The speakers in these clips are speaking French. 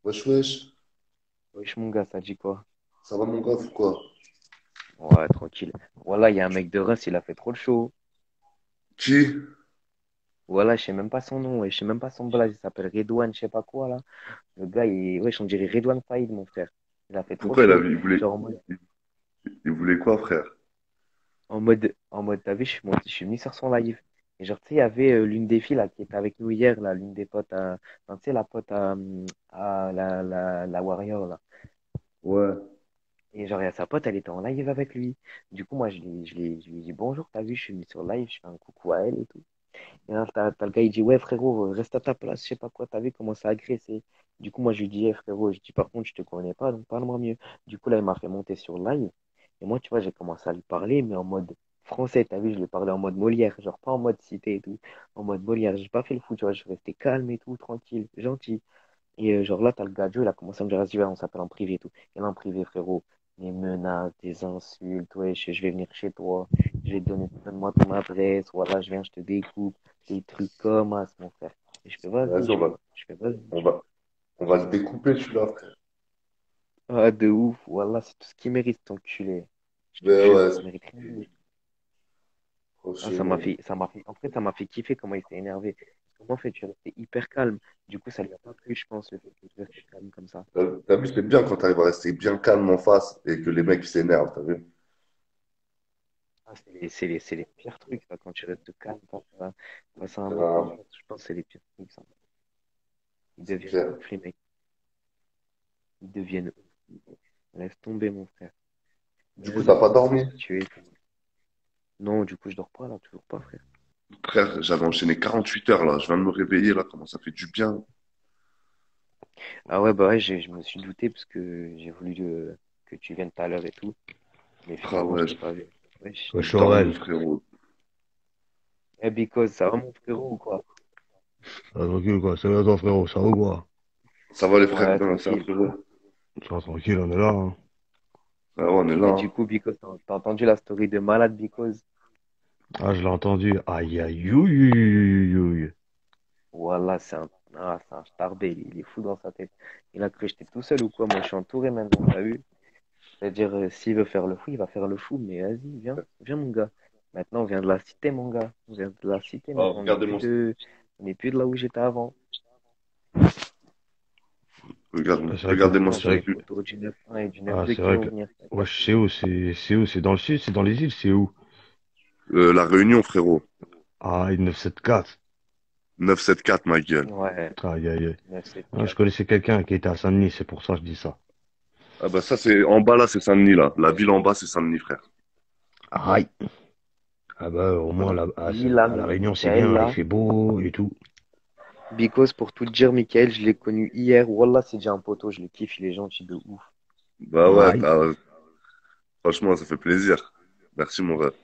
Wesh, wesh, Wesh mon gars, ça dit quoi? ça va mon gars ou quoi? Ouais, tranquille. Voilà, il y a un mec de Reims, il a fait trop le show. Qui? Voilà, je sais même pas son nom, ouais, je sais même pas son blaze, il s'appelle Redouane, je sais pas quoi là. Le gars, wesh, on dirait Redouane Faïd, mon frère. Il a fait trop Pourquoi il, a, chaud. il voulait, Genre il voulait quoi, frère? t'as vu, je suis venu sur son live. Et genre, tu sais, il y avait l'une des filles là qui était avec nous hier, là, l'une des potes enfin, tu sais, la pote à la Warrior là. Ouais. Et genre, il y a sa pote, elle était en live avec lui. Du coup, moi, je lui ai dit bonjour, t'as vu, je suis venu sur live, je fais un coucou à elle et tout. Et là, t'as le gars, il dit, ouais, frérot, reste à ta place, je sais pas quoi, t'as vu comment ça a agressé. Du coup, moi, je lui dis, frérot, je dis, par contre, je te connais pas, donc parle-moi mieux. Du coup, là, il m'a fait monter sur live. Et moi, tu vois, j'ai commencé à lui parler, mais en mode français, t'as vu, je lui parlais en mode Molière, genre pas en mode cité et tout, en mode Molière. J'ai pas fait le fou, tu vois, je suis resté calme et tout, tranquille, gentil. Et genre là, t'as le gars de jeu, il a commencé à me dire, vas-y, ouais, on s'appelle en privé et tout. Et là, en privé, frérot, des menaces, des insultes, ouais, je vais venir chez toi, je vais te donner, donne-moi ton adresse, voilà, je viens, je te découpe, des trucs comme as, mon frère. Et je fais, vas-y, Vas-y, tu vois, je fais, vas-y. on va, on va le découper, celui-là, frère. Ah, de ouf, voilà, c'est tout ce qu'il mérite, ton culé. Je te Mais jure, ouais, il mérite rien de mieux. Ah, franchement. en fait, ça m'a fait kiffer comment il s'est énervé. Parce que moi, en fait, je suis resté hyper calme. Du coup, ça lui a pas plu, je pense, le fait que je restais calme comme ça. T'as vu, c'est bien quand t'arrives à rester bien calme en face et que les mecs ils s'énervent, t'as vu? Ah, c'est les pires trucs, ça, quand tu restes calme face à un mec en Grave, face. Je pense que c'est les pires trucs, ça. Ils c'est deviennent clair. ouf, les mecs. Ils deviennent ouf. Laisse tomber, mon frère. Mais Du coup, vas-y, t'as on pas va pas dormi? s'entretuer. Non, du coup, je dors pas, là, toujours pas, frère. Frère, j'avais enchaîné 48 heures là. Je viens de me réveiller là. Comment ça fait du bien? Ah ouais, bah ouais, je me suis douté parce que j'ai voulu que tu viennes tout à l'heure et tout. Mais Ah finalement, je ouais, t'ai pas vu. Wesh. je Wesh dormais, Aurel, frérot. Eh, Because, ça va, mon frérot, ou quoi? ça va tranquille quoi, ça va toi frérot, ça va ou quoi? Ça va les frères, Ouais, bien, ça, tranquille. frérot? Ça va tranquille, on est là, hein. Ah ouais, on est là, Et hein. du coup, Because, t'as entendu la story de Malade Because? Ah, je l'ai entendu, aïe aïe, ouïe, ouïe, ouïe. Voilà, c'est un starbé, il est fou dans sa tête. Il a cru que j'étais tout seul ou quoi? Moi, je suis entouré maintenant, t'as vu? C'est-à-dire, s'il veut faire le fou, il va faire le fou, mais vas-y, viens, viens, mon gars. Maintenant, on vient de la cité, mon gars. On vient de la cité, Ah, maintenant, regardez mon... on n'est plus de là où j'étais avant. Ah, c'est vrai que, Regardez mon Maintenant, c'est j'ai les vrai que, statut. poteaux du 9-1 et du ah, 9-2 c'est qui vrai vont que, venir. wesh, c'est où, c'est dans le sud, c'est dans les îles, c'est où? La Réunion, frérot. Ah, 974. 974, ma gueule. Ouais, Aïe aïe aïe. Ah, je 9-7-4. connaissais quelqu'un qui était à Saint-Denis, c'est pour ça que je dis ça. Ah bah ça, c'est... En bas, là, c'est Saint-Denis, là. La ville en bas, c'est Saint-Denis, frère. Aïe. Ah bah, au moins, Voilà. là, Lui, là, à La Réunion, c'est Michael, bien, il là, fait beau et tout. Because, pour tout te dire, Michael, je l'ai connu hier. Wallah, c'est déjà un poteau, je le kiffe, il est gentil de ouf. Bah ouais, Aïe, bah, franchement, ça fait plaisir. Merci, mon ref.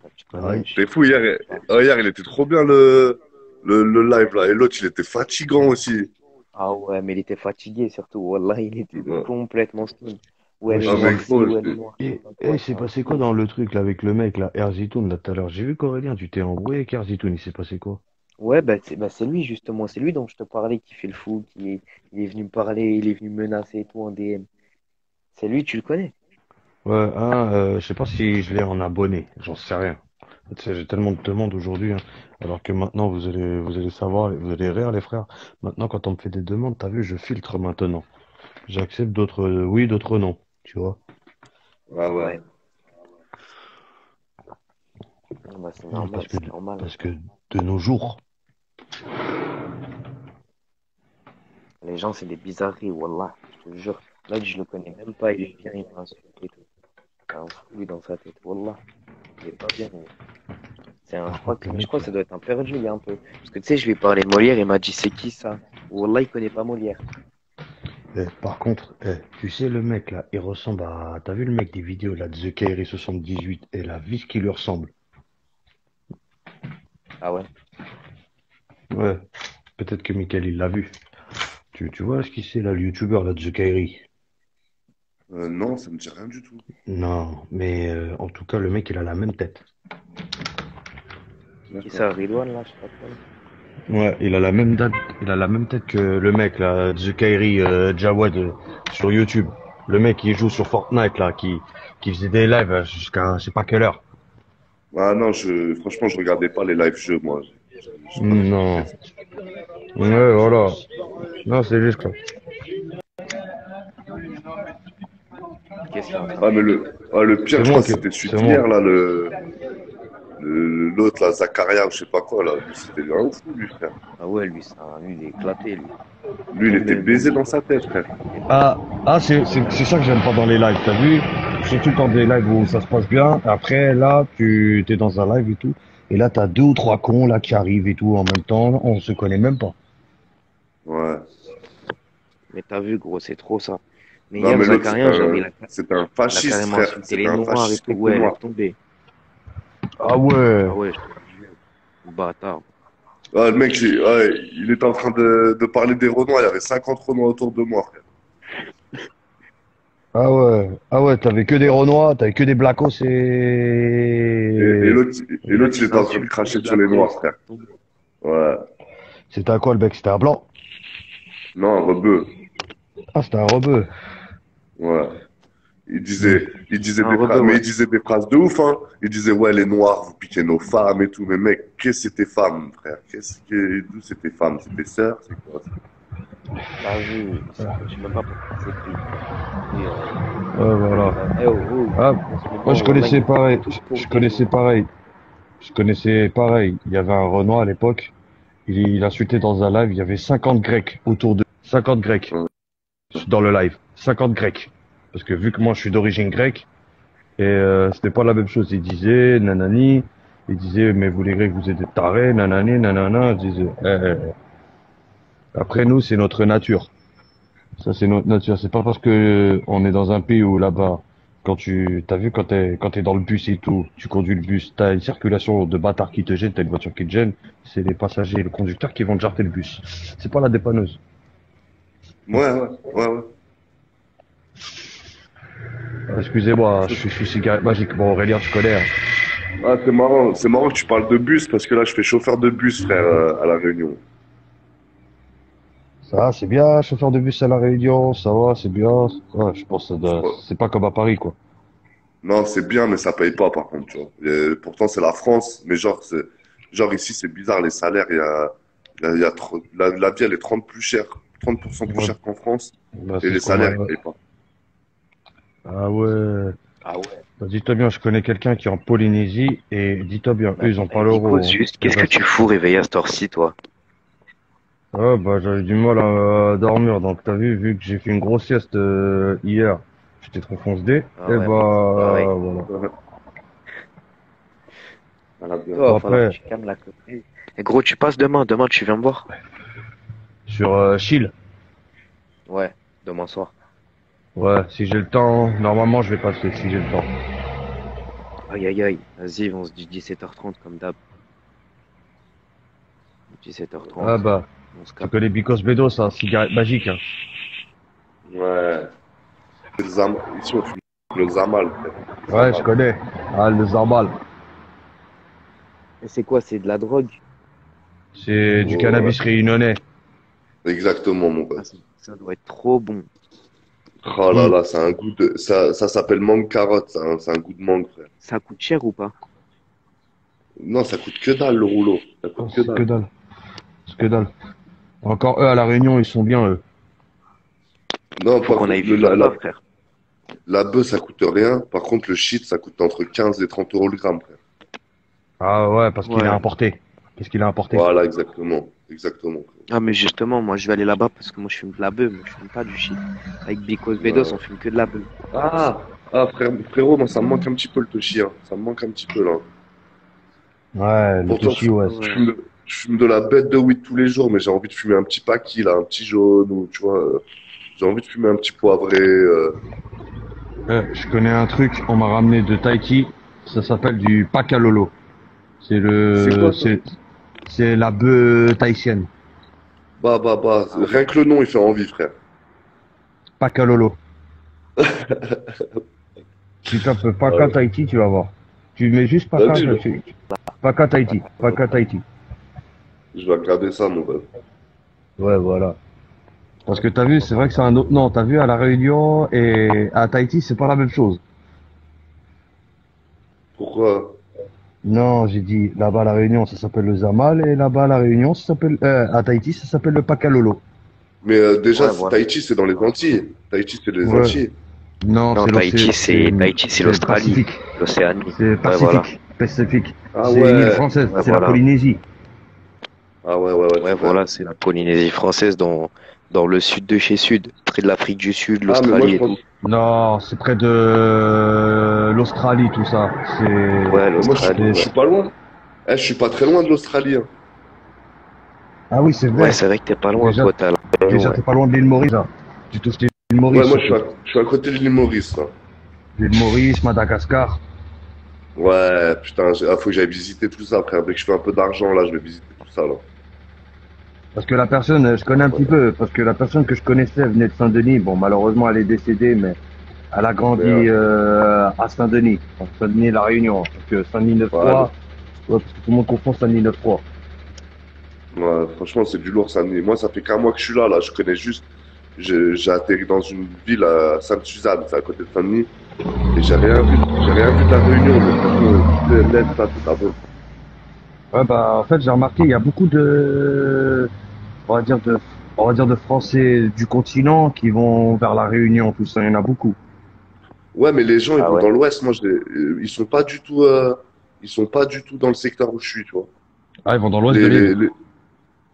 Bah, tu connais, aïe. je T'es suis fou, hier, pas. hier, il était trop bien, le live, là. Et l'autre, il était fatigant aussi. Ah ouais, mais il était fatigué surtout. Wallah, il était Ouais. complètement stone. Ou elle est Wesh, Ah, noire mais ci, gros, ou elle est noire, je sais pas et quoi, il c'est s'est un passé quoi fou. dans le truc là avec le mec là, Erzitoun là tout à l'heure? J'ai vu qu'Aurélien, tu t'es embrouillé avec Erzitoun, il s'est passé quoi? Ouais, bah c'est lui justement, c'est lui dont je te parlais qui fait le fou, il est venu me parler, il est venu me menacer et tout en DM. C'est lui, tu le connais? Ouais, je sais pas si je l'ai en abonné, j'en sais rien. Tu sais, j'ai tellement de demandes aujourd'hui, hein. Alors que maintenant vous allez savoir, vous allez rire les frères. Maintenant quand on me fait des demandes, t'as vu, je filtre maintenant. J'accepte d'autres oui, d'autres non, tu vois. ah ouais. Ouais, bah c'est Hmm, normal, c'est normal. parce que de nos jours, Les gens, c'est des bizarreries, wallah, je te jure. Là, je le connais même pas, il vient, il m'insulte et tout. C'est un fou, lui, dans sa tête, wallah. Il est pas bien, lui. par contre le Je mec crois que là. ça doit être un perdu, il y a un peu. Parce que tu sais, je lui ai parlé de Molière, il m'a dit, c'est qui ça? Wallah, il connaît pas Molière. Par contre, tu sais le mec là, il ressemble à. T'as vu le mec des vidéos là de The Kairi 78 et la vis qui lui ressemble. Ah ouais? Ouais, peut-être que Michael il l'a vu. Tu vois ce qu'il c'est là, le youtubeur là de The Kairi? Non, ça me dit rien du tout. Non, mais en tout cas le mec il a la même tête. Qui D'accord. ça, Ridwan, là, je sais pas quoi, là? Ouais, il a la même tête que le mec là, The Kairi Jawad sur YouTube. Le mec qui joue sur Fortnite là, qui faisait des lives jusqu'à je sais pas quelle heure. Ah non, franchement, je regardais pas les live jeux, moi. J'ai pas trop kiffé Non. ça. Ouais, voilà. Non, c'est juste quoi. Qu'est-ce qu'il est en train de Ah, mais faire? le pire, C'est je crois moi que qui, c'était celui c'est moi. d'hier, là, l'autre, là, Zakaria, ou je sais pas quoi, là. Lui, c'était un fou, lui, frère. Ah ouais, lui, ça, lui, il est éclaté, lui. Lui, il était Même baisé dans sa tête, frère. Ah, c'est ça que j'aime pas dans les lives, t'as vu? Surtout quand des lives où ça se passe bien. Après, là, tu t'es dans un live et tout. Et là, t'as deux ou trois cons là qui arrivent et tout en même temps. On se connaît même pas. Ouais. Mais t'as vu, gros, c'est trop ça. Mais Non, hier, mais l'autre, Zacharia, genre, c'était un il a fasciste, carrément frère. insulté C'était les un Noirs et fasciste tout. contre les Ouais, Noirs. laisse tomber. Ah ouais. Ah ouais, je te jure. Bâtard. Ah, le mec, il était en train de parler des Renois. Il y avait 50 Renois autour de moi, frère. Ah ouais. Ah ouais, t'avais que des Renois, t'avais que des Blacos Et et... l'autre, il Il était en train de insulte les cracher sur les Blacos, Noirs, frère. laisse tomber. Ouais. C'était à quoi le mec? C'était un blanc? Non, un rebeu. Ah, c'était un rebeu. Ouais. Hmm. Il disait Un des rebeu, phrases, mais ouais. il disait des phrases de ouf, hein. Il disait, ouais, les Noirs, vous piquez nos femmes et tout. Mais mec, qu'est-ce que c'était femmes, frère? D'où c'était femmes? C'est tes sœurs? C'est quoi? T'as vu, je sais même pas pourquoi c'est pris. Et, Ouais, voilà. eh oh, oh, Ah, en ce moi moment, je Wallah, il connaissais y a pareil. beaucoup de Je pauvres connaissais ghetto. pareil. Je connaissais pareil. Il y avait un Renoir à l'époque. Il insultait dans un live. Il y avait 50 Grecs autour de 50 Grecs Ouais. dans le live. 50 Grecs. Parce que vu que moi je suis d'origine grecque et c'était pas la même chose. Il disait nanani. Il disait mais vous les Grecs vous êtes des tarés nanani nanana. Il disait, après nous c'est notre nature. Ça, c'est notre nature. C'est pas parce que on est dans un pays où là-bas, t'as vu quand t'es dans le bus et tout, tu conduis le bus, t'as une circulation de bâtards qui te gênent, t'as une voiture qui te gêne, c'est les passagers et le conducteur qui vont te jarter le bus. C'est pas la dépanneuse. Ouais, ouais, ouais, ouais. Excusez-moi, je suis cigarette magique. Bon, Aurélien, tu connais, hein. Ah, c'est marrant. C'est marrant que tu parles de bus parce que là, je fais chauffeur de bus, frère, à La Réunion. Ça, c'est bien, chauffeur de bus à La Réunion, ça va, c'est bien. Ouais, je pense que Fr- c'est pas comme à Paris, quoi. Non, c'est bien, mais ça paye pas, par contre, tu vois. Et pourtant, c'est la France, mais genre ici, c'est bizarre, les salaires, il y a trop, la vie, elle est 30 plus chère, 30% plus Ouais, chère qu'en France, bah, et c'est les ce qu'on m'a... salaires, ils payent pas. Ah ouais. Ah ouais. Bah, dis-toi bien, je connais quelqu'un qui est en Polynésie et dis-toi bien, eux, ils ont pas Nico, l'euro, hein. juste, Et qu'est-ce que tu fous réveillé à cette heure-ci, toi? ah, bah, j'avais du mal à dormir, donc t'as vu que j'ai fait une grosse sieste hier, j'étais trop foncé, Ah et ouais, moi, c'est pareil. bah voilà. Voilà, bien. Toi, Bon va falloir que après, tu calmes la connerie. Et gros, tu passes demain. Demain, tu viens me voir? sur Chill, Ouais, demain soir. ouais, si j'ai le temps, normalement je vais passer, si j'ai le temps. Aïe, aïe, aïe. Vas-y, on se dit 17h30 comme d'hab. Ah 17h30. bah, On se tu capte. connais Bicos Bedos, hein, cigarette magique, hein. Ouais. Ici, on fume le Zamal, frère. Ouais, je Zamal. connais. Ah, le Zarbal, Et c'est quoi? C'est de la drogue? c'est du Ouais, cannabis réunionnais. exactement, mon Ah, pote. ça doit être trop bon. Oh là Hmm. là, ça s'appelle mangue carotte, c'est un goût de mangue, frère. Ça coûte cher ou pas? Non, ça coûte que dalle, le rouleau. Ça Oh, coûte que c'est que dalle. dalle, c'est que dalle. Encore eux à La Réunion, ils sont bien, eux. Non, Faut par qu'on contre, aille vivre là-bas, frère. la bœuf, ça coûte rien. Par contre, le shit, ça coûte entre 15 et 30 euros le gramme, frère. Ah ouais, parce qu'il est Ouais. importé. Qu'est-ce qu'il a importé? Voilà, exactement. Exactement. Ah, mais justement, moi, je vais aller là-bas parce que moi, je fume de la beuh. Moi, je fume pas du shit. Avec Bicos Bedos, Ouais. on fume que de la beuh. Frérot, moi, ça me manque un petit peu le touchy, hein. Ça me manque un petit peu, là. Ouais, le Pourtant, Toshi, ouais. Ouais. je fume de la bête de weed tous les jours, mais j'ai envie de fumer un petit paki, là, un petit jaune, ou, tu vois, j'ai envie de fumer un petit poivré, Je connais un truc, on m'a ramené de Tahiti, ça s'appelle du Pakalolo. C'est C'est le, quoi, ça? c'est la bœuf tahitienne. Ah ouais. Rien que le nom, il fait envie, frère. Pakalolo. Tu tapes Ah Paka ouais. Tahiti, tu vas voir. Tu mets juste Paka, Vas-y, Paka Tahiti, Paka Tahiti. Je vais regarder ça, mon ref. Ouais, voilà. Parce que t'as vu, c'est vrai que c'est un autre nom. T'as vu, à La Réunion et à Tahiti, c'est pas la même chose. Pourquoi? Non, j'ai dit, là-bas à La Réunion, ça s'appelle le Zamal, et là-bas à La Réunion, ça s'appelle, à Tahiti, ça s'appelle le Pakalolo. Mais déjà, Ouais, voilà. Tahiti, c'est dans les Antilles. Tahiti, c'est les Ouais. Antilles. Non, Non, Tahiti, c'est c'est le l'Australie, Pacifique. l'Océanie. C'est Ouais, voilà. Pacifique. Pacifique. Ah C'est une île ouais. française. Ouais, C'est la voilà. Polynésie. Ah ouais, ouais, ouais, Ouais, c'est vrai. voilà, c'est la Polynésie française dans le sud de chez Sud, près de l'Afrique du Sud, Ah, mais moi, l'Australie je et pense. tout. Non, c'est près de l'Australie, tout ça. Ouais, Mais moi, l'Australie, je ouais. suis pas loin. Eh, je suis pas très loin de l'Australie, hein. Ah oui, c'est Ouais, vrai. c'est vrai que t'es pas loin, Déjà, toi, t'es à La Réunion, déjà, ouais. t'es pas loin de l'île Maurice, là. Tu touches l'île Ouais, Maurice, moi, surtout. je suis à côté de l'île Maurice, là. L'île Maurice, Madagascar. Ouais, putain, faut que j'aille visiter tout ça, frère. Dès que je fais un peu d'argent, là, je vais visiter tout ça, là. Parce que la personne, je connais un petit peu, parce que la personne que je connaissais venait de Saint-Denis. Bon, malheureusement, elle est décédée, mais elle a Mais, grandi à Saint-Denis. Enfin, Saint-Denis, La Réunion. Parce que Saint-Denis ouais, 9-3, ouais, parce que tout le monde confond Saint-Denis 9-3. ouais, franchement, c'est du lourd, ça. Moi, ça fait qu'un mois que je suis là, là. Je connais juste. J'ai atterri dans une ville à Sainte-Suzanne, c'est à côté de Saint-Denis. Et j'ai rien vu de la Réunion, mais franchement, tout est l'Est, là, tout à fait. Ouais, bah, en fait, j'ai remarqué, il y a beaucoup on va dire on va dire de Français du continent qui vont vers la Réunion, tout ça, il y en a beaucoup. Ouais, mais les gens, ils Ah vont ouais? dans l'Ouest. Ils sont pas du tout dans le secteur où je suis, tu vois. Ah, ils vont dans l'ouest de Les, l'île. les, les-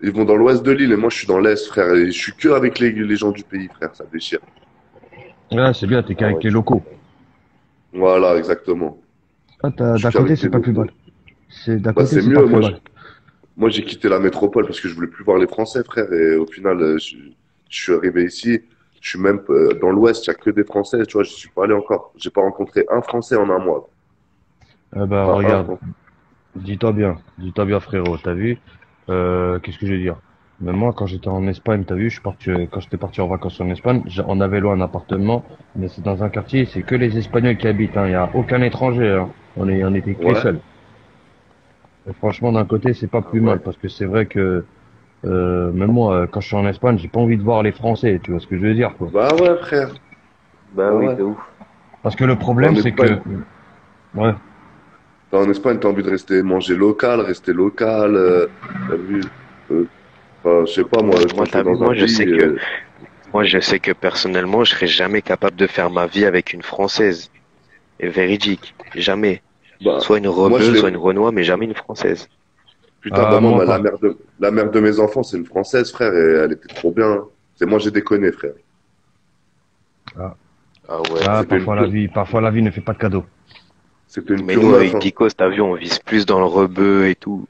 ils vont dans l'Ouest de l'île et moi, je suis dans l'Est, frère. Et je suis que avec les gens du pays, frère. Ça déchire. Ouais, c'est bien, t'es Ah qu'avec ouais, les tu locaux. m'étonnes. Voilà, exactement. Ah, Je suis d'à côté, qu'avec c'est les pas plus locaux. mal. C'est, d'à Bah, côté, c'est c'est pas mieux. plus mal. Moi, j'ai quitté la métropole parce que je voulais plus voir les Français, frère. Et au final, je suis arrivé ici. Je suis même dans l'Ouest, il y a que des Français. Tu vois, je suis pas allé encore. J'ai pas rencontré un Français en un mois. Bah, Pas un regarde, Français. dis-toi bien, frérot, t'as vu? Qu'est-ce que je veux dire? Mais moi, quand j'étais en Espagne, t'as vu, quand j'étais parti en vacances en Espagne, on avait loué un appartement, mais c'est dans un quartier, c'est que les Espagnols qui habitent, hein, il y a aucun étranger, hein. On était que les Ouais. seuls. Et franchement, d'un côté, c'est pas Ah plus mal, ouais? parce que c'est vrai que, même moi, quand je suis en Espagne, j'ai pas envie de voir les Français, tu vois ce que je veux dire, quoi. Bah ouais, frère. Bah Bah oui, ouais. de ouf. Parce que le T'es problème, en c'est que, Espagne. ouais, T'as envie de rester manger local, rester local. T'as vu. Enfin, je sais pas, moi, quand Moi, je vais t'as vu, dans un pays. moi, je sais que personnellement, je serais jamais capable de faire ma vie avec une Française. Et véridique. Jamais. Bah, Soit une moi, je Rebeu, l'ai. soit une Renoir, mais jamais une Française. Putain, bah, moi, moi pas. la mère de mes enfants, c'est une Française, frère, et elle était trop bien. C'est moi, j'ai déconné, frère. Ah, Ah ouais. ah, C'était une pure, parfois la vie ne fait pas de cadeaux. c'était une Mais pure nous, meuf, avec hein. Dicos, t'as vu, on vise plus dans le Rebeu et tout.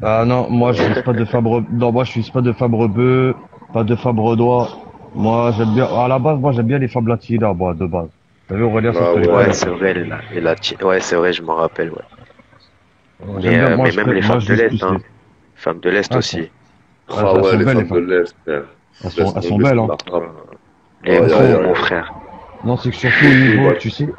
Ah non, moi je vise pas de Fabre, non, moi je vise pas de Fabre-Beu, pas de Fabre-Dois. Moi j'aime bien, à la base, moi j'aime bien les Fab Latinas, moi, de base. T'as vu Aurélien, ça je Ah te l'ai pas Ouais, dit ouais. c'est ça. vrai, ouais, c'est vrai, je m'en rappelle, ouais. J'aime bien, Mais même les moi femmes je de vise l'Est, plus hein. les, Femmes de l'Est ah, aussi. Ah elles ouais, sont les belles les femmes de femmes. l'Est, frère. Laisse Elles sont tomber, belles, c'est de hein. la frappe. Les Aïe, aïe, beaux, aïe, mon aïe. frère. Non, c'est que surtout au Surtout, niveau, ouais. tu sais,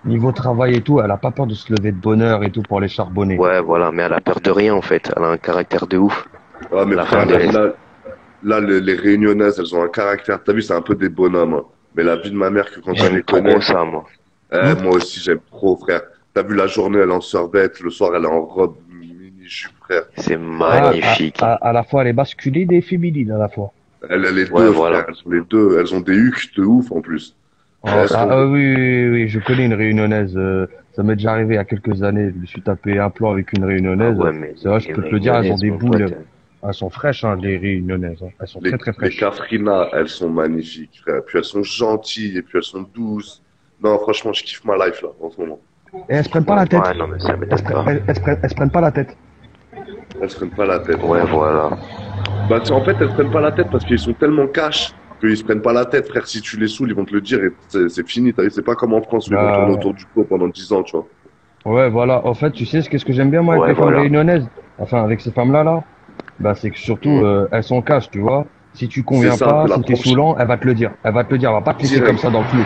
niveau travail et tout, elle a pas peur de se lever de bonne heure et tout pour les charbonner. Ouais, voilà, mais elle a peur de rien, en fait. Elle a un caractère de ouf, Ah, mais la frère, femme de l'Est. les Réunionnaises, elles ont un caractère. T'as vu, c'est un peu des bonhommes, hein. Mais la vie de ma mère, que quand je J'aime les trop connais, ça, moi. Hum. moi aussi, j'aime trop, frère. T'as vu, la journée, elle est en sorbette, le soir, elle est en robe mini-jupe, frère. C'est Ah ouais. magnifique. À la fois elle est masculine et féminine à la fois. Elle a les Ouais, deux, frère. voilà. Elles sont les deux. Elles ont des hucs de ouf, en plus. Laisse tomber. Oui, oui, oui, je connais une réunionnaise. Ça m'est déjà arrivé il y a quelques années. Je me suis tapé un plan avec une Ah réunionnaise. ouais, mais C'est vrai, je les peux te le dire, elles ont Réunionnaises, des mon boules. pote. Elles sont fraîches, hein, les réunionnaises, hein. Elles sont très, très Les fraîches. Kafrina, elles sont magnifiques, frère. Puis elles sont gentilles, et puis elles sont douces. Non, franchement, je kiffe ma life, là, en ce moment. Et elles se prennent pas Ouais, la tête. ouais, non, mais ça m'étonne pas. Elles se prennent pas la tête. Elles se prennent pas la tête. Ouais, voilà. Bah, en fait, elles se prennent pas la tête parce qu'ils sont tellement cash qu'ils se prennent pas la tête, frère. Si tu les saoules, ils vont te le dire et c'est fini. C'est pas comme en France où ils vont tourner Bah, autour du pot pendant 10 ans, tu vois. ouais, voilà. En fait, tu sais, qu'est-ce que j'aime bien, moi, avec Ouais, les femmes voilà. réunionnaises? Enfin, avec ces femmes-là, là. Bah, c'est que surtout, Mhm. elles sont cash, tu vois. Si tu C'est conviens ça, pas, c'est si t'es l'approche saoulant, elle va te le dire. Elle va te le dire. Elle va pas te laisser comme directe. ça dans le flou.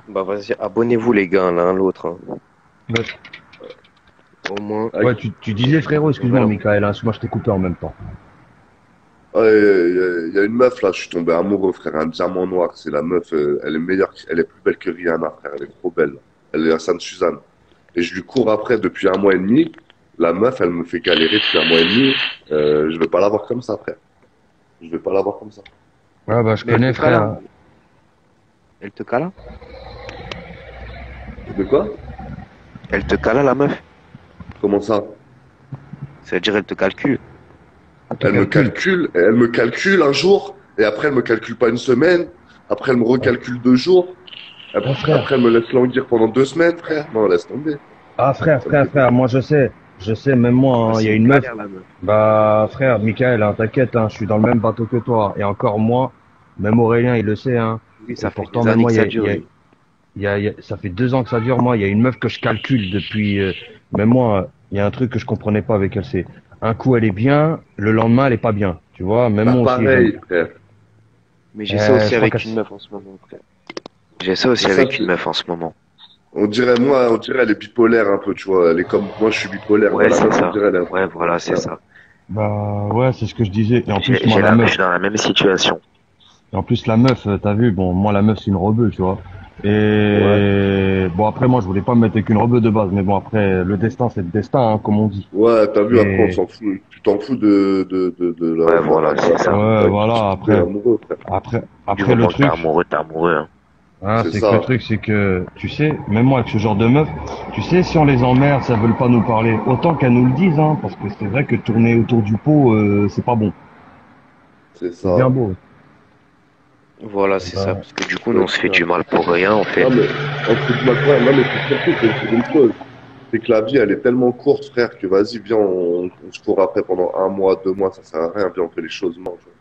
Bah, vas-y, abonnez-vous, les gars, l'un à l'autre, hein. Ouais. Au moins. Avec- Ouais, tu disais frérot, excuse-moi, Voilà. Michael, hein, parce que moi je t'ai coupé en même temps. Ouais, il y a une meuf là, je suis tombé amoureux, frère, un diamant noir. C'est la meuf, elle est meilleure, elle est plus belle que Rihanna, frère, elle est trop belle. Elle est à Sainte-Suzanne. Et je lui cours après depuis un mois et demi. La meuf, elle me fait galérer depuis un mois et demi. Je vais pas la voir comme ça, frère. Je vais pas la voir comme ça. Ouais, bah je Mais elle connais, te cala. frère. Elle te cala? De quoi? Elle te cala, la meuf? Comment ça? C'est-à-dire, elle te calcule. Elle me calcule un jour, et après elle me calcule pas une semaine. Après elle me recalcule 2 jours. Oh, frère. Après elle me laisse languir pendant 2 semaines, frère. Non, laisse tomber. Ah, frère, Ça me fait frère, moi je sais, même moi, hein, Ah, il y c'est a une une meuf. galère, la meuf. Bah, frère, Michael, hein, t'inquiète, hein, je suis dans le même bateau que toi. Et encore moi, même Aurélien, il le sait, hein. Oui, Et ça fait pourtant, des même années moi, que ça dure. Oui. ça fait 2 ans que ça dure, moi. Il y a une meuf que je calcule depuis, même moi, il y a un truc que je comprenais pas avec elle, c'est un coup elle est bien, le lendemain elle est pas bien. Tu vois, même Bah, moi aussi, pareil, frère. Mais j'ai ça aussi je crois avec qu'elle une meuf en ce moment, frère. J'ai ça aussi C'est ça, avec une meuf en ce moment. on dirait elle est bipolaire un peu, tu vois. Elle est comme moi, je suis bipolaire. Ouais, Voilà, c'est on ça. dirait elle est un peu Ouais, voilà, c'est bipolaire. ça. bah, ouais, c'est ce que je disais. Et en plus, J'ai moi, la je meuf, suis dans la même situation. et en plus, la meuf, t'as vu, bon, moi, la meuf, c'est une rebeu, tu vois. Ouais. Et bon, après, moi, je voulais pas me mettre avec une rebeu de base, mais bon, après, le destin, c'est le destin, hein, comme on dit. Ouais, t'as vu, après on Et s'en fout. Tu t'en fous de Ouais, la voilà, c'est ça. ouais, voilà, t'es après, amoureux, frère. après, Du après, le moment que truc, t'es amoureux, hein. hein, C'est c'est que le ça. truc, c'est que, tu sais, même moi, avec ce genre de meuf, tu sais, si on les emmerde, ça veulent pas nous parler, autant qu'elles nous le disent, hein, parce que c'est vrai que tourner autour du pot, c'est pas bon. C'est C'est bien ça. beau. Voilà, Eh c'est ça. ben, Parce que du coup, nous, Ouais, on se fait putain. du mal pour rien, en fait. Non, mais, entre de ma foi, non, mais c'est surtout que c'est une chose. C'est que la vie, elle est tellement courte, frère, que vas-y, viens, on se court après pendant un mois, 2 mois, ça sert à rien, viens, on fait les choses maintenant, tu vois.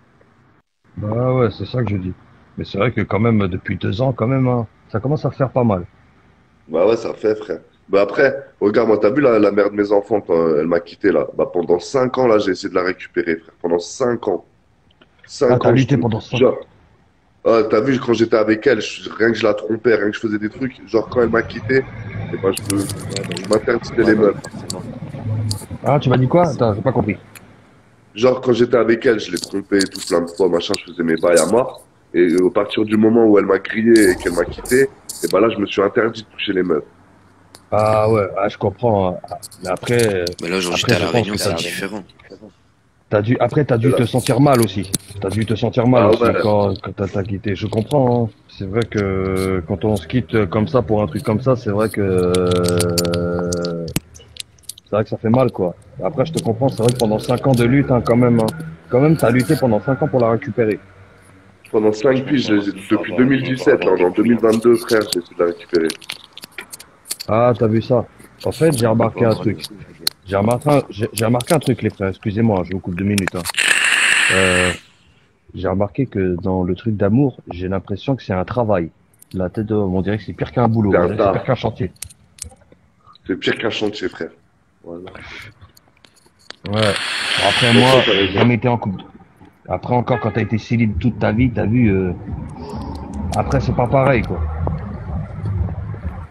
bah ouais, c'est ça que je dis. Mais c'est vrai que quand même, depuis 2 ans, quand même, hein, ça commence à faire pas mal. Bah ouais, ça fait, frère. Bah après, regarde, moi, t'as vu la mère de mes enfants quand elle m'a quitté, là? Bah pendant 5 ans, là, j'ai essayé de la récupérer, frère. Pendant 5 ans. Ah, 5 t'as ans, je lutté te... pendant ça. Genre, t'as vu, quand j'étais avec elle, rien que je la trompais, rien que je faisais des trucs, genre, quand elle m'a quitté, et ben, Ouais, bah je oui. m'interdisais Ouais, les bah oui, meufs. forcément. Ah, tu m'as dit quoi? Attends, j'ai pas compris. Genre, quand j'étais avec elle, je l'ai trompée tout plein de fois, machin, je faisais mes bails à mort. Et au partir du moment où elle m'a grillé et qu'elle m'a quitté, et ben là, je me suis interdit de toucher les meufs. Ah ouais, ah, je comprends, hein. Ah, mais Mais là, aujourd'hui, après, t'es à je La pense Réunion, que c'est différent. t'as Et dû là, te sentir mal aussi. T'as dû te sentir mal ah aussi ouais, quand t'as quitté. Je comprends, hein. C'est vrai que quand on se quitte comme ça pour un truc comme ça, c'est vrai que ça fait mal, quoi. Après, je te comprends, c'est vrai que pendant 5 ans de lutte, hein, quand même, hein. Quand même, t'as lutté pendant 5 ans pour la récupérer. pendant 5 Franchement, piges, faut depuis faut 2017, là, avoir on est des en couilles, hein. 2022, frère, j'ai essayé de la récupérer. Ah, t'as vu ça? En fait, j'ai Faut remarqué un avoir des truc. couilles, la gueule. J'ai remarqué un truc, les frères. Excusez-moi, je vous coupe 2 minutes, hein. Euh, j'ai remarqué que dans le truc d'amour, j'ai l'impression que c'est un travail. La tête de homme, on dirait que c'est pire qu'un boulot, C'est on un dirait que c'est pire taf. qu'un chantier. C'est pire qu'un chantier, frère. Voilà. Ouais. Bon, après, Bon, ça, moi, t'as j'ai raison. jamais été en couple. Après, encore, quand t'as été célib toute ta vie, t'as vu, après, c'est pas pareil, quoi.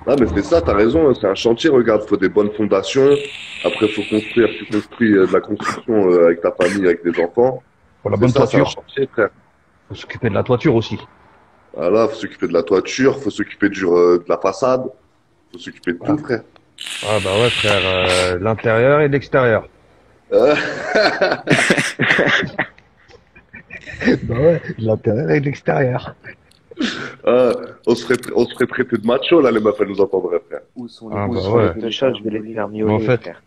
Ah, mais c'est ça, t'as raison, hein, c'est un chantier, regarde, faut des bonnes fondations. Après, faut construire, tu construis de la construction avec ta famille, avec des enfants. Pour la C'est bonne ça, c'est un toiture, chantier, frère. faut s'occuper de la toiture aussi. Voilà, faut s'occuper de la toiture, faut s'occuper de la façade, faut s'occuper de Ah, tout, frère. ah bah ouais, frère, l'intérieur et l'extérieur. Euh, Bah ouais, l'intérieur et l'extérieur. on se ferait traiter de macho, là, les meufs, elles nous entendraient, frère. Ah Où bah sont les ouais. deux chats, je vais les faire Mais en miauler, fait, frère.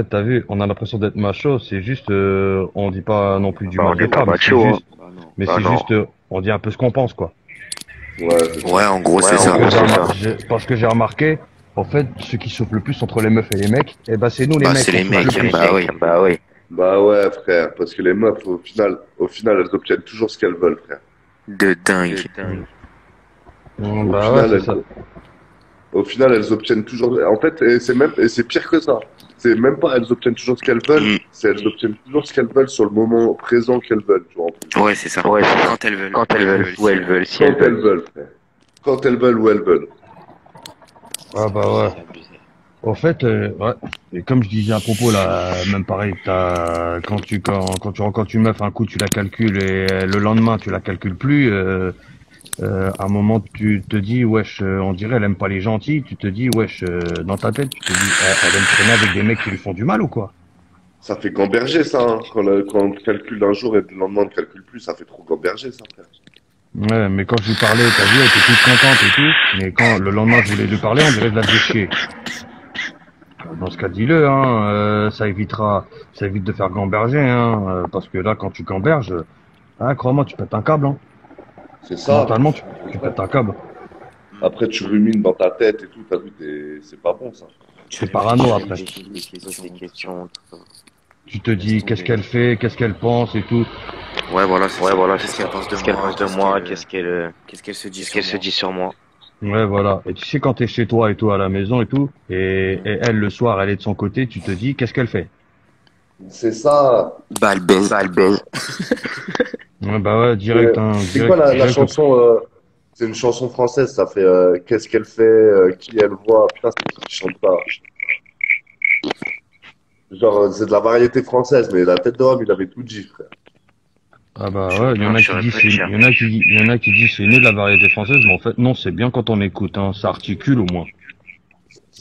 t'as vu, on a l'impression d'être macho, c'est juste, on dit pas non plus du Bah, on mal n'est des pas femmes, macho, hein. Bah non. mais Bah, c'est non. juste, on dit un peu ce qu'on pense, quoi. Ouais, c'est ça. Ouais, en gros, Ouais, c'est en ça. Parce gros, que c'est ça. parce que j'ai remarqué, en fait, ceux qui souffrent le plus entre les meufs et les mecs, eh ben, c'est nous les Bah, mecs c'est qui les souffrent le mecs, plus. bah oui. Bah oui. Bah ouais, frère, parce que les meufs, au final, elles obtiennent toujours ce qu'elles veulent, frère. De dingue. Au Bah ouais, final, c'est ça. au final, elles obtiennent toujours. En fait, et c'est pire que ça. C'est même pas elles obtiennent toujours ce qu'elles veulent, Mm. c'est elles obtiennent toujours ce qu'elles veulent sur le moment présent qu'elles veulent, tu vois, en plus. Ouais, c'est ça. Ouais, c'est ça. Quand elles veulent. Quand elles veulent, où elles veulent, si Quand elles elles veulent. veulent, frère. Quand elles veulent, où elles veulent. Ah bah ouais. C'est abusé. Au fait, ouais. Et comme je disais à propos là, même pareil, quand tu rencontres une meuf, un coup tu la calcules et le lendemain tu la calcules plus. À un moment tu te dis wesh, on dirait elle aime pas les gentils. Tu te dis wesh, dans ta tête tu te dis elle aime traîner avec des mecs qui lui font du mal ou quoi? Ça fait gamberger, ça, hein. Quand on te calcule un jour et le lendemain on ne calcule plus, ça fait trop gamberger, ça, frère. Ouais, mais quand je lui parlais, t'as vu, elle était toute contente et tout. Mais quand le lendemain je voulais lui parler, on dirait que je la faisais chier. Dans ce cas, dis-le, hein, ça évite de faire gamberger, hein, parce que là, quand tu gamberges, ah, crois-moi, tu pètes un câble, hein. C'est ça. Mentalement, tu pètes un câble. Après, tu rumines dans ta tête et tout, t'as vu, c'est pas bon, ça. C'est parano après. Tu poses des questions. Tu te dis qu'est-ce qu'elle fait, qu'est-ce qu'elle pense et tout. Ouais, voilà, c'est Ouais, ça. voilà, Qu'est-ce c'est qu'elle ça. pense Qu'est-ce qu'elle pense de moi? qu'est-ce qu'elle se dit Qu'est-ce sur qu'elle se moi? dit sur moi? Ouais, voilà. Et tu sais, quand t'es chez toi et tout, à la maison et tout, et elle, le soir, elle est de son côté, tu te dis qu'est-ce qu'elle fait. C'est ça. Bah, elle baise. Ouais, bah ouais, direct, hein, C'est quoi la direct. chanson c'est une chanson française, ça fait qu'est-ce qu'elle fait, qui elle voit. Putain, c'est qui chante ça? Genre, c'est de la variété française, mais la tête d'homme, il avait tout dit, frère. Ah bah Je ouais, il y en a je qui saurais disent pas te dire. il y en a qui disent c'est né de la variété française, mais en fait non, c'est bien quand on écoute, hein, ça articule au moins.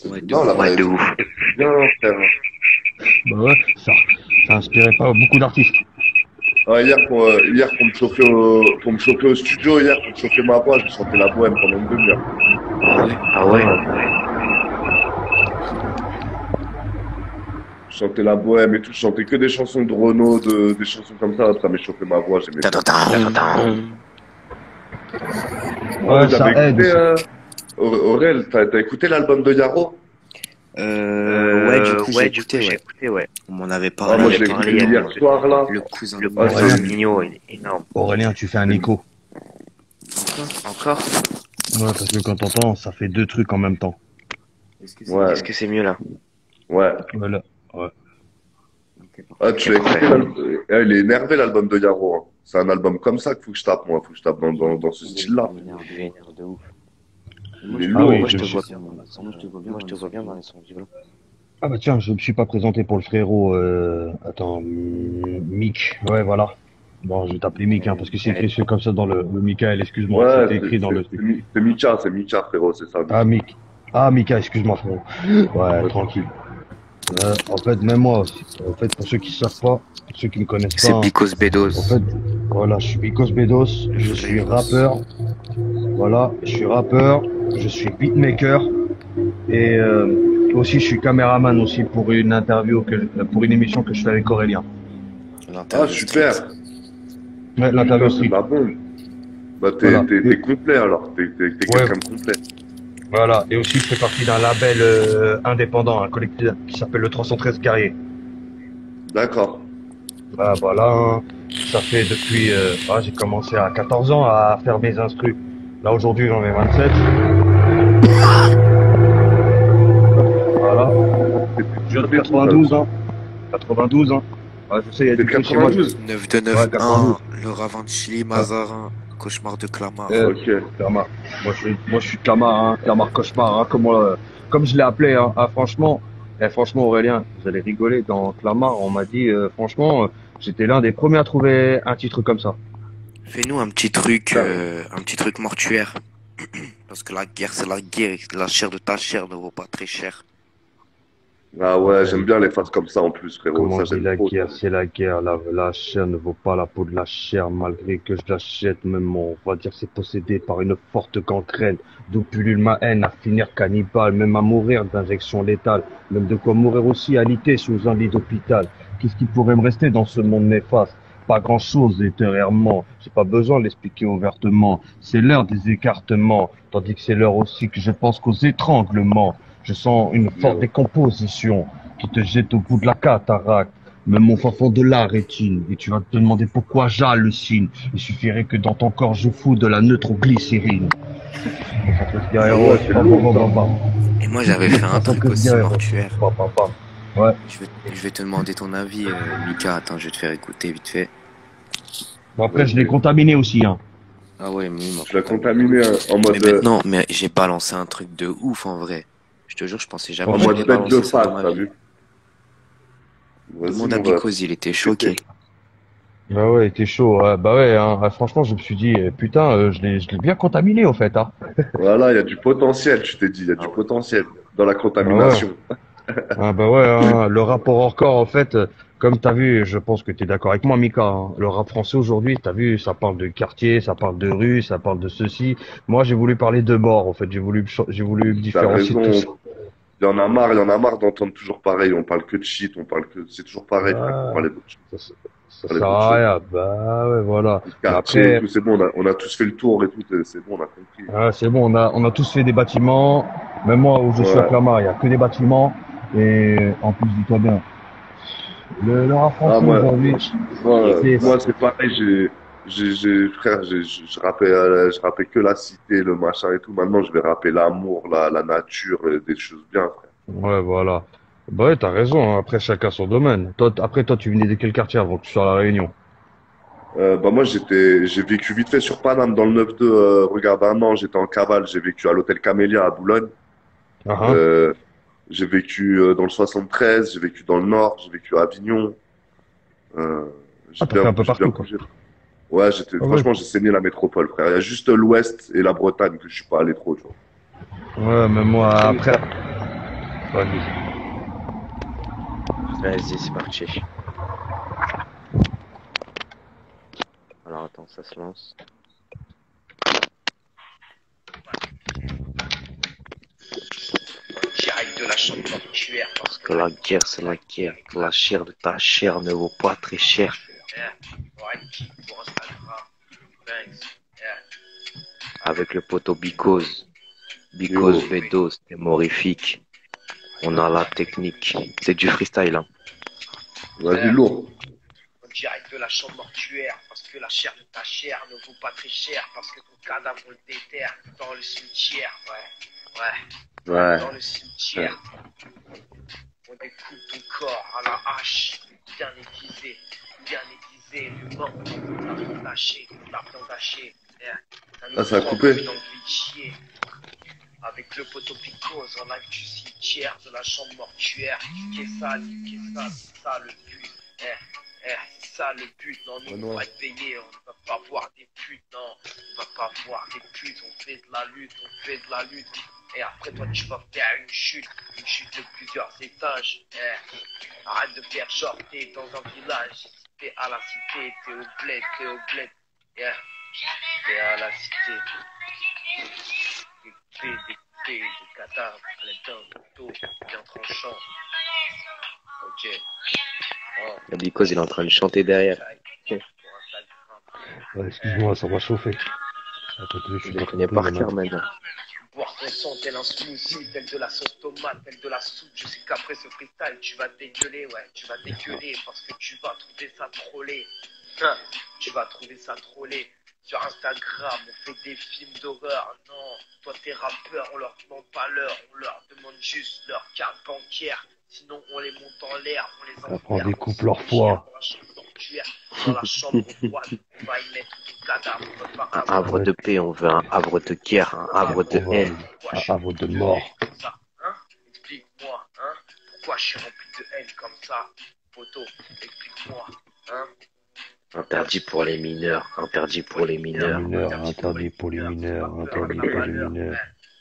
Ouais, de Non, la ouf. Ouais, variété de ouf. française, c'est bien, frère. Bah ouais, ça inspirait pas beaucoup d'artistes. Ah, hier, pour me chauffer au studio, hier, pour me chauffer ma voix, j'ai chanté la bohème pendant une demi-heure. Ah ouais? Ah ouais? Je chantais la bohème et tout, je chantais que des chansons de Renaud, des chansons comme ça m'a chauffé ma voix, j'aimais bien. Tadadam. Ouais, ça J'avais aide. écouté, Aurel, t'as écouté l'album de Yaro? Ouais, du coup, j'ai j'ai écouté, ouais. écouté, ouais. On m'en avait Ah, parlé. moi, On je avait l'ai parlé écouté il y a hier soir, là. Le cousin. Le Ah, cousin c'est Mignon, il est énorme. Aurélien, tu fais un écho. Encore? Ouais, parce que quand t'entends, ça fait deux trucs en même temps. Ouais, Est-ce que c'est mieux là? ouais. Voilà. Ouais. Ah, tu l'as écouté, ah, il est énervé, l'album de Yaro, hein. C'est un album comme ça qu'il faut que je tape, moi. Faut que je tape dans ce style-là. Je suis énervé de ouf. Il est Ah lourd. oui, Moi, je je te suis- vois bien dans les sons. Moi, je te vois bien dans les sons violents. Ah bah tiens, je me suis pas présenté pour le frérot. Attends, Mick. Ouais, voilà. Bon, je vais t'appeler Mick, hein, parce que c'est écrit comme ça dans le Michael, excuse-moi, Ouais, c'était écrit dans le truc. c'est Mika, frérot, c'est ça. Ah, Mick. Ah, Mika, excuse-moi, frérot. Ouais, tranquille. En fait, même moi, en fait, pour ceux qui savent pas, pour ceux qui me connaissent pas, C'est hein, Bicos en Bedos. fait, voilà, je suis Bikos Bedos, je suis rappeur, voilà, je suis beatmaker, et aussi je suis caméraman aussi pour une interview, pour une émission que je fais avec Aurélien. Ah, super. Ouais, l'interview C'est street. ma bombe. Bah, Voilà. t'es complet, alors. T'es quelqu'un de complet. Voilà, et aussi je fais partie d'un label indépendant, un collectif qui s'appelle le 313 Carrier. D'accord. Bah voilà, hein. Ça fait depuis, j'ai commencé à 14 ans à faire mes instrus. Là aujourd'hui j'en ai 27. Voilà. Je viens de 92 ans. 92 ans. Ouais, je sais, il y a C'est du chez moi. 92. 9291, le Ravin de Chili, Mazarin, Cauchemar de Clamart. Ok. Clamart. Moi je suis Clamart, hein. Clamart Cauchemar, hein, comme je l'ai appelé, hein. Ah, franchement, franchement Aurélien, vous allez rigoler, dans Clamart, on m'a dit, franchement, j'étais l'un des premiers à trouver un titre comme ça. Fais-nous un petit truc mortuaire. Parce que la guerre, c'est la guerre. Et la chair de ta chair ne vaut pas très cher. Ah ouais, j'aime bien les phases comme ça en plus, frérot. Comment Ça, dit j'aime la trop. guerre, c'est la guerre. La chair ne vaut pas la peau de la chair, malgré que je l'achète. Même, on va dire, c'est possédé par une forte gangrène. D'où pullule ma haine à finir cannibale, même à mourir d'injection létale. Même de quoi mourir aussi alité sous un lit d'hôpital. Qu'est-ce qui pourrait me rester dans ce monde néfaste? Pas grand-chose, littérairement. J'ai pas besoin de l'expliquer ouvertement. C'est l'heure des écartements. Tandis que c'est l'heure aussi que je pense qu'aux étranglements. Je sens une forte décomposition qui te jette au bout de la cataracte. Même au fin fond de la rétine. Et tu vas te demander pourquoi j'hallucine. Il suffirait que dans ton corps je fous de la neutroglycérine. Ouais, c'est lourd, ça. Et moi, j'avais fait un truc aussi mortuaire. Ouais. Je vais te demander ton avis, Mika. Attends, je vais te faire écouter vite fait. Bon, après, je l'ai contaminé aussi, hein. Ah ouais, mais Je l'ai contaminé en Mais mode. maintenant, mais j'ai balancé un truc de ouf en vrai. Je te jure, je pensais jamais En que Franchement, j'allais mode bête de balancer ça dans phase, ma t'as vie. vu? Vas-y, Demande à mon ref. Bikoz, il était C'était. choqué. bah ouais, t'es chaud. Bah ouais, hein. Ah, franchement, je me suis dit, putain, je l'ai bien contaminé, au fait, hein. Voilà, il y a du potentiel, tu t'es dit, il y a Ah du ouais. potentiel dans la Bah ouais. contamination. Ah bah ouais, hein. Le rapport hors corps, en fait, comme t'as vu, je pense que t'es d'accord avec moi, Mika, hein. Le rap français aujourd'hui, t'as vu, ça parle de quartier, ça parle de rue, ça parle de ceci. Moi, j'ai voulu parler de mort, en fait. J'ai voulu me T'as différencier de tout ça. raison. Il y en a marre d'entendre toujours pareil. On parle que de shit, on parle que. C'est toujours pareil, frère. Faut Ah, parler d'autre chose. ça Parler sert d'autre à chose. rien. Bah ouais, voilà. Le Mais quartier et après, tout, c'est bon, on a tous fait le tour et tout, c'est bon, on a compris. c'est bon, on a tous fait des bâtiments. Même moi, où je suis à Ouais. Clamart, il y a que des bâtiments. Et en plus, dis-toi bien, le rap Ah, français aujourd'hui, moi, c'est pareil, frère, je rappais, je rappais que la cité, le machin et tout. Maintenant, je vais rapper l'amour, la nature, des choses bien, frère. ouais, voilà. Bah ouais, t'as raison, hein. Après, chacun son domaine. Toi, tu venais de quel quartier avant que tu sois à La Réunion? Bah, moi, j'ai vécu vite fait sur Paname, dans le 9-2, regarde, un an, j'étais en cavale, j'ai vécu à l'hôtel Camélia à Boulogne. Ah, hein. Euh, j'ai vécu dans le 73, j'ai vécu dans le Nord, j'ai vécu à Avignon. Euh, Ah, t'as fait un peu j'ai bien partout, quoi. bougé. Ouais, Ah ouais. franchement, j'ai saigné la métropole, frère. Il y a juste l'Ouest et la Bretagne que je suis pas allé trop, tu vois. Ouais, mais moi, Bon, après, Mika, vas-y. vas-y, c'est parti. Alors attends, ça se lance. Direct de la chambre mortuaire parce Parce que la guerre, c'est la guerre. Que la chair de ta chair ne vaut pas très cher. ouais, qui pour Instagram, thanks, Avec le poteau Bikoz. Bikoz Yo, Bedos, c'est morifique. On a la technique. C'est du freestyle, hein. vas-y, lourd. direct de la chambre mortuaire parce que la chair de ta chair ne vaut pas très cher parce que ton cadavre on le déterre dans le cimetière, Ouais. dans le cimetière. On découpe ton corps à la hache, bien aiguisé, l'humain, la viande hachée, la viande hachée. Ah, ça a coupé. Avec le poteau Picose en live du cimetière, de la chambre mortuaire. Qu'est-ce c'est ça le but. C'est ça le but. Non, nous on va être payés, on ne va pas voir des putes, non. On va pas voir des putes, on fait de la lutte. Et après toi tu vas faire une chute de plusieurs étages. Arrête de faire genre t'es dans un village, t'es à la cité, t'es au bled. T'es à la cité. Des cadavres à l'aide d'un couteau bien tranchant. Ok. Oh. Le Bikoz, il est en train de chanter derrière. Ouais, excuse-moi, ça m'a chauffé. À côté, je Je suis le pas connais trompé, par mon cœur ami. maintenant. Boire ton sang tel un smoothie, tel de la sauce tomate, tel de la soupe. Je sais qu'après ce freestyle, tu vas dégueuler, parce que tu vas trouver ça trollé. Tu vas trouver ça trollé. Sur Instagram, on fait des films d'horreur. Non, toi t'es rappeur, on leur demande pas l'heure, on leur demande juste leur carte bancaire. Sinon, on les monte en l'air, on les Après, on enferme découpe leur foie. dans la chambre mortuaire, dans la chambre froide. On va y mettre ton cadavre, on va pas Un havre de paix, on veut un havre de guerre, un havre de haine. Un havre de mort. Explique-moi, pourquoi je suis rempli de haine comme ça, poto, explique-moi, Interdit pour les mineurs, interdit pour les mineurs. Interdit pour les mineurs, interdit pour les mineurs.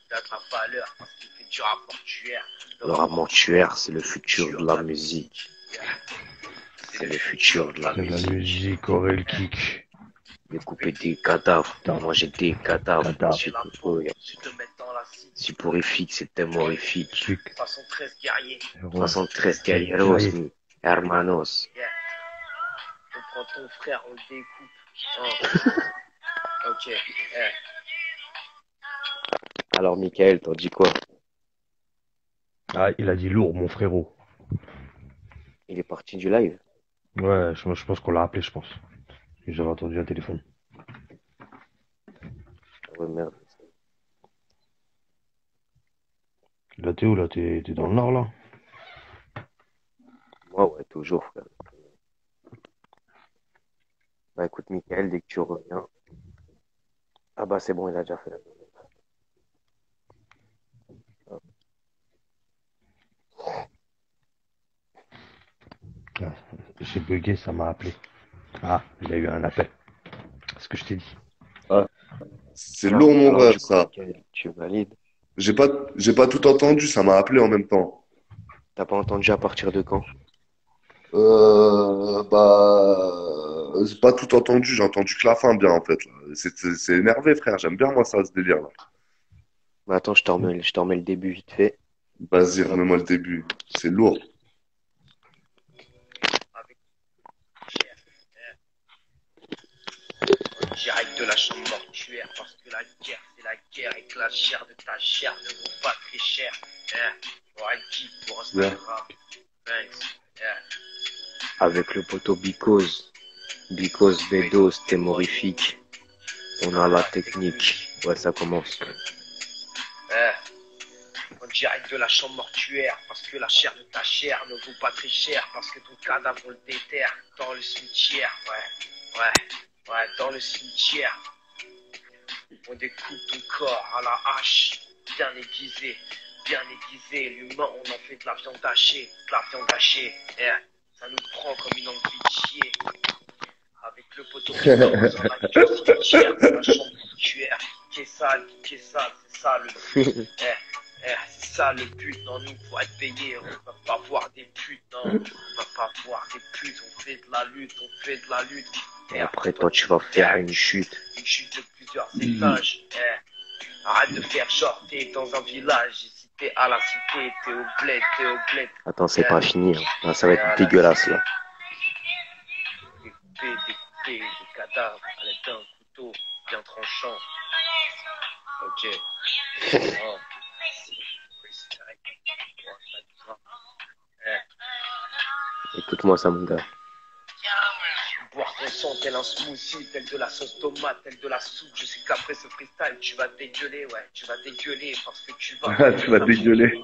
t'as ta valeur, parce qu'il fait du rap mortuaire. Le rap mortuaire, c'est le futur de la musique. C'est le futur de la C'est la musique. musique, Aurel Kick. Découper des cadavres, manger des cadavres. Ensuite, soporifique, c'était horrifique. Façon 13 guerriers. 73 guerreros, mi hermanos. On prend ton frère, on le découpe. Ok. Alors, Michael, t'en dis quoi? Ah, il a dit lourd, mon frérot. Il est parti du live. Ouais, je pense qu'on l'a appelé, je pense. J'avais entendu un téléphone. Ouais, merde. Là, t'es où, là? T'es dans le nord, là? Moi, ouais, toujours, frère. Bah, écoute, Michael, dès que tu reviens. Ah, bah, c'est bon, il a déjà fait. bugué, ça m'a appelé. Ah, il a eu un appel. C'est ce que je t'ai dit. Ah, c'est lourd, mon Alors, ref, du coup, ça. Mickaël, tu valides. J'ai pas tout entendu, ça m'a appelé en même temps. T'as pas entendu à partir de quand? J'ai pas tout entendu, j'ai entendu que la fin bien, en fait, là. C'est énervé, frère, j'aime bien, moi, ça, ce délire-là. Bah, attends, je t'en remets le début vite fait. Vas-y, remets-moi le début. C'est lourd. Avec direct de la chambre mortuaire, parce que la guerre, c'est la guerre, et que la chair de ta chair ne vaut pas très cher. Pour Alki, pour Instagram. Thanks. Avec le poteau Because Bedos, t'es morifique. On a la technique. Ouais, ça commence. En direct de la chambre mortuaire, parce que la chair de ta chair ne vaut pas très cher, parce que ton cadavre on le déterre dans le cimetière, ouais, dans le cimetière. On découpe ton corps à la hache, bien aiguisé, l'humain on en fait de la viande hachée, ça nous prend comme une envie de chier. Avec le poteau qui va dans la cimetière, dans la chambre mortuaire, qui est sale, c'est ça le but. C'est ça le but, non, nous pour être payés, on va pas voir des putes, non, on va pas voir des putes, on fait de la lutte, Et après, toi, tu vas faire une chute. Une chute de plusieurs étages, arrête de faire genre, t'es dans un village, si t'es à la cité, t'es au bled. Attends, c'est pas fini, hein. Là, ça va être dégueulasse, là. Des cadavres à l'aide d'un couteau bien tranchant. Ok. Oh. Écoute-moi ça, mon gars. Boire ton sang tel un smoothie, tel de la sauce tomate, tel de la soupe. Je sais qu'après ce freestyle, tu vas dégueuler, parce que tu vas. Tu vas dégueuler.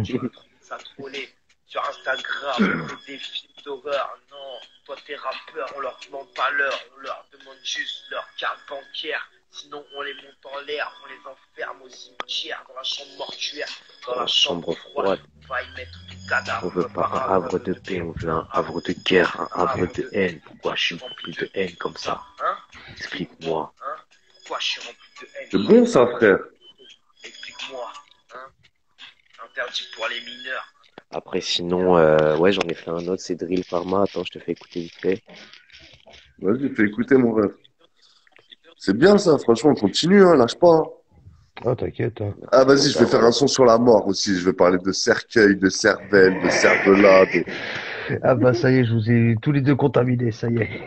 Tu vas trouver ça trollé sur Instagram, des films d'horreur. Non, toi t'es rappeur, on leur demande pas l'heure, on leur demande juste leur carte bancaire. Sinon on les monte en l'air, on les enferme au cimetière, dans la chambre mortuaire, dans la chambre froide. On va y mettre tout cadavre. On veut pas un havre de paix, on veut un havre de guerre, un havre de haine. Pourquoi je suis rempli de haine comme ça? Explique-moi. Pourquoi je suis rempli de haine? C'est bon, ça, frère. Explique-moi. Interdit pour les mineurs. Après, sinon, ouais, j'en ai fait un autre, c'est Drill Pharma. Attends, je te fais écouter vite fait. Vas-y, fais écouter, mon ref. C'est bien, ça, franchement, continue, hein, lâche pas. Ah, t'inquiète, hein. Ah, vas-y, je vais faire un son sur la mort aussi. Je vais parler de cercueil, de cervelle, de cervelas. Ah bah ça y est, je vous ai tous les deux contaminés, ça y est.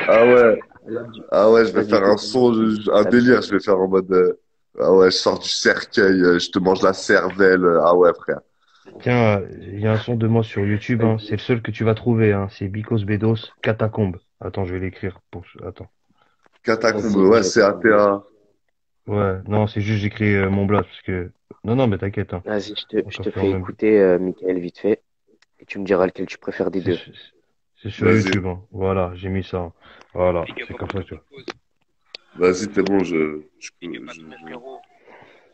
Ah ouais, je vais faire un son, un délire, je vais faire en mode... ah ouais, je sors du cercueil, je te mange la cervelle. Ah ouais, frère. Tiens, il y a un son de moi sur YouTube, hein. C'est le seul que tu vas trouver, hein. C'est Bikos Bedos, Catacombe. Attends, je vais l'écrire Attends. Catacombe, ouais, CATA. Ouais, non, c'est juste j'écris mon blast parce que... Non, mais t'inquiète, hein. Vas-y, je te fais écouter, Mickaël, vite fait. Et tu me diras lequel tu préfères des deux. C'est sur YouTube, hein. Voilà, j'ai mis ça. Voilà, c'est comme ça, tu vois. Vas-y, t'es bon,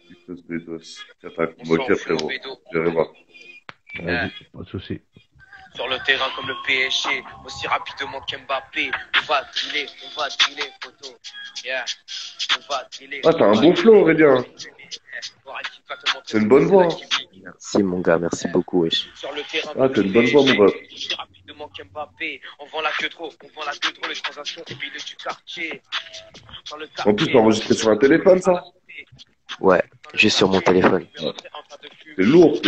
Bikos Bedos, Catacombe. Ok, frérot. J'irai voir. Vas-y, pas de soucis. Sur le terrain comme le PSG, aussi rapidement qu'Mbappé. On va driller, photo. Yeah. On va driller. Ah, t'as un bon flow, Aurélien. C'est une bonne voix. Merci, mon gars, merci beaucoup, wesh. Sur le terrain Ah, t'as une bonne voix, mon ref. aussi rapidement qu'Mbappé. On vend la queue trop, les transactions au milieu du quartier. En plus, t'as enregistré sur un téléphone, ça? Ouais, juste sur mon téléphone. C'est lourd.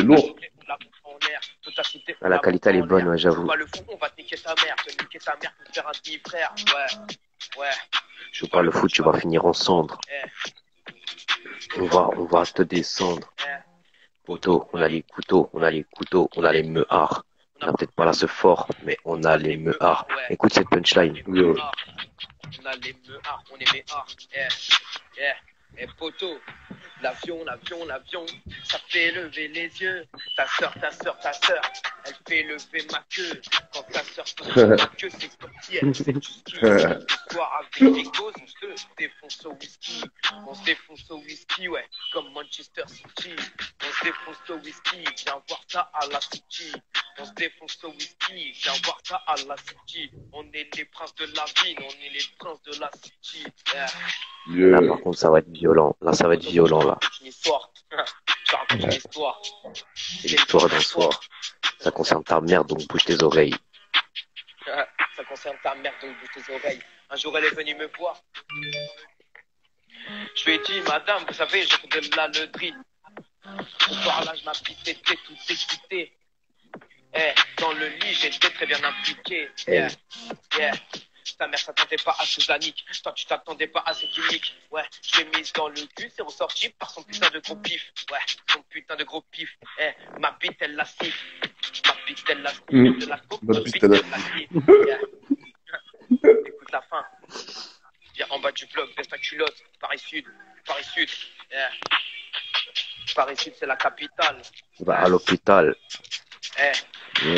Ah, la qualité, elle est bonne, ouais, j'avoue. On va te niquer ta mère pour faire un demi-frère. Ouais. Je veux pas le foot, tu vas finir en cendres. On va te descendre. Poto, on a les couteaux, on a les meuhards. On a peut-être pas là ce fort, mais on a les meuhards. Écoute cette punchline. On a les meuhards, on est meuhards. Eh poto, l'avion, ça fait lever les yeux. Ta sœur, elle fait lever ma queue. Quand ta sœur touche ma queue, c'est sorti, elle fait tout ce qu'il veut. Ce soir avec les gosses, on se se défonce au whisky. On se défonce au whisky, ouais, comme Manchester City. On se défonce au whisky, viens voir ça à la City. On se défonce au whisky, viens voir ça à la City. On est les princes de la ville, on est les princes de la City. Là, par contre, ça va être violent. Là, ça va être violent, là. Une histoire. Je raconte une histoire. C'est l'histoire d'un soir. Ça concerne ta mère, donc bouge tes oreilles. Ça concerne ta mère, donc bouge tes oreilles. Un jour, elle est venue me voir. Je lui ai dit, madame, vous savez, je fais de la leudrie. Ce soir-là, je m'appliquais, tout excité. Dans le lit, j'étais très bien impliqué. Ta mère s'attendait pas à ce Zanik. Toi, tu t'attendais pas à cette unique. Ouais, je l'ai mise dans le cul, c'est ressorti par son putain de gros pif. Ouais, son putain de gros pif. Ma bite, elle la siffle. Ma bite, elle la siffle. De la coupe, ma bite, elle la siffle. Écoute la fin. Viens en bas du bloc, baisse ta culotte. Paris Sud. Paris Sud. Paris Sud, c'est la capitale. Va à l'hôpital.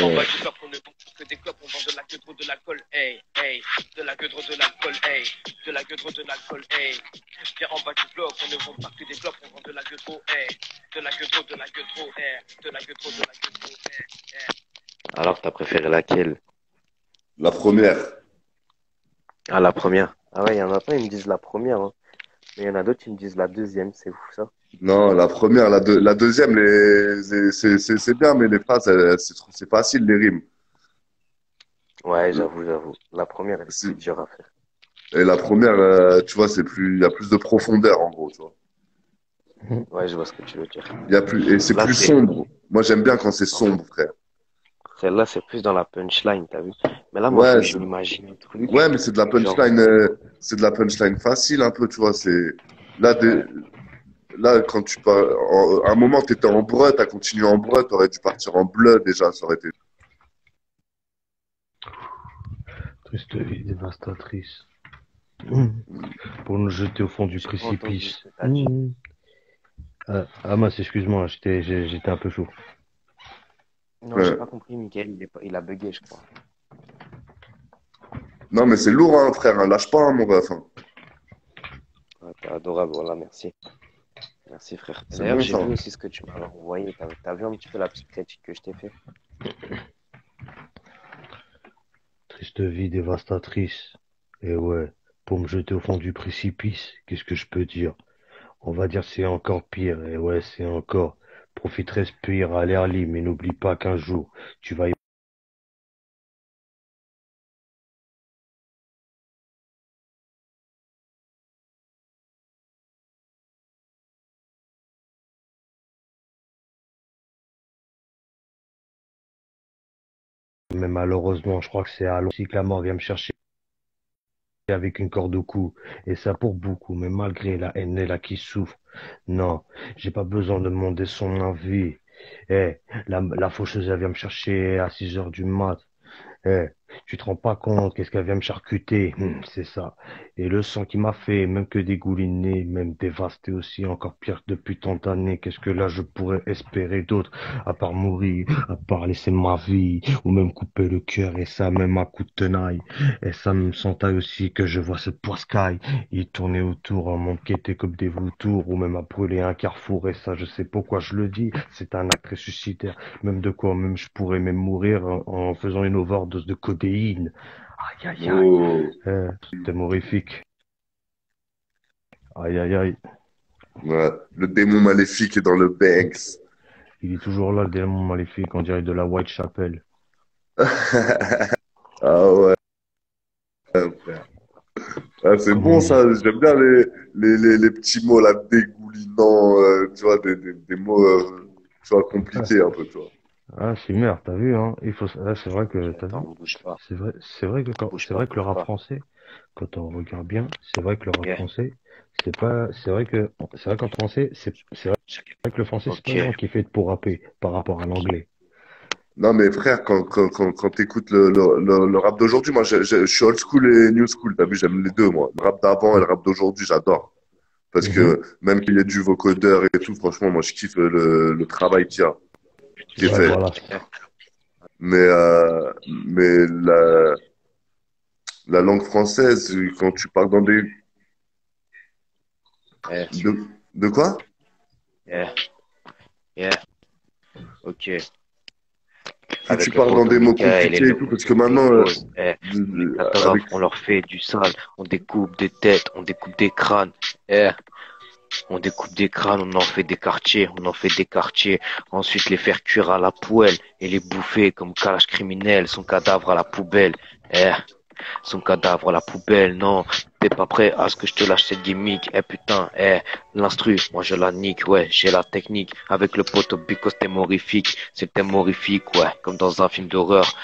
En bas du bloc, on ne vend que des clopes, on vend de la gueudre, de l'alcool, de la gueudre, de l'alcool, de la gueudre, de l'alcool, Viens en bas du bloc, on ne vend pas que des clopes, on vend de la gueudre, de la gueudre, de la gueudre, de la gueudre, de la gueudre, Alors, t'as préféré laquelle? La première. Ah, la première. Ah ouais, il y en a plein, ils me disent la première, hein. Mais il y en a d'autres qui me disent la deuxième, c'est fou ça. Non, la première, la deuxième, c'est bien, mais les phrases, c'est facile, les rimes. Ouais, j'avoue. La première, elle est C'est- plus dure à faire. Et la première, tu vois, il y a plus de profondeur, en gros, tu vois. Ouais, je vois ce que tu veux dire. Et c'est Là, plus sombre. Moi, j'aime bien quand c'est sombre, frère. Celle-là, c'est plus dans la punchline, t'as vu? Mais là, moi, faut Ouais, que je m'imagine un truc. ouais, mais c'est de la Genre, punchline, c'est de la punchline facile, un peu, tu vois. Là, là, quand tu parles, à un moment, t'étais en breu, t'as continué en breu, t'aurais dû partir en bleu, déjà, ça aurait été. Triste vie dévastatrice. Pour nous jeter au fond du j'ai pas entendu précipice. ce que t'as dit. Mince, excuse-moi, j'étais un peu chaud. Non, j'ai Ouais. pas compris, Mickaël, il a bugué, je crois. Non, mais c'est lourd, hein, frère, hein, lâche pas, hein, mon ref, hein. Ouais, t'es adorable, voilà, merci. Merci, frère. C'est D'ailleurs, bon, j'ai ça. vu aussi ce que tu m'as envoyé. T'as vu un petit peu la petite critique que je t'ai fait? Triste vie dévastatrice. Et ouais, pour me jeter au fond du précipice, qu'est-ce que je peux dire? On va dire c'est encore pire. Et ouais, c'est encore. Profite, respire, à l'air libre, mais n'oublie pas qu'un jour, tu vas y mais malheureusement, je crois que c'est à Londres aussi que la mort vient me chercher avec une corde au cou. Et ça pour beaucoup, mais malgré la haine et la qui souffre. Non, j'ai pas besoin de demander son avis. La faucheuse, elle vient me chercher à 6 heures du mat. Eh, tu te rends pas compte qu'est-ce qu'elle vient me charcuter, c'est ça. Et le sang qui m'a fait, même que dégouliner, même dévasté aussi, encore pire depuis tant d'années. Qu'est-ce que là je pourrais espérer d'autre, à part mourir, à part laisser ma vie, ou même couper le cœur, et ça même à coups de tenaille. Et ça me sentait aussi que je vois ce poiscaille, il tournait autour, un monde qui était comme des vautours, ou même à brûler un carrefour, et ça je sais pourquoi je le dis, c'est un acte ressuscitaire. Même de quoi, même je pourrais même mourir en faisant une overdose de codéine. Aïe, aïe, aïe. Oh. C'était horrifique. Aïe, aïe, aïe. Ouais. Le démon maléfique est dans le Banks. Il est toujours là, le démon maléfique, on dirait de la Whitechapel. Ah ouais, frère. Ah, c'est Comme bon on dit. ça, j'aime bien les petits mots là dégoulinants, tu vois, des mots, tu vois, Ah, compliqués un peu, tu vois. c'est merde, t'as vu, hein. C'est vrai que, t'as vu. Attends, bouge pas. C'est vrai que le Bouge rap pas. français, quand on regarde bien, c'est vrai que le rap Yeah. français, c'est vrai qu'en français, c'est vrai que le français, c'est pas Ok. une langue qui est faite pour rapper par rapport à l'anglais. Non mais frère, quand t'écoutes le rap d'aujourd'hui, moi je suis old school et new school, t'as vu, j'aime les deux moi. Le rap d'avant et le rap d'aujourd'hui, j'adore. Parce Mhm. que même qu'il y ait du vocodeur et tout, franchement, moi je kiffe le travail qui est Ouais, fait. voilà. Mais la langue française, quand tu parles dans des Eh, De quoi? yeah, yeah, ok. Si Avec tu le parles dans poteau des mots Michael et compliqués et le tout, parce que poteau maintenant, Bigos, les cadavres, avec... on leur fait du sale, on découpe des têtes, on découpe des crânes, eh, on découpe des crânes, on en fait des quartiers, on en fait des quartiers, ensuite les faire cuire à la poêle et les bouffer comme calage criminel, son cadavre à la poubelle, eh. Son cadavre à la poubelle, non, t'es pas prêt à ce que je te lâche cette gimmick, eh putain, l'instru, moi je la nique, ouais, j'ai la technique, avec le poteau Bicos t'es morifique, c'est thème horrifique, ouais, comme dans un film d'horreur,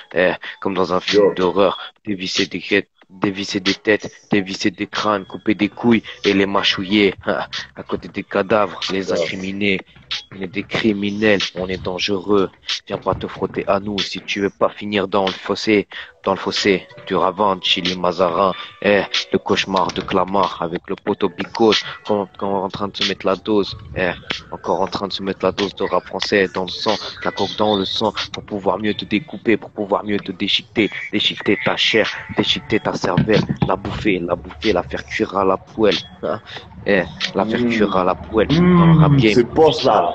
comme dans un film Yo. d'horreur, dévisser des têtes, dévisser des têtes, dévisser des crânes, couper des couilles et les mâchouiller, à côté des cadavres, les incriminés, on est des criminels, on est dangereux, viens pas te frotter à nous si tu veux pas finir dans le fossé du ravin de Chili Mazarin, le cauchemar de Clamart avec le poteau Bicos, quand on est en train de se mettre la dose, encore en train de se mettre la dose de rap français dans le sang, la coque dans le sang, pour pouvoir mieux te découper, pour pouvoir mieux te déchiqueter ta chair, déchiqueter ta cervelle, la bouffer, la faire cuire à la poêle, hein, la faire cuire à la poêle, dans le rap game, C'est boss là.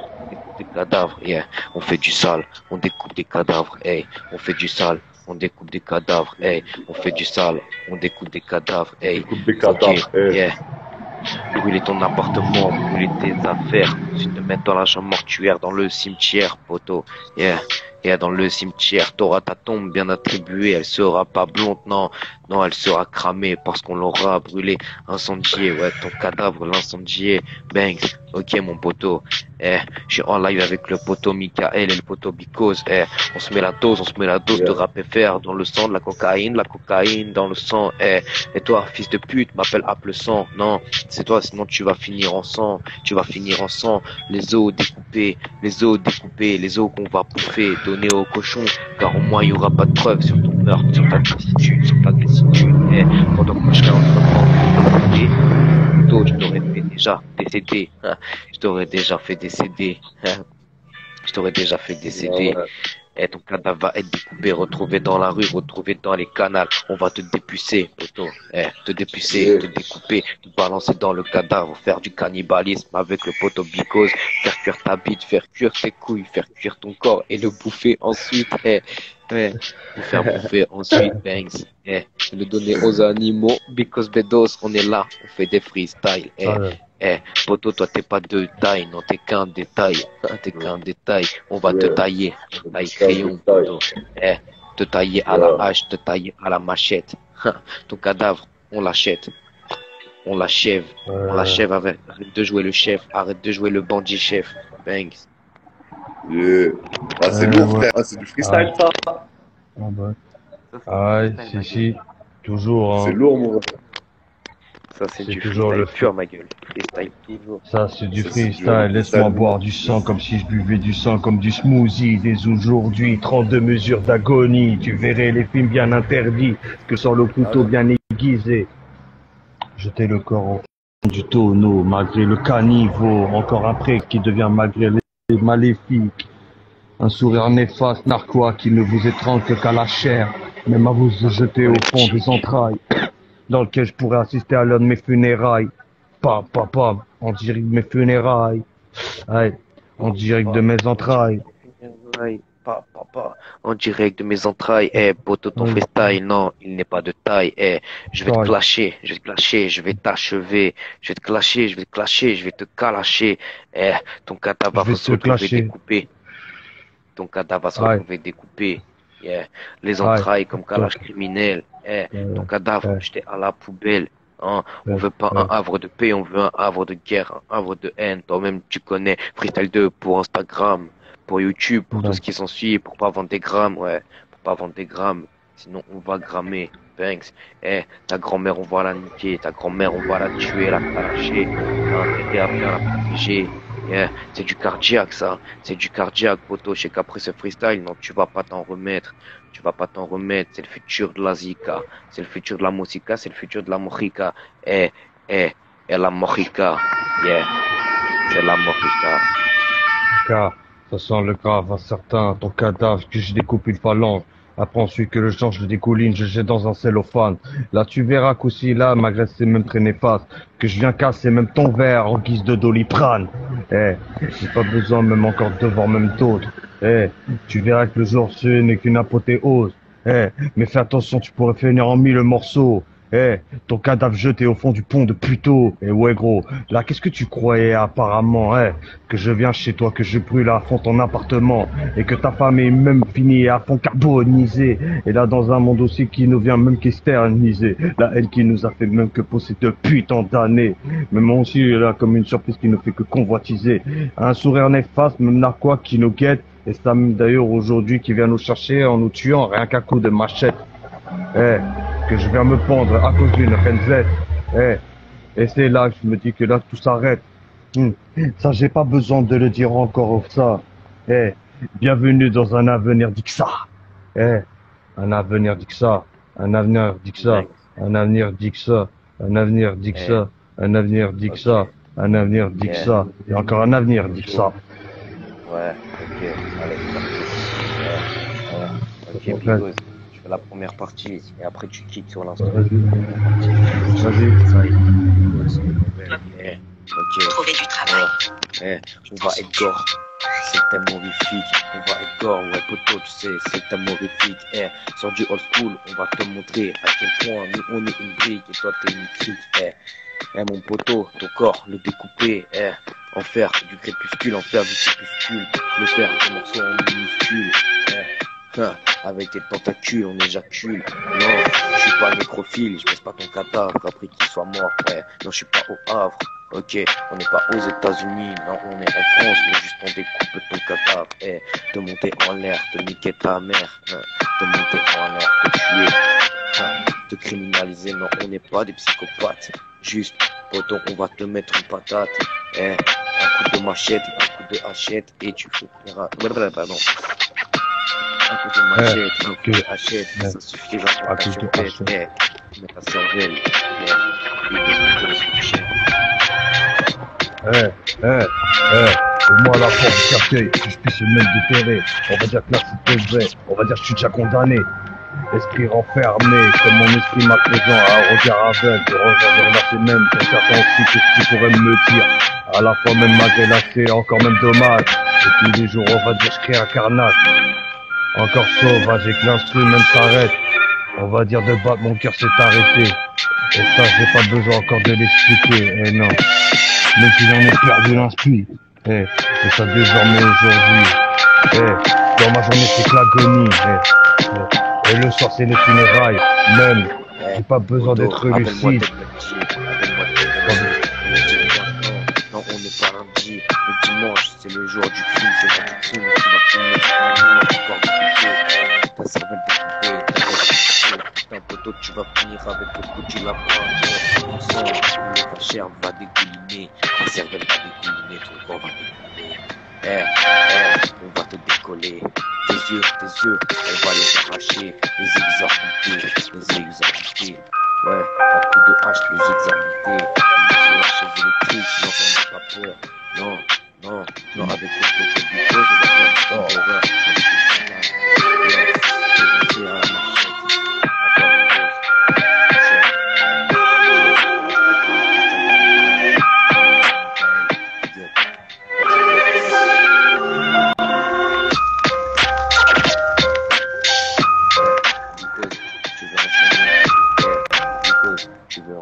des cadavres, on fait du sale, on découpe des cadavres, on fait du sale, on découpe des cadavres, on fait du sale, on découpe des cadavres, Coupe des cadavres, yeah. Brûler ton appartement, brûler tes affaires, ensuite te mettre dans la chambre mortuaire, dans le cimetière, poteau, dans le cimetière, t'auras ta tombe bien attribuée, elle sera pas blonde, non, elle sera cramée parce qu'on l'aura brûlée, incendiée, ouais, ton cadavre, l'incendié, bang, ok mon poteau, je suis en live avec le poteau Michael et le poteau Bicos, on se met la dose de rap FR dans le sang, de la cocaïne dans le sang, et toi, fils de pute, m'appelle Apple sang, non, c'est toi, sinon tu vas finir en sang, les os découpés, les os qu'on va bouffer, donner aux cochons, car au moins il y aura pas de preuves sur ton meurtre, sur ta lassitude, pendant que je serai en train de plutôt, je t'aurais fait déjà décéder, je t'aurais déjà fait décéder, Et ton cadavre va être découpé, retrouvé dans la rue, retrouvé dans les canals. On va te dépucer, poteau. Te dépucer, te découper, te balancer dans le cadavre, faire du cannibalisme avec le poteau Bicos, faire cuire ta bite, faire cuire tes couilles, faire cuire ton corps et le bouffer ensuite. Le faire bouffer ensuite, bangs. Le donner aux animaux, Bicos Bedos, on est là, on fait des freestyles. Poto, toi t'es pas de taille, non t'es qu'un détail, on va te tailler, taille crayon, poto, te tailler à la hache, te tailler à la machette, ton cadavre, on l'achète, on l'achève, avec, arrête de jouer le chef, arrête de jouer le bandit chef, bangs. Ah c'est lourd frère, c'est du freestyle ça. Si, toujours, C'est hein. lourd mon frère. Ça c'est du toujours freestyle le pur ma gueule, freestyle toujours. Ça, c'est du Ça, c'est du freestyle. Laisse-moi freestyle. boire du sang comme si je buvais du sang comme du smoothie. Dès aujourd'hui, 32 mesures d'agonie. Tu verrais les films bien interdits que sans le couteau bien aiguisé. Jeter le corps au fond du tonneau malgré le caniveau. Encore un prêt qui devient malgré les maléfiques. Un sourire néfaste, narquois qui ne vous étrangle qu'à la chair. Même à vous jeter au fond des entrailles. Dans lequel je pourrais assister à l'un de mes funérailles. Pam, en direct de mes funérailles. Ouais, en direct de mes entrailles. En direct de mes entrailles, poto ton freestyle, non, il n'est pas de taille, je vais te clasher, je vais t'achever, je vais te clasher, je vais te calacher, ton cadavre va se retrouver découpé, les entrailles comme calage criminel, ton cadavre jeté à la poubelle. Hein, on veut pas un havre de paix, on veut un havre de guerre, un havre de haine. Toi-même, tu connais Freestyle 2 pour Instagram, pour YouTube, pour tout ce qui s'ensuit, pour pas vendre des grammes, sinon on va grammer. Banks, ta grand-mère, on va la niquer, ta grand-mère, on va la tuer, la calacher, t'aider à bien la protéger. C'est du cardiaque, ça, c'est du cardiaque, poto. Je sais qu'après ce freestyle, non, tu vas pas t'en remettre. C'est le futur de la Zika, c'est le futur de la musica, c'est le futur de la mojica. Et la mojica, c'est la mojica. Car, ça sent le grave à certains, ton cadavre que je découpe une phalange. Après ensuite que le change de découline, je jette dans un cellophane. Là tu verras qu'aussi là, ma graisse c'est même très néfaste. Que je viens casser même ton verre en guise de Doliprane. J'ai pas besoin même encore de voir même d'autres. Tu verras que le jour ce n'est qu'une apothéose. Mais fais attention, tu pourrais finir en mille morceaux. Ton cadavre jeté au fond du pont de Puteaux. Ouais gros, là qu'est-ce que tu croyais apparemment, que je viens chez toi, que je brûle à fond ton appartement, et que ta femme est même finie à fond carbonisée, et là dans un monde aussi qui nous vient même qu'externiser, la haine qui nous a fait même que pousser depuis tant d'années, mais moi aussi là comme une surprise qui ne fait que convoitiser, un sourire néfaste, même narquois qui nous guette, et ça même d'ailleurs aujourd'hui qui vient nous chercher en nous tuant rien qu'à coup de machette. Que je viens me pendre à cause d'une RNZ. Et c'est là que je me dis que là tout s'arrête. Ça j'ai pas besoin de le dire encore ça. Bienvenue dans un avenir d'Ixa. Un avenir d'Ixa. Un avenir d'Ixa. Un avenir d'Ixa. Un avenir d'Ixa. Un avenir d'Ixa. Un avenir d'Ixa. Et encore un avenir d'Ixa. Ouais, ok, allez, ok, Bigos, je fais la première partie et après tu kicks sur l'instru. Vas-y. Ok. Trouver du travail. On va être gore. C'est le thème horrifique. On va être gore, ouais, poteau, tu sais, c'est le thème horrifique. Sur du old school, on va te montrer à quel point nous on est une brique et toi t'es une crique. Mon poteau, ton corps, le découper, en faire du crépuscule, en faire du crépuscule, le faire en morceaux en minuscules, avec tes tentacules, on éjacule. Non, je suis pas nécrophile, je baisse pas ton cadavre après qu'il soit mort, non, je suis pas au Havre, ok, on n'est pas aux États-Unis, non, on est en France, mais juste on découpe ton cadavre, te monter en l'air, te niquer ta mère, te monter en l'air, te tuer, te criminaliser, non, on n'est pas des psychopathes. Juste, poton, on va te mettre une patate, un coup de machette, un coup de hachette, et tu finiras, pardon. Un coup de machette, un coup de hachette, ça suffira pour ta chopette, mais ta cervelle, moi la force du quartier, si je puisse même déterrer, on va dire que là c'était vrai, on va dire que je suis déjà condamné. Esprit renfermé, comme mon esprit m'a présent à un regard aveugle, je reviens là c'est même pour certains aussi que ce qu'ils pourraient me dire. À la fois même malgré là c'est encore même dommage. Et tous les jours on va dire je crée un carnage. Encore sauvage et que l'instru même s'arrête. On va dire de battre mon cœur s'est arrêté. Et ça j'ai pas besoin encore de l'expliquer, non. Même si j'en ai perdu l'instru. Et ça désormais aujourd'hui. Dans ma journée c'est que l'agonie. Et le soir c'est les funérailles, même, j'ai pas besoin d'être lucide. Non, on n'est pas lundi, le dimanche c'est le jour du crime, c'est pas du crime, tu vas finir sur un corps découpé, ta cervelle découpée, ta poteau tu vas finir avec le coup du lapin, ton sang, ta chair va dégouliner, ta cervelle va dégouliner, ton corps va dégouliner. On va te décoller, tes yeux, on va les arracher, les examiner, ouais, un coup de hache, les examiner, les cheveux électriques, non, on n'a pas peur, non, avec le côté du cause, on va faire une horreur, avec le à la marchette,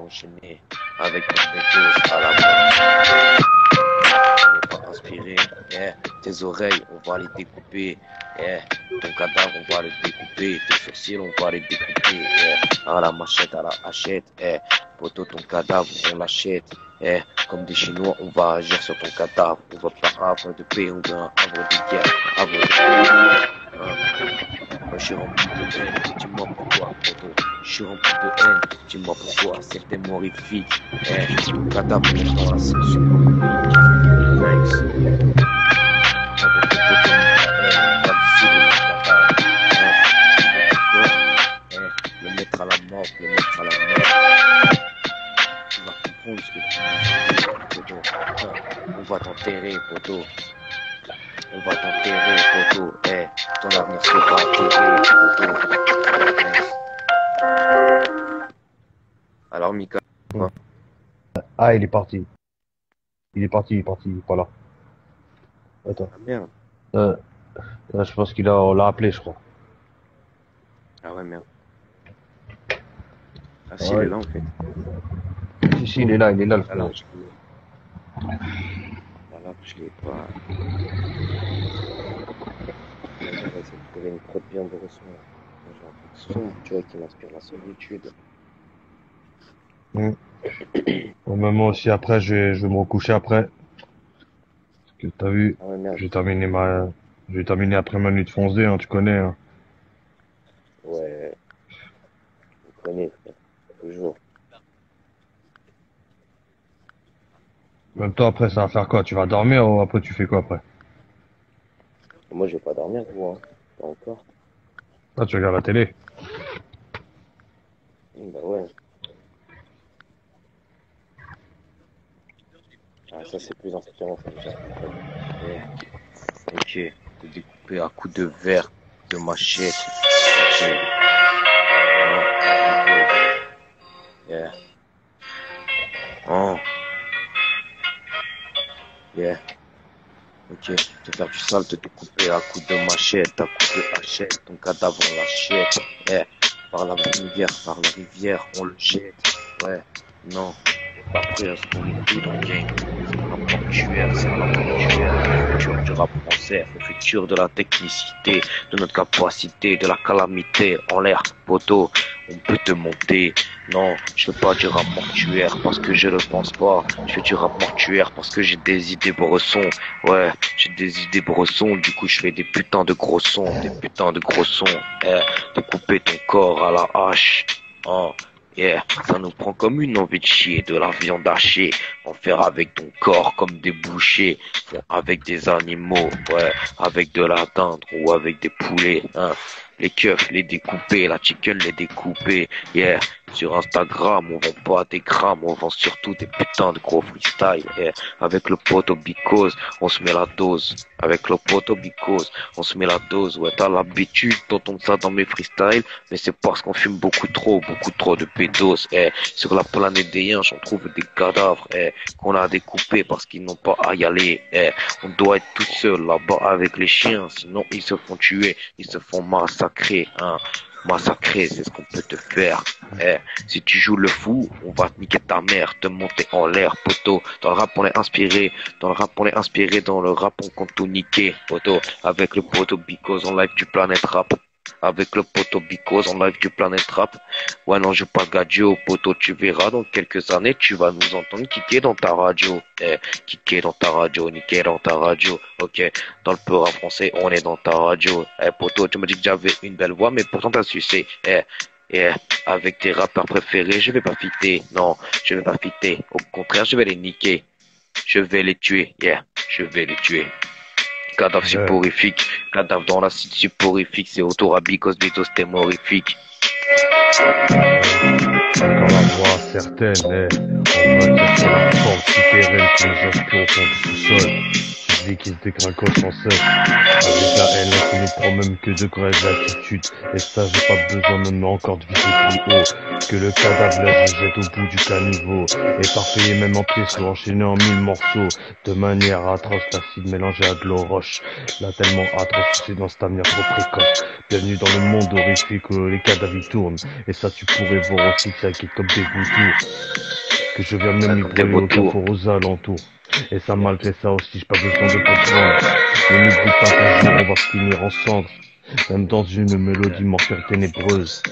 enchaîner avec ton bétos à la main. On n'est pas inspiré, tes oreilles, on va les découper, ton cadavre, on va le découper, tes sourcils, on va les découper, à la machette, à la hachette, poteau, ton cadavre, on l'achète, comme des Chinois, on va agir sur ton cadavre, on va pas avoir de paix, on va avoir de guerre, moi je suis rempli de haine, dis-moi pourquoi, poteau. Je suis rempli de haine, dis-moi pourquoi, c'est tellement horrifique. Le cadavre dans la censure nice. Avec le poteau, la visite de ton cadavre. Le mettre à la mort, le mettre à la mort. Tu vas comprendre ce que tu dis, poteau. On va t'enterrer, poteau. On va t'enterrer, poteau. Ton avenir sera enterré, poteau. Alors, Mika, quoi? Ah, il est parti. Il est parti, il est pas là. Attends. Ah merde. Je pense on l'a appelé, je crois. Ah ouais, merde. Ah si, il est là en fait. Si, il est là, le frère. Voilà, je l'ai pas. On va essayer de trouver une crotte bien de ressort. J'ai un truc sombre, tu vois, qui m'inspire la solitude. Bon, même moi aussi, après, je vais me recoucher après. Parce que t'as vu, Ah ouais, merde. je vais terminer après ma nuit de foncé, hein, tu connais, hein. Ouais. Je connais, frère. Toujours. Même toi, après, ça va faire quoi? Tu vas dormir ou après, tu fais quoi après? Moi, je vais pas dormir, gros, hein. Pas encore. Ah, tu regardes la télé? Bah ouais. Ah, ça, c'est plus inspirant, ça, déjà. Ok. Te découper à coups de verre, de machette. Ok. Yeah. Oh. Yeah. Ok. Te faire du sale, te découper à coups de machette, à coups de hachette. Ton cadavre, on l'achète. Yeah. Par la rivière, on le jette. Ouais. Non. Pas prêt à ce qu'on est tout dans le game. C'est un rap portuaire, c'est un rap portuaire. Le futur du rap français, le futur de la technicité, de notre capacité, de la calamité. En l'air, poteau, on peut te monter. Non, je veux pas du rap mortuaire parce que je le pense pas. Je fais du rap mortuaire parce que j'ai des idées bressons. Ouais, j'ai des idées bressons. Du coup, je fais des putains de gros sons. De couper ton corps à la hache. Oh. Yeah, ça nous prend comme une envie de chier, de la viande hachée, en faire avec ton corps comme des bouchers, avec des animaux, ouais, avec de la dinde ou avec des poulets, hein. Les keufs, les découper, la chicken, les découper, yeah. Sur Instagram, on vend pas des grammes, on vend surtout des putains de gros freestyle, yeah. Avec le poteau Bicose, on se met la dose. Avec le poteau Bicose, on se met la dose, ouais, t'as l'habitude d'entendre ça dans mes freestyles, mais c'est parce qu'on fume beaucoup trop de pédos, sur la planète des yens, j'en trouve des cadavres, qu'on a découpés parce qu'ils n'ont pas à y aller, on doit être tout seul là-bas avec les chiens, sinon ils se font tuer, ils se font massacrer, hein. Massacrer, c'est ce qu'on peut te faire. Si tu joues le fou, on va te niquer ta mère, te monter en l'air, poteau. Dans le rap, on est inspiré. Dans le rap, on compte tout niquer, poteau. Avec le poteau Bicose en live du Planète Rap. Avec le poteau Bicose en live du Planète Rap. Ouais, non, je pas gadio, poteau. Tu verras dans quelques années, tu vas nous entendre kicker dans ta radio. Kicker dans ta radio, niquer dans ta radio. Ok, dans le peu rap français, on est dans ta radio. Poteau, tu m'as dit que j'avais une belle voix, mais pourtant t'as sucé. Avec tes rappeurs préférés, je vais pas fitter. Non, je vais pas fitter. Au contraire, je vais les niquer. Je vais les tuer. Je vais les tuer. Cadavre soporifique. Cadavre dans l'acide soporifique. C'est autour à Bicose, Betos, t'es morifique. Encore la voix certaine, on va dire sur la forme souterraine qui nous inspire au fond du sous-sol. Cette vie qui se dégringole sans cesse. Avec la haine qui ne prend même que de grèves attitudes. Et ça, j'ai pas besoin même encore de viser plus haut. Que le cadavre là, je jette au bout du caniveau. Éparpillé même en pièces ou enchaîné en 1000 morceaux. De manière atroce, l'acide mélangé à de l'eau roche. Là, tellement atroce, c'est dans cet avenir trop précoce. Bienvenue dans le monde horrifique où les cadavres y tournent. Et ça, tu pourrais voir aussi que ça quitte comme des vautours. Que je viens même y brûler au carrefour aux alentours. Et ça, malgré ça aussi, j'ai pas besoin de comprendre. Mais n'oublie pas qu'un jour, on va finir en cendres. Même dans une mélodie mortelle ténébreuse.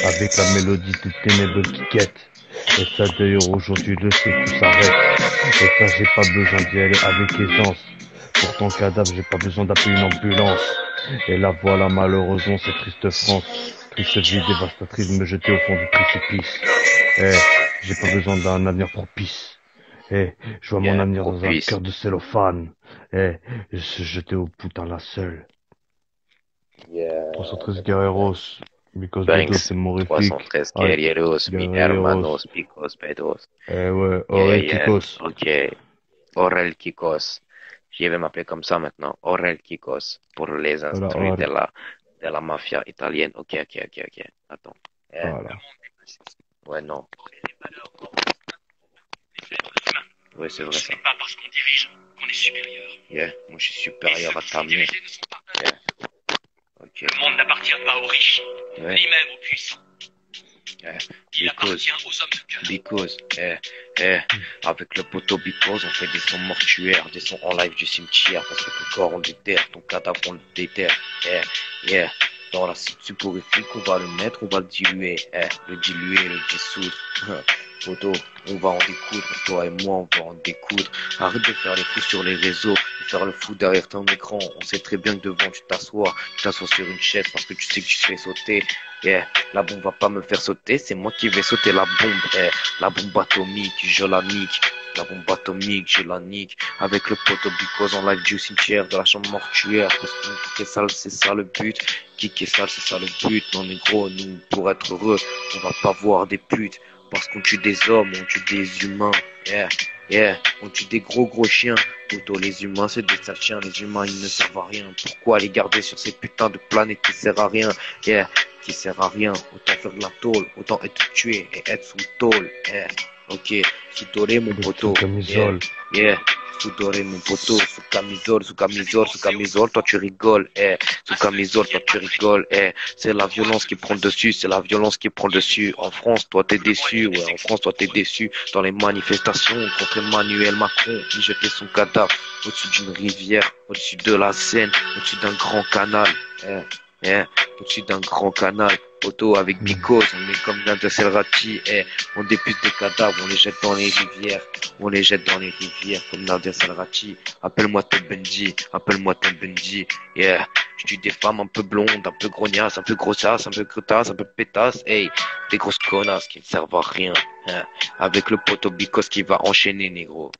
Avec la mélodie du ténébreux qui quête. Et ça, d'ailleurs, aujourd'hui, le sais, tout s'arrête. Et ça, j'ai pas besoin d'y aller avec aisance. Pour ton cadavre, j'ai pas besoin d'appeler une ambulance. Et là, voilà, malheureusement, cette triste France. Triste vie dévastatrice me jeter au fond du précipice. J'ai pas besoin d'un avenir propice. Je vois mon avenir dans un cœur de cellophane. Je se jeter au putain la seule. 313 guerreros, Bicos Bedos, c'est morifique. 313 guerreros, mi hermanos, Bicos Bedos. Ouais, Aurel Kikos. Ok, Aurel Kikos. Je vais m'appeler comme ça maintenant. Aurel Kikos pour les Voilà, instruits voilà, de la mafia italienne. Ok. Attends. voilà. Ouais, non. Ouais, c'est vrai Ce ça. n'est pas parce qu'on dirige qu'on est supérieur. Yeah, moi je suis Et supérieur ceux à qui ta sont mère. dirigés ne sont pas. Yeah. Ok. Le monde n'appartient pas aux riches, Ouais. ni même aux puissants. Yeah. Il Because, appartient aux hommes de cœur. because, avec le poteau Because, on fait des sons mortuaires, des sons en live du cimetière, parce que ton corps on le déterre, ton cadavre on le déterre. Yeah. Dans l'acide sudorifique, on va le mettre, on va le diluer, le diluer, le dissoudre. Poteau, on va en découdre, toi et moi on va en découdre. Arrête de faire les fous sur les réseaux, de faire le fou derrière ton écran. On sait très bien que devant tu t'assois sur une chaise parce que tu sais que tu te fais sauter. Yeah, la bombe va pas me faire sauter, c'est moi qui vais sauter la bombe. La bombe atomique, je la nique. La bombe atomique, je la nique. Avec le poteau Because en live du cimetière, de la chambre mortuaire. Parce que qui est sale, c'est ça le but. Qui est sale, c'est ça le but. Non, négro, nous, pour être heureux, on va pas voir des putes. Parce qu'on tue des hommes, on tue des humains. Yeah. On tue des gros chiens. Plutôt les humains, c'est des sales chiens. Les humains, ils ne servent à rien. Pourquoi les garder sur ces putains de planètes qui servent à rien? Yeah, qui sert à rien. Autant faire de la tôle, autant être tué et être sous tôle. Ok, sous tôle mon poteau. Camisole. Yeah. Sous doré mon poteau, sous camisole, toi tu rigoles, sous camisole, toi tu rigoles, c'est la violence qui prend le dessus, En France, toi t'es déçu, ouais, en France, toi t'es déçu, dans les manifestations contre Emmanuel Macron, il jetait son cadavre au-dessus d'une rivière, au-dessus de la Seine, au-dessus d'un grand canal, au-dessus d'un grand canal. Poteau avec Because, on est comme Nader Selrati, on députe des cadavres, on les jette dans les rivières, comme Nader Selrati. Appelle-moi Tom Benji, yeah. Je tue des femmes un peu blondes, un peu grognasses, un peu grossasses, un peu crottasses, un peu pétasses, hey, des grosses connasses qui ne servent à rien, avec le poteau Because qui va enchaîner, négro,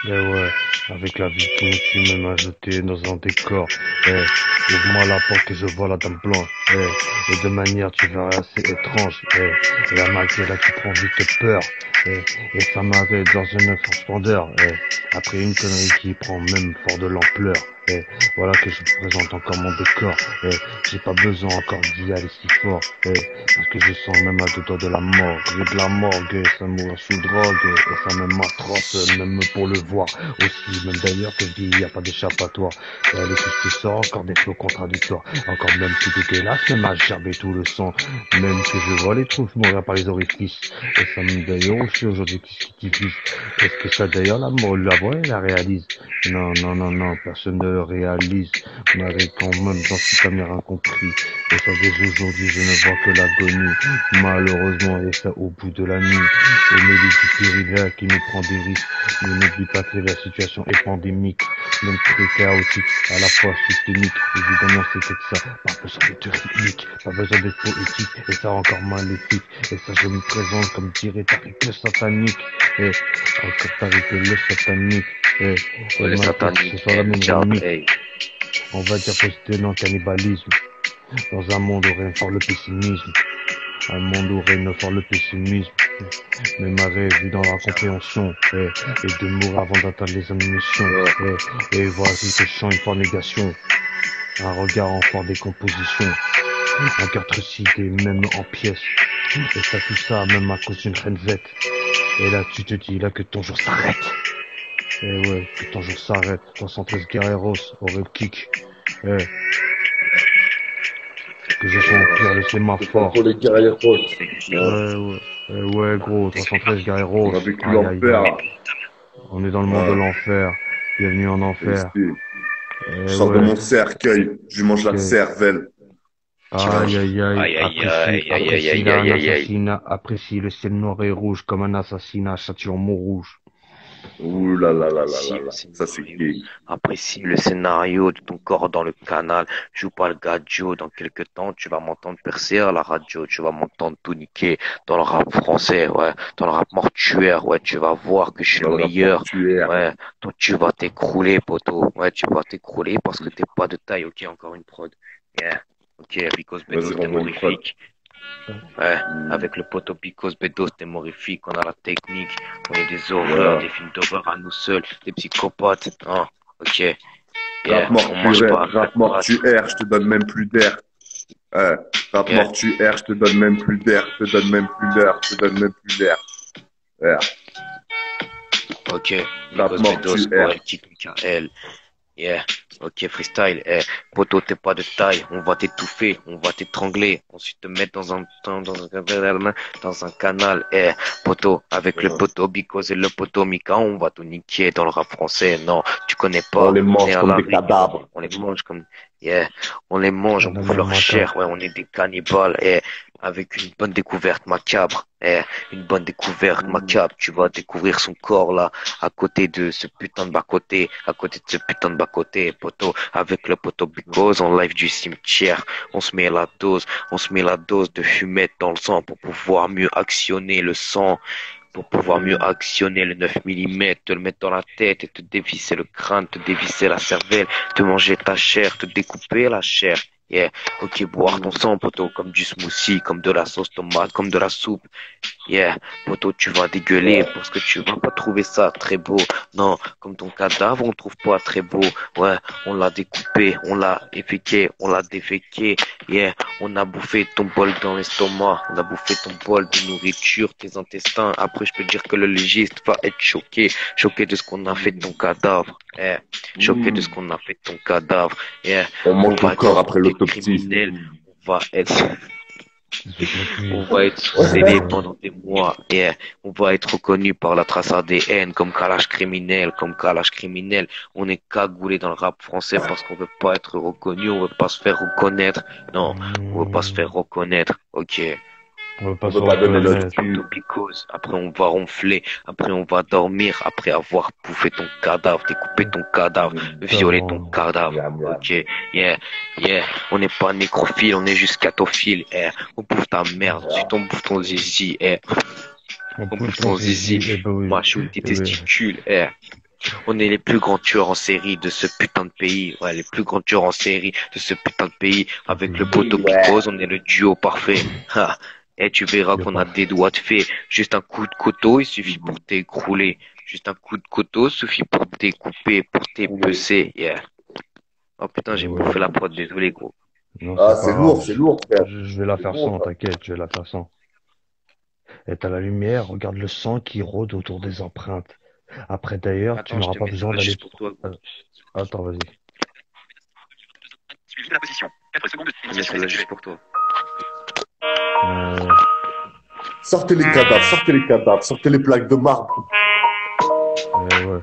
Ouais, avec la vie que tu m'aimes ajouter dans un décor. Ouvre-moi la porte et je vois la dame blanche. Et de manière, tu verras assez étrange. Et la magie là qui prend vite peur. Et ça m'arrête dans une splendeur. Après une connerie qui prend même fort de l'ampleur. Voilà que je présente encore mon décor. J'ai pas besoin encore d'y aller si fort. Parce que je sens même à deux doigts de la mort. J'ai de la morgue, ça mourir sous drogue. Et ça même m'atroce, même pour le voir. Aussi, même d'ailleurs que je dis, y a pas d'échappatoire. Les choses qui sortent, encore des flots contradictoires. Encore même plus dégueulasse, même à gerber tout le sang. Même que je vois les trous mourir par les orifices. Et ça me d'ailleurs aussi aujourd'hui qui diffuse. Est-ce que ça d'ailleurs la voix et la réalise? Non, personne ne le réalise. Mais quand même, j'en suis pas bien incompris. Et ça dès aujourd'hui, je ne vois que l'agonie. Malheureusement, et ça au bout de la nuit. Au milieu du périphérique qui nous prend des risques. Mais n'oublie pas que la situation est pandémique. Même très chaotique, à la fois systémique. Évidemment, c'était que ça. Pas besoin d'être rythmique, pas besoin d'être poétique. Et ça encore maléfique. Et ça, je me présente comme dirait Tariq le satanique. Et encore Tariq le satanique. Et le ma satanique, ce soit la même dynamique. hey. On va dire que c'était dans le cannibalisme. Dans un monde où règne fort le pessimisme. Un monde où règne fort le pessimisme. Mais ma rêve est dans la compréhension. Et de mourir avant d'atteindre les ammunitions. Et voici que je sens une forte négation. Un regard en forte décomposition. Un cœur trucidé, même en pièces. Et ça, tout ça, même à cause d'une reine vête. Et là, tu te dis là que ton jour s'arrête. Et ouais, que ton jour s'arrête. 313 Guerreros, Aurel Kick. Que je sens pire le sémaphore. Pour les guerriers roses. Ouais, gros, 313 Guerreros. On a vécu l'enfer. On est dans le monde de l'enfer. Bienvenue en enfer. Je sors de mon cercueil, je lui mange la cervelle. Apprécie le ciel noir et rouge comme un assassinat châtillon Montrouge. Ouh là là là là là là, ça c'est gay. Apprécie le scénario de ton corps dans le canal. Joue pas le gadjo. Dans quelques temps, tu vas m'entendre percer à la radio. Tu vas m'entendre tout niquer dans le rap français, ouais. Dans le rap mortuaire, ouais. Tu vas voir que je suis le meilleur. Ouais. Toi, tu vas t'écrouler, poteau. Ouais, tu vas t'écrouler parce que t'es pas de taille. Ok, encore une prod. Yeah. Ok, Because Beto, t'es horrifique. Ouais, avec le poteau Picos, Bedos, t'es morifique, on a la technique, on est des horreurs, des films d'horreur à nous seuls, des psychopathes, hein, ok, yeah, on mange pas, Rap mortuaire, je te donne même plus d'air. Rap yeah, mortuaire, je te donne même plus d'air, je te donne même plus d'air, je te donne même plus d'air. Ouais. ok, Rap Picos, Bedos, mortuaire. Poetic, Michael, yeah, ok, freestyle, poteau, t'es pas de taille, on va t'étouffer, on va t'étrangler, ensuite te mettre dans un canal, poteau, avec le poteau Bicos et le poteau Mika, on va tout niquer dans le rap français, non, tu connais pas, On les on est mange à comme la des rue, cadavres. on les mange comme, yeah, on les mange, on bouffe leur chair, ouais, on est des cannibales, avec une bonne découverte macabre, une bonne découverte macabre, tu vas découvrir son corps là, à côté de ce putain de bas-côté, à côté de ce putain de bas-côté, poteau, avec le poteau Bicos en live du cimetière, on se met la dose de fumette dans le sang pour pouvoir mieux actionner le sang, pour pouvoir mieux actionner le 9 mm, te le mettre dans la tête et te dévisser le crâne, te dévisser la cervelle, te manger ta chair, te découper la chair. Yeah, ok, boire ton sang, poteau, comme du smoothie, comme de la sauce tomate, comme de la soupe. Yeah, poteau, tu vas dégueuler parce que tu vas pas trouver ça très beau. Non, comme ton cadavre, on le trouve pas très beau. Ouais, on l'a découpé, on l'a efféqué, on l'a déféqué. Yeah, on a bouffé ton bol dans l'estomac, on a bouffé ton bol de nourriture, tes intestins. Après, je peux dire que le légiste va être choqué, choqué de ce qu'on a fait de ton cadavre. Choqué de ce qu'on a fait de ton cadavre. On mange ton va être corps après des l'autopsie. criminels, on va être on Depuis. va être scellé pendant des mois et on va être reconnu par la trace ADN comme Kalash criminel, comme Kalash criminel. On est cagoulé dans le rap français parce qu'on veut pas être reconnu, on veut pas se faire reconnaître. Non, on veut pas se faire reconnaître. Ok. On veut pas On se veut pas donner reconnaître. notre cul. Picos. Après, on va ronfler. Après, on va dormir. Après avoir bouffé ton cadavre, découpé ton cadavre, violé ton cadavre. Ok, yeah, yeah. On n'est pas nécrophile, on est juste catophile. On bouffe ta merde. Ensuite, on bouffe ton zizi. On bouffe ton zizi. Mâchouille tes testicules. On est les plus grands tueurs en série de ce putain de pays. Ouais, les plus grands tueurs en série de ce putain de pays. Avec le poteau Picos, on est le duo parfait. Ha. Et tu verras qu'on a des doigts de fée. Juste un coup de couteau, il suffit pour t'écrouler. Juste un coup de couteau suffit pour découper, pour t'épecer. Yeah. Oh putain, j'ai bouffé la prod, désolé gros. Non, Ah, pas c'est grave. lourd, frère. Je vais la faire sans, t'inquiète, je vais la faire sans. Et t'as la lumière, regarde le sang qui rôde autour des empreintes. Après d'ailleurs, tu n'auras pas besoin d'aller... pour toi. Attends, vas-y. La position. 4 secondes de Je mets celle-là juste pour toi. Sortez les cadavres, sortez les plaques de marbre. Ouais.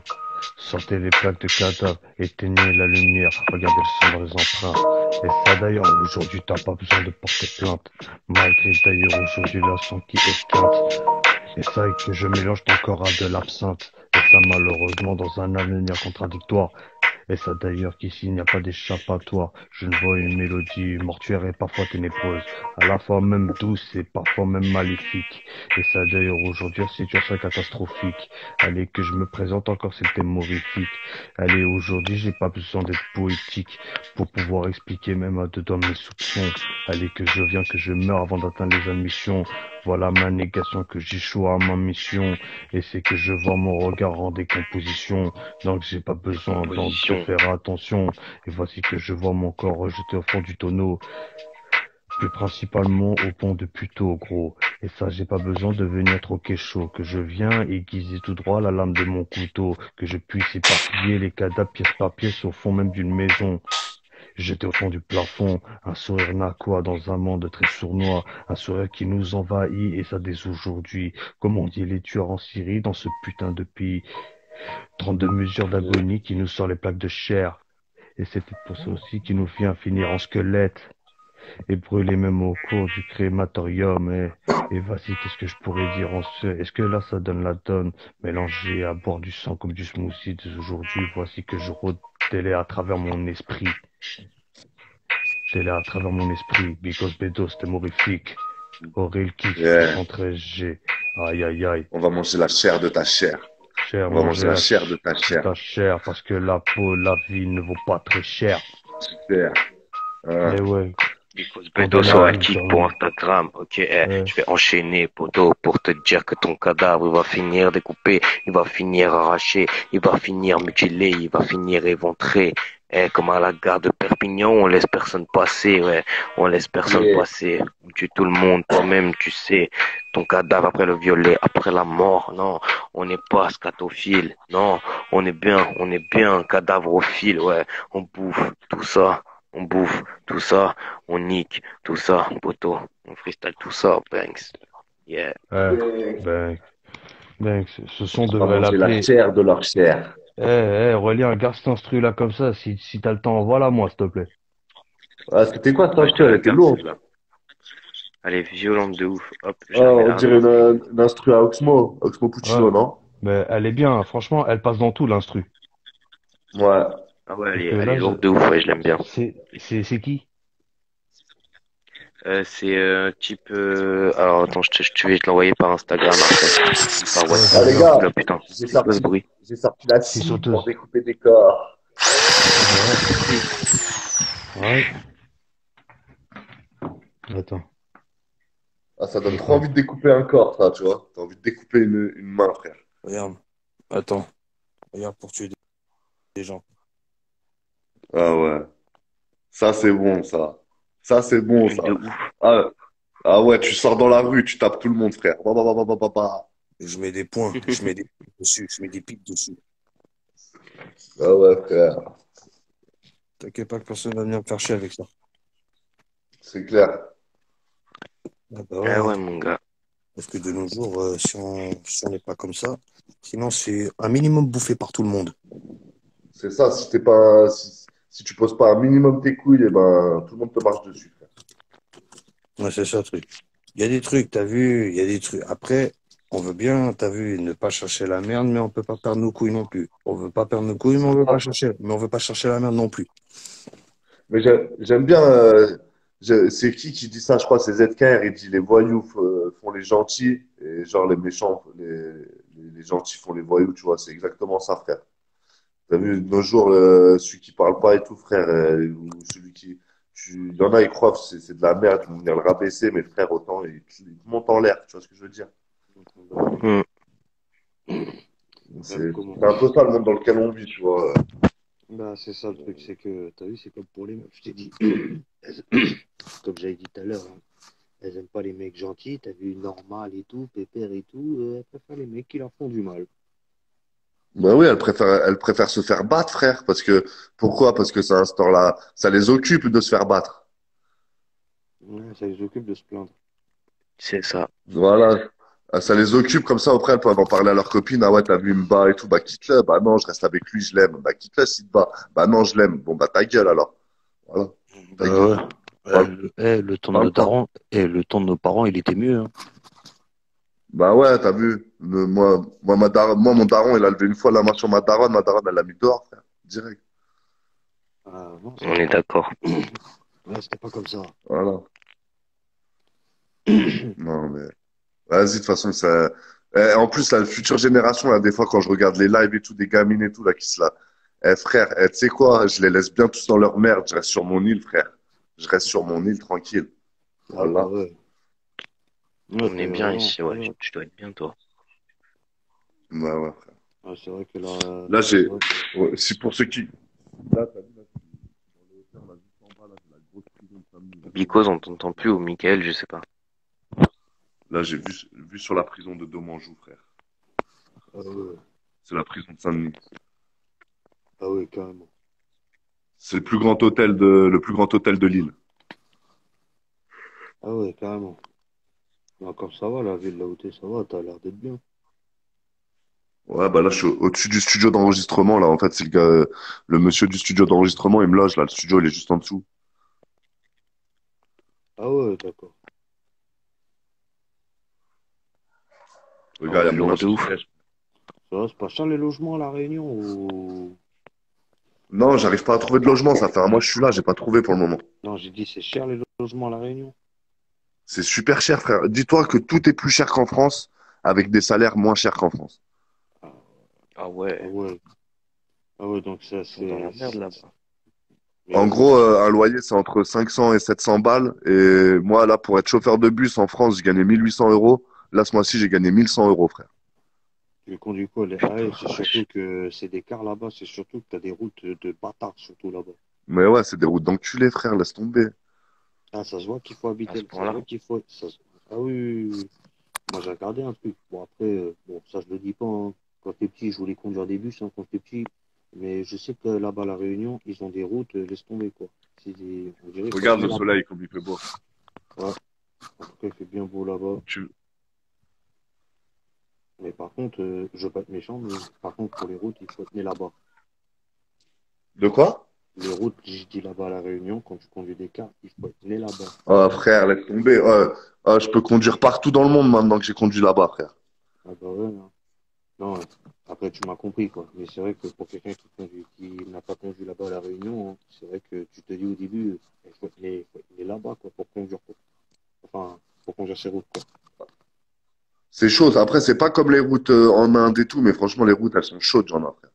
Sortez les plaques de cadavres, éteignez la lumière, regardez le sang dans les empreintes. Et ça d'ailleurs, aujourd'hui t'as pas besoin de porter plainte. Malgré d'ailleurs aujourd'hui la sang qui esquinte. Et ça et que je mélange ton corps à de l'absinthe. Et ça malheureusement dans un avenir contradictoire. Et ça d'ailleurs qu'ici il n'y a pas d'échappatoire. Je ne vois une mélodie mortuaire et parfois ténébreuse, à la fois même douce et parfois même maléfique. Et ça d'ailleurs aujourd'hui situation catastrophique. Allez que je me présente encore, c'était horrifique. Allez aujourd'hui j'ai pas besoin d'être poétique pour pouvoir expliquer même à deux doigts mes soupçons. Allez que je viens, que je meurs avant d'atteindre les admissions. Voilà ma négation, que j'échoue à ma mission. Et c'est que je vois mon regard en décomposition. Donc j'ai pas besoin de faire attention. Et voici que je vois mon corps rejeté au fond du tonneau. Plus principalement au pont de Puteaux, gros. Et ça, j'ai pas besoin de venir troquer chaud. Que je viens aiguiser tout droit la lame de mon couteau. Que je puisse éparpiller les cadavres pièce par pièce au fond même d'une maison. J'étais au fond du plafond, un sourire narquois dans un monde très sournois, un sourire qui nous envahit et ça dès aujourd'hui. Comme on dit les tueurs en Syrie dans ce putain de pays. 32 mesures d'agonie qui nous sort les plaques de chair. Et c'était pour ça aussi qui nous vient finir en squelette. Et brûler même au cours du crématorium. Et vas-y, qu'est-ce que je pourrais dire en ce... Est-ce que là ça donne la donne? Mélangé à boire du sang comme du smoothie d'aujourd'hui, voici que je rôde télé à travers mon esprit. Télé à travers mon esprit. Because Bedos, c'était horrifique. Aurel Kick, 113G. Aïe aïe aïe. On va manger la chair de ta chair. On va manger la chair de ta chair. Ta chair, parce que la peau, la vie ne vaut pas très cher. Super. Mais ouais, Because pour Beto donner sur un un avis kick sur pour lui. Instagram. Ok, Ouais. je vais enchaîner, poto, pour te dire que ton cadavre, il va finir découpé, il va finir arraché, il va finir mutilé, il va finir éventré. Comme à la gare de Perpignan, on laisse personne passer, ouais. On laisse personne Yeah. passer. On tue tout le monde, toi-même, tu sais. Ton cadavre après le violet, après la mort. Non, on n'est pas scatophile. Non, on est bien cadavrophile, ouais. On bouffe tout ça. On bouffe tout ça, on nique tout ça, poto, on freestyle tout ça, Banks. Yeah. Ouais. Yeah. Ben, ben, ce son On va devrait manger la l'appeler. chair de leur chair. Relire, garde cet instru là comme ça, si t'as le temps, envoie-la moi, s'il te plaît. Ah, c'était quoi cette Ouais, je te instru? Elle la était garde lourde. celle-là. Elle est violente de ouf. Hop, je Ah, la mets on là dirait maintenant. une instru à Oxmo Ouais. Puccino, non? Mais elle est bien, franchement, elle passe dans tout l'instru. Ouais. Ah ouais, Donc elle est là, lourde de ouf, ouais, je l'aime bien. c'est qui? C'est type... Alors attends, je vais te l'envoyer par Instagram après. Par Ouais, Ah, WhatsApp. les vas-y. gars, Oula putain, j'ai c'est quoi ce sorti, bruit? j'ai sorti la C'est scie pour sauteuse. découper des corps. Ouais. Attends, Ah, ça donne j'ai trop pas. envie de découper un corps, ça, tu vois. T'as envie de découper une main, frère. Regarde, attends, regarde pour tuer des gens. Ah ouais. Ça, c'est bon, ça. Ça, c'est bon, Truc ça. de ouf. Ah, ah ouais, tu sors dans la rue, tu tapes tout le monde, frère. Bah, bah, bah, bah, bah, bah, bah. Et je mets des points, je mets des pics dessus, je mets des pics dessus. Ah ouais, frère. T'inquiète pas que personne va venir me faire chier avec ça. C'est clair. Ah bah ouais, Ah hein. ouais, mon gars. Parce que de nos jours, si on n'est pas comme ça, sinon c'est un minimum bouffé par tout le monde. C'est ça, si t'es pas, si tu poses pas un minimum tes couilles, eh ben, tout le monde te marche dessus, frère. Ouais, c'est ça le truc. Il y a des trucs, t'as vu, il y a des trucs. Après, on veut bien, t'as vu, ne pas chercher la merde, mais on peut pas perdre nos couilles non plus. On veut pas perdre nos couilles, mais C'est ça. on veut pas chercher la merde non plus. Mais j'aime bien, c'est qui dit ça? Je crois, c'est ZKR. Il dit les voyous font les gentils et genre les méchants, les gentils font les voyous, tu vois. C'est exactement ça, frère. T'as vu, de nos jours, celui qui parle pas et tout, frère, ou celui qui, il y en a, ils croient que c'est de la merde, ils vont venir le rabaisser, mais frère, autant, il te monte en l'air, tu vois ce que je veux dire? Hmm. C'est Comment? c'est un peu ça le monde dans lequel on vit, tu vois. Bah, c'est ça le truc, c'est que, t'as vu, c'est comme pour les meufs, je t'ai dit. Comme j'avais dit tout à l'heure, hein, elles aiment pas les mecs gentils, t'as vu, normal et tout, pépère et tout, elles préfèrent les mecs qui leur font du mal. Bah oui, elle préfère se faire battre, frère, parce que, pourquoi? Parce que ça instaure ça les occupe de se faire battre. Ouais, ça les occupe de se plaindre. C'est ça. Voilà. Ah, ça les occupe, comme ça, après, elles peuvent en parler à leur copine. Ah ouais, t'as vu, il me bat et tout. Bah, quitte-le. Bah non, je reste avec lui, je l'aime. Bah, quitte-le s'il te bat. Bah non, je l'aime. Bon, bah, ta gueule, alors. Voilà. Ta Bah gueule. ouais. Parle, Le temps de parle nos pas. darons, le temps de nos parents, il était mieux, hein. Bah ouais, t'as vu. Moi, mon daron, il a levé une fois la main sur ma daronne, elle l'a mis dehors, frère. Direct. Ah, non, On est d'accord. ouais, c'était pas comme ça. Voilà. Non, mais. Vas-y, de toute façon, ça. En plus, la future génération, là, des fois, quand je regarde les lives et tout, des gamines et tout, là, qui se la. Eh, frère, tu sais quoi? Je les laisse bien tous dans leur merde. Je reste sur mon île, frère. Je reste sur mon île, tranquille. Ah, bah Voilà. ouais. Ouais, On est c'est bien vraiment, ici, ouais. ouais. Tu dois être bien, toi. Ouais, ouais, frère. Ouais, c'est vrai que là, Là, c'est vrai ouais, si pour ceux qui. Là, t'as vu, là, dans les hauteurs, là, juste en bas, là, j'ai la grosse prison de Saint-Denis, là. Because, on t'entend plus, ou Michael, je sais pas. Là, j'ai vu sur la prison de Domanjou, frère. ouais. C'est la prison de Saint-Denis. Ah ouais, carrément. C'est le plus grand hôtel de l'île. Ah ouais, carrément. Bah, comme ça va, la ville là où t'es, ça va, t'as l'air d'être bien. Ouais, bah là, je suis au-dessus du studio d'enregistrement, là. En fait, c'est le monsieur du studio d'enregistrement, il me loge, là. Le studio, il est juste en dessous. Ah ouais, d'accord. Ah Regarde, il y ouais, a mon lourd de ouf. architecte. Ça va, c'est pas cher les logements à La Réunion ou... Non, j'arrive pas à trouver de logement. Ça fait un mois que je suis là, j'ai pas trouvé pour le moment. Non, j'ai dit c'est cher les logements à La Réunion. C'est super cher, frère. Dis-toi que tout est plus cher qu'en France, avec des salaires moins chers qu'en France. Ah ouais. Ah ouais. Ah ouais, donc ça Ils sont dans la c'est... merde, là-bas. En Mais gros, un loyer, c'est entre 500 et 700 balles. Et moi, là, pour être chauffeur de bus en France, j'ai gagné 1800 euros. Là, ce mois-ci, j'ai gagné 1100 euros, frère. tu conduis quoi? Ah Putain, ouais, la c'est surtout vache. que c'est des cars là-bas, c'est surtout que t'as des routes de bâtards, surtout là-bas. Mais ouais, c'est des routes d'enculés, frère, laisse tomber. Ah, ça se voit qu'il faut À ce habiter, ça se point-là. voit qu'il faut. Ah oui, oui, oui. Moi, j'ai regardé un truc. Bon, après, bon, ça, je le dis pas, hein. Quand t'es petit, je voulais conduire des bus, hein, quand t'es petit. Mais je sais que là-bas, à La Réunion, ils ont des routes, laisse tomber, quoi. On dirait qu'il faut être Regarde né le là-bas. soleil comme il fait beau. Ouais, en tout cas, il fait bien beau là-bas. Tu... Mais par contre, je veux pas être méchant, mais par contre, pour les routes, il faut être né là-bas. De quoi? Les routes, je dis là-bas à La Réunion, quand tu conduis des cars, il faut être né là-bas. Oh, frère, laisse tomber. Je peux conduire partout dans le monde maintenant que j'ai conduit là-bas, frère. Ah bah ouais, hein. Non, après, tu m'as compris, quoi. Mais c'est vrai que pour quelqu'un qui n'a pas conduit là-bas à La Réunion, hein, c'est vrai que tu te dis au début, faut être né là-bas, quoi, pour conduire, quoi. Enfin, pour conduire ces routes, quoi. C'est chaud. Après, c'est pas comme les routes en Inde et tout, mais franchement, les routes, elles sont chaudes, j'en ai, frère.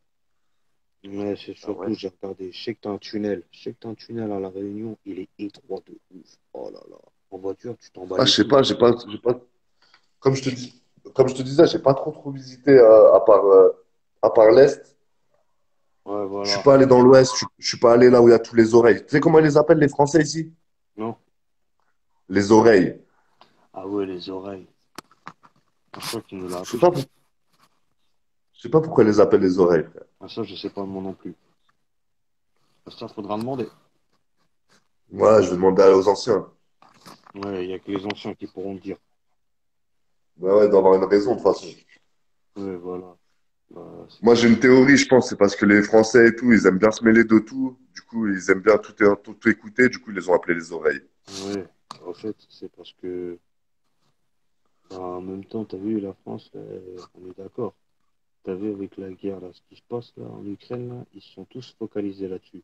Mais c'est Ah ouais. surtout, j'ai regardé, je sais que t'as un tunnel. Je sais que t'as un tunnel à La Réunion, il est étroit de ouf. Oh là là. En voiture, tu t'en bats Ah, les je sais couilles. pas, j'ai pas, comme je te disais, j'ai pas trop visité à part l'Est. Ouais, Je suis voilà. pas allé dans l'Ouest, je suis pas allé là où il y a tous les oreilles. Tu sais comment ils les appellent les Français ici? Non? Les oreilles. Ah ouais, les oreilles. Je crois qu'il nous l'a Je sais appris. pas, je sais pas pourquoi ils les appellent les oreilles, frère. Ah, ça, je sais pas moi non plus. Ça, faudra demander. Ouais, je vais demander aux anciens. Ouais, il y a que les anciens qui pourront le dire. Ouais, ouais, d'avoir une raison, de toute façon. Ouais, voilà. Bah, Moi, j'ai une théorie, je pense, c'est parce que les Français et tout, ils aiment bien se mêler de tout. Du coup, ils aiment bien tout écouter. Du coup, ils les ont appelés les oreilles. ouais. En fait, c'est parce que, bah, en même temps, t'as vu, la France, on est d'accord. T'as vu avec la guerre, là, ce qui se passe là en Ukraine, là, ils sont tous focalisés là-dessus.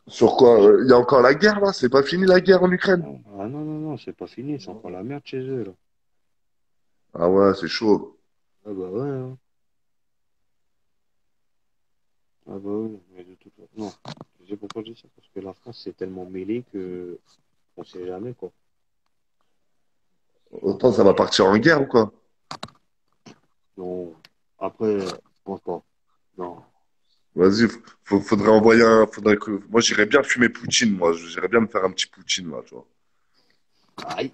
Sur quoi? Il y a encore la guerre, là? C'est pas fini la guerre en Ukraine? Ah non, non, non, c'est pas fini, c'est encore la merde chez eux, là. Ah ouais, c'est chaud. Ah bah ouais, hein. Ah bah ouais, mais de toute façon, non. Tu sais pourquoi je dis ça? Parce que la France, c'est tellement mêlé que on sait jamais, quoi. Autant ça va partir en guerre ou quoi? Non. Après, je pense pas. Non. Vas-y, faudrait que, moi, j'irais bien fumer Poutine, moi. J'irais bien me faire un petit Poutine, là, tu vois. Aïe.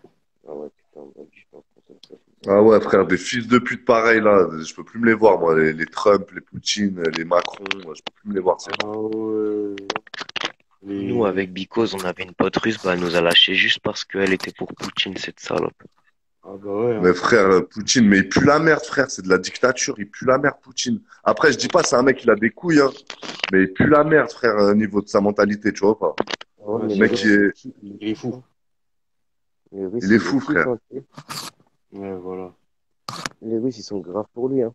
Ah ouais, putain, bah, je pense que ça, Ah ouais, frère, des fils de pute pareils, là. Je peux plus me les voir, moi. Les Trump, les Poutine, les Macron. Je peux plus me les voir, ces Ah gens. ouais. Nous, Les... avec Bicose, on avait une pote russe, bah, elle nous a lâché juste parce qu'elle était pour Poutine, cette salope. Ah bah ouais, Mais hein. frère, Poutine, mais il pue la merde, frère. C'est de la dictature. Il pue la merde, Poutine. Après, je dis pas, c'est un mec, il a des couilles, hein. Mais il pue la merde, frère, au niveau de sa mentalité, tu vois pas. ouais, Ouais, mais Le c'est les mec, vrai. Russes, ils Il est kiffent, fou. hein. Les Russes, il est ils le fou, kiffent, frère. hein. Ouais, voilà. Les Russes, ils sont graves pour lui, hein.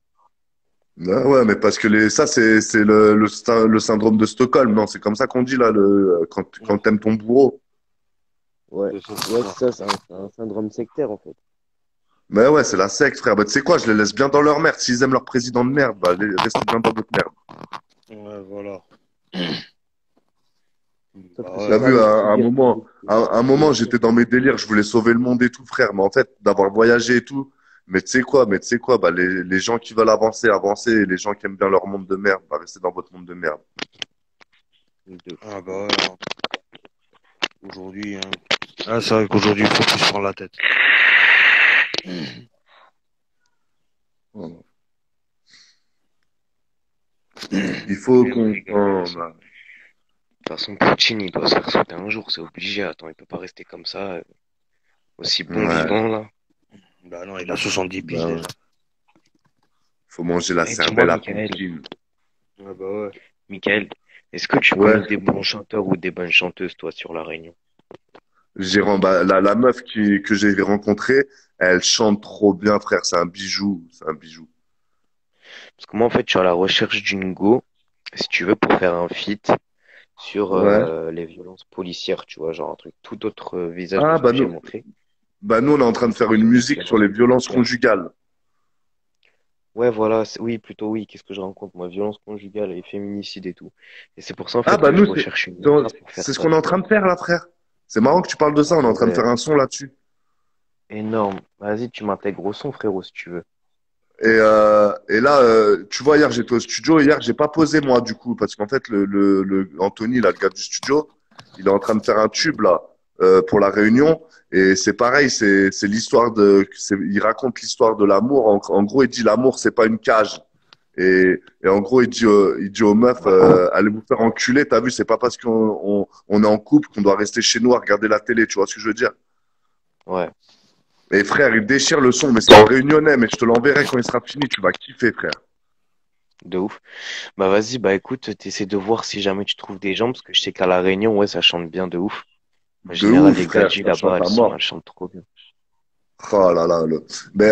Ah ouais, mais parce que ça, c'est le syndrome de Stockholm, non? C'est comme ça qu'on dit, là, quand Ouais, t'aimes ton bourreau. Ouais, c'est ça, c'est ouais, ça. c'est ça, c'est un syndrome sectaire, en fait. Mais ouais, c'est la secte, frère. Bah, tu sais quoi, je les laisse bien dans leur merde. S'ils aiment leur président de merde, bah, restez bien dans votre merde. Ouais, voilà. Sauf Bah que c'est T'as ouais. ça vu, le à un pire, moment, à un moment, j'étais dans mes délires, je voulais sauver le monde et tout, frère. Mais en fait, d'avoir voyagé et tout, mais tu sais quoi, bah, les gens qui veulent avancer, avancer, et les gens qui aiment bien leur monde de merde, bah, restez dans votre monde de merde. de Ah fou. bah ouais, hein. Aujourd'hui, hein. Ah, c'est vrai qu'aujourd'hui, il faut plus se prendre la tête. Voilà. Il faut Mais ouais, qu'on, les gars, de toute façon, Poutine, il doit se faire sauter un jour, c'est obligé. Attends, il peut pas rester comme ça, aussi bon ouais, vivant, là. Bah non, il a 70 piges bah, ouais. déjà. Faut manger la Eh, dis-moi, cervelle à Michael, Poutine. Ah bah ouais. Michael, est-ce que tu Ouais. connais des bons chanteurs ou des bonnes chanteuses, toi, sur La Réunion? Bah, la meuf que j'ai rencontrée, elle chante trop bien, frère. C'est un bijou. C'est un bijou. Parce que moi, en fait, je suis à la recherche d'une go, si tu veux, pour faire un feat sur Ouais. les violences policières, tu vois, genre un truc tout autre visage de Ah, ce que j'ai montré. bah, nous, on est en train de faire une Sur musique sur violences les violences policières. conjugales. Ouais, voilà, oui, plutôt oui, qu'est-ce que je rencontre, moi, violence conjugale et féminicide et tout. Et c'est pour ça, en Ah, fait, bah, que je nous, recherche une nana pour faire c'est ce ça, qu'on est en tu train vois. de faire, là, frère. C'est marrant que tu parles de ça. On est Ah en train de faire ouais, un son là-dessus. énorme. Vas-y, tu m'intègres au son, frérot, si tu veux. Et là, tu vois, hier, j'étais au studio. Hier, j'ai pas posé, moi, du coup, parce qu'en fait, le Anthony, là, le gars du studio, il est en train de faire un tube, là, pour la réunion. Et c'est pareil, c'est l'histoire il raconte l'histoire de l'amour. En gros, il dit l'amour, c'est pas une cage. Et en gros, il dit aux meufs, allez vous faire enculer. T'as vu, c'est pas parce qu'on est en couple qu'on doit rester chez nous à regarder la télé. Tu vois ce que je veux dire? Ouais, Et frère, il déchire le son, mais c'est en réunionnais, mais je te l'enverrai quand il sera fini. Tu vas kiffer, frère. de ouf. Bah vas-y, bah écoute, t'essaies de voir si jamais tu trouves des gens, parce que je sais qu'à La Réunion, ouais, ça chante bien de ouf. En De général, ouf, les frère, gadjis ça là-bas, chante à elles mort. chantent trop bien. Oh là là, mais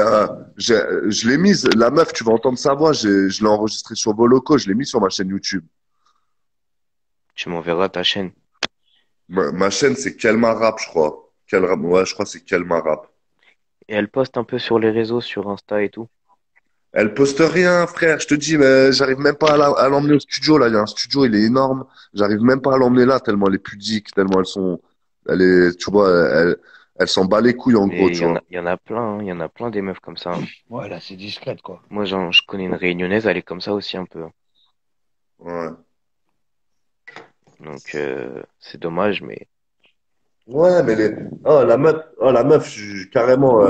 je l'ai mise, la meuf, tu vas entendre sa voix, je l'ai enregistrée sur vos locaux, je l'ai mis sur ma chaîne YouTube. Tu m'enverras ta chaîne. Ma chaîne, c'est Kelma Rap, je crois. Ouais, je crois que c'est Kelma Rap. Et elle poste un peu sur les réseaux, sur Insta et tout. Elle poste rien, frère, je te dis, mais j'arrive même pas à l'emmener au studio, là. Il y a un studio, il est énorme. J'arrive même pas à l'emmener là, tellement elle est pudique, tellement tu vois, elle s'en bat les couilles, en gros, Mais tu vois. il y en a plein, hein, il y en a plein des meufs comme ça, hein. Ouais, là, c'est discrète, quoi. Moi, je connais une réunionnaise, elle est comme ça aussi un peu, hein. Ouais. Donc, c'est dommage, mais Ouais, mais la meuf, carrément,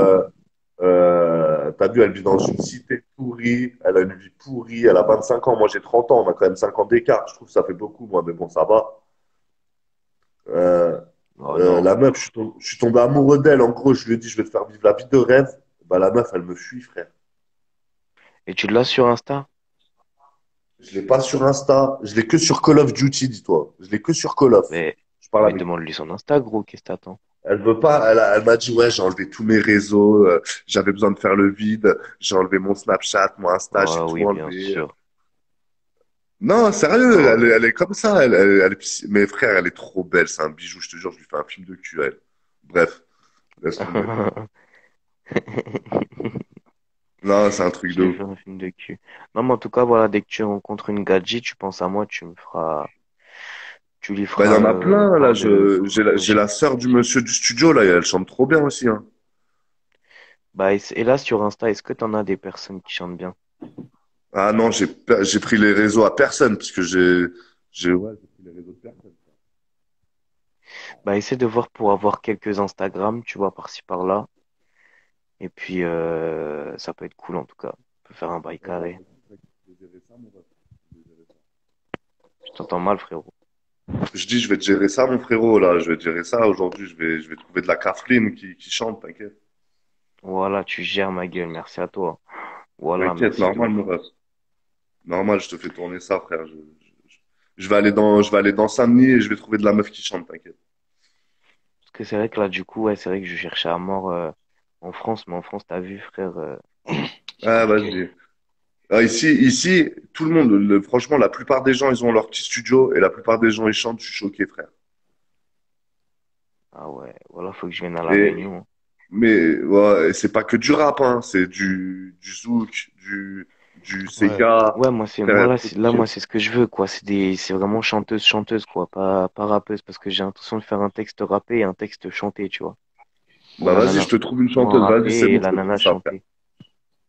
t'as vu, elle vit dans une cité pourrie, elle a une vie pourrie, elle a 25 ans, moi j'ai 30 ans, on a quand même 5 ans d'écart, je trouve que ça fait beaucoup, moi, mais bon, ça va. Euh, oh non. la meuf, je suis tombé amoureux d'elle, en gros, je lui ai dit, je vais te faire vivre la vie de rêve. Bah, la meuf, elle me fuit, frère. Et tu l'as sur Insta? Je l'ai pas sur Insta, je l'ai que sur Call of Duty, dis-toi. Je l'ai que sur Call of. Mais, Je parle mais avec. demande-lui son Insta, gros, qu'est-ce que t'attends? Elle veut pas, elle m'a dit, ouais, j'ai enlevé tous mes réseaux, j'avais besoin de faire le vide, j'ai enlevé mon Snapchat, mon Insta, j'ai Ah tout oui, bien enlevé. sûr. Non, sérieux, Non, mais... elle est comme ça, mais frère, elle est trop belle, c'est un bijou, je te jure, je lui fais un film de cul à elle. Bref, laisse tomber. Non, c'est un truc Je de l'ai ouf. fait un film de cul. Non, mais en tout cas, voilà, dès que tu rencontres une gadji, tu penses à moi, tu lui Bah, il y feras en a plein, là, part de j'ai propositions. la sœur du monsieur du studio, là, et elle chante trop bien aussi, hein. Bah, et là, sur Insta, est-ce que t'en as des personnes qui chantent bien? Ah non, j'ai pris les réseaux à personne, parce que ouais, j'ai pris les réseaux de personne. Bah, essaie de voir pour avoir quelques Instagram, tu vois, par-ci, par-là. Et puis, ça peut être cool, en tout cas. On peut faire un bail Ouais, carré. je vais gérer ça, mon ref. Je vais gérer ça. Je t'entends mal, frérot. Je dis, je vais te gérer ça, mon frérot, là, je vais te gérer ça. Aujourd'hui, je vais trouver de la Kafrine qui chante, t'inquiète. Voilà, tu gères ma gueule, merci à toi. Voilà, T'inquiète, merci de normal, mon ouf. ref. Normal, je te fais tourner ça, frère. Je vais aller dans Saint-Denis et je vais trouver de la meuf qui chante, t'inquiète. Parce que c'est vrai que là, du coup, ouais, c'est vrai que je cherchais à mort en France, mais en France, t'as vu, frère, C'est Ah, compliqué. vas-y. Ah, ici, tout le monde, franchement, la plupart des gens, ils ont leur petit studio et la plupart des gens, ils chantent. Je suis choqué, frère. ah ouais, voilà, faut que je vienne à La Et, Réunion. mais, ouais, et c'est pas que du rap, hein. C'est du zouk, du Ouais. CK. Ouais, Frère, il y a trop de moi, shit. c'est ce que je veux, quoi. C'est vraiment chanteuse, quoi, pas rappeuse, parce que j'ai l'intention de faire un texte rappé et un texte chanté, tu vois, pour Bah, la vas-y, je nana. te trouve une Moi chanteuse. Vas-y, c'est rappé et bon, je la te nana trouve ça, frère. chanter.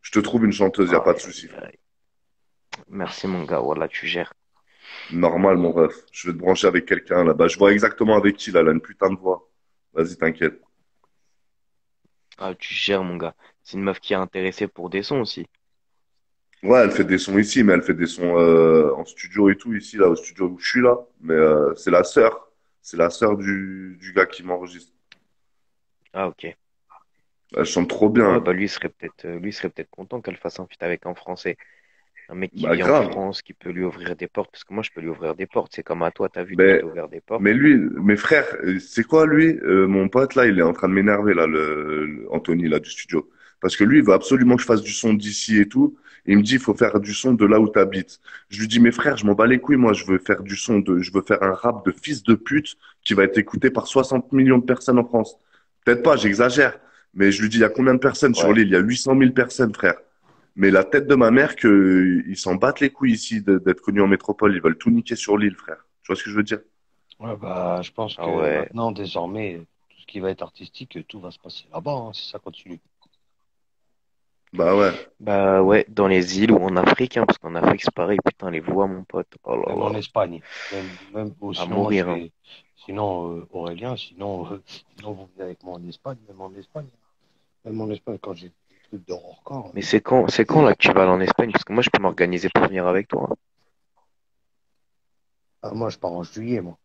Je te trouve une chanteuse, y a pas de Aïe, souci, aïe, frère. aïe. Merci, mon gars, voilà, tu gères. Normal, mon ref. Je vais te brancher avec quelqu'un, là. Bah, je vois exactement avec qui, là. Elle a une putain de voix. Vas-y, t'inquiète. Ah, tu gères, mon gars. C'est une meuf qui est intéressée pour des sons aussi. Ouais, elle fait des sons ici, mais elle fait des sons en studio et tout, ici, là, au studio où je suis, là. Mais c'est la sœur. C'est la sœur du gars qui m'enregistre. Ah, ok. Elle chante trop Ouais, bien. bah lui il serait peut-être content qu'elle fasse un feat avec un Français. Un mec qui Bah, vit en grave. France, qui peut lui ouvrir des portes, parce que moi je peux lui ouvrir des portes. C'est comme à toi, t'as vu, toi je Mais, t'ai ouvert des portes. mais lui, mes frères, c'est quoi, lui? Mon pote, là, il est en train de m'énerver, là, Anthony, là, du studio. Parce que lui, il veut absolument que je fasse du son d'ici et tout. Il me dit, il faut faire du son de là où t'habites. Je lui dis, mes frères, je m'en bats les couilles, moi, je veux faire un rap de fils de pute qui va être écouté par 60 millions de personnes en France. Peut-être pas, j'exagère. Mais je lui dis, il y a combien de personnes sur Ouais. l'île? Il y a 800 000 personnes, frère. Mais la tête de ma mère que ils s'en battent les couilles ici d'être connus en métropole. Ils veulent tout niquer sur l'île, frère. Tu vois ce que je veux dire? Ouais, bah, je pense Ah que ouais. maintenant, désormais, tout ce qui va être artistique, tout va se passer là-bas, hein, si ça continue. Bah ouais. Bah ouais, dans les îles ou en Afrique, hein, parce qu'en Afrique c'est pareil, putain, les voix, mon pote. Oh là Même là, en Espagne. Même, ou à sinon, moi, je mourir, hein. vais. Sinon, Aurélien, sinon, vous venez avec moi en Espagne, même en Espagne. Même en Espagne, quand j'ai des trucs de record. Mais c'est quand là que tu vas aller en Espagne? Parce que moi je peux m'organiser pour venir avec toi, hein. Ah, moi, je pars en juillet, moi.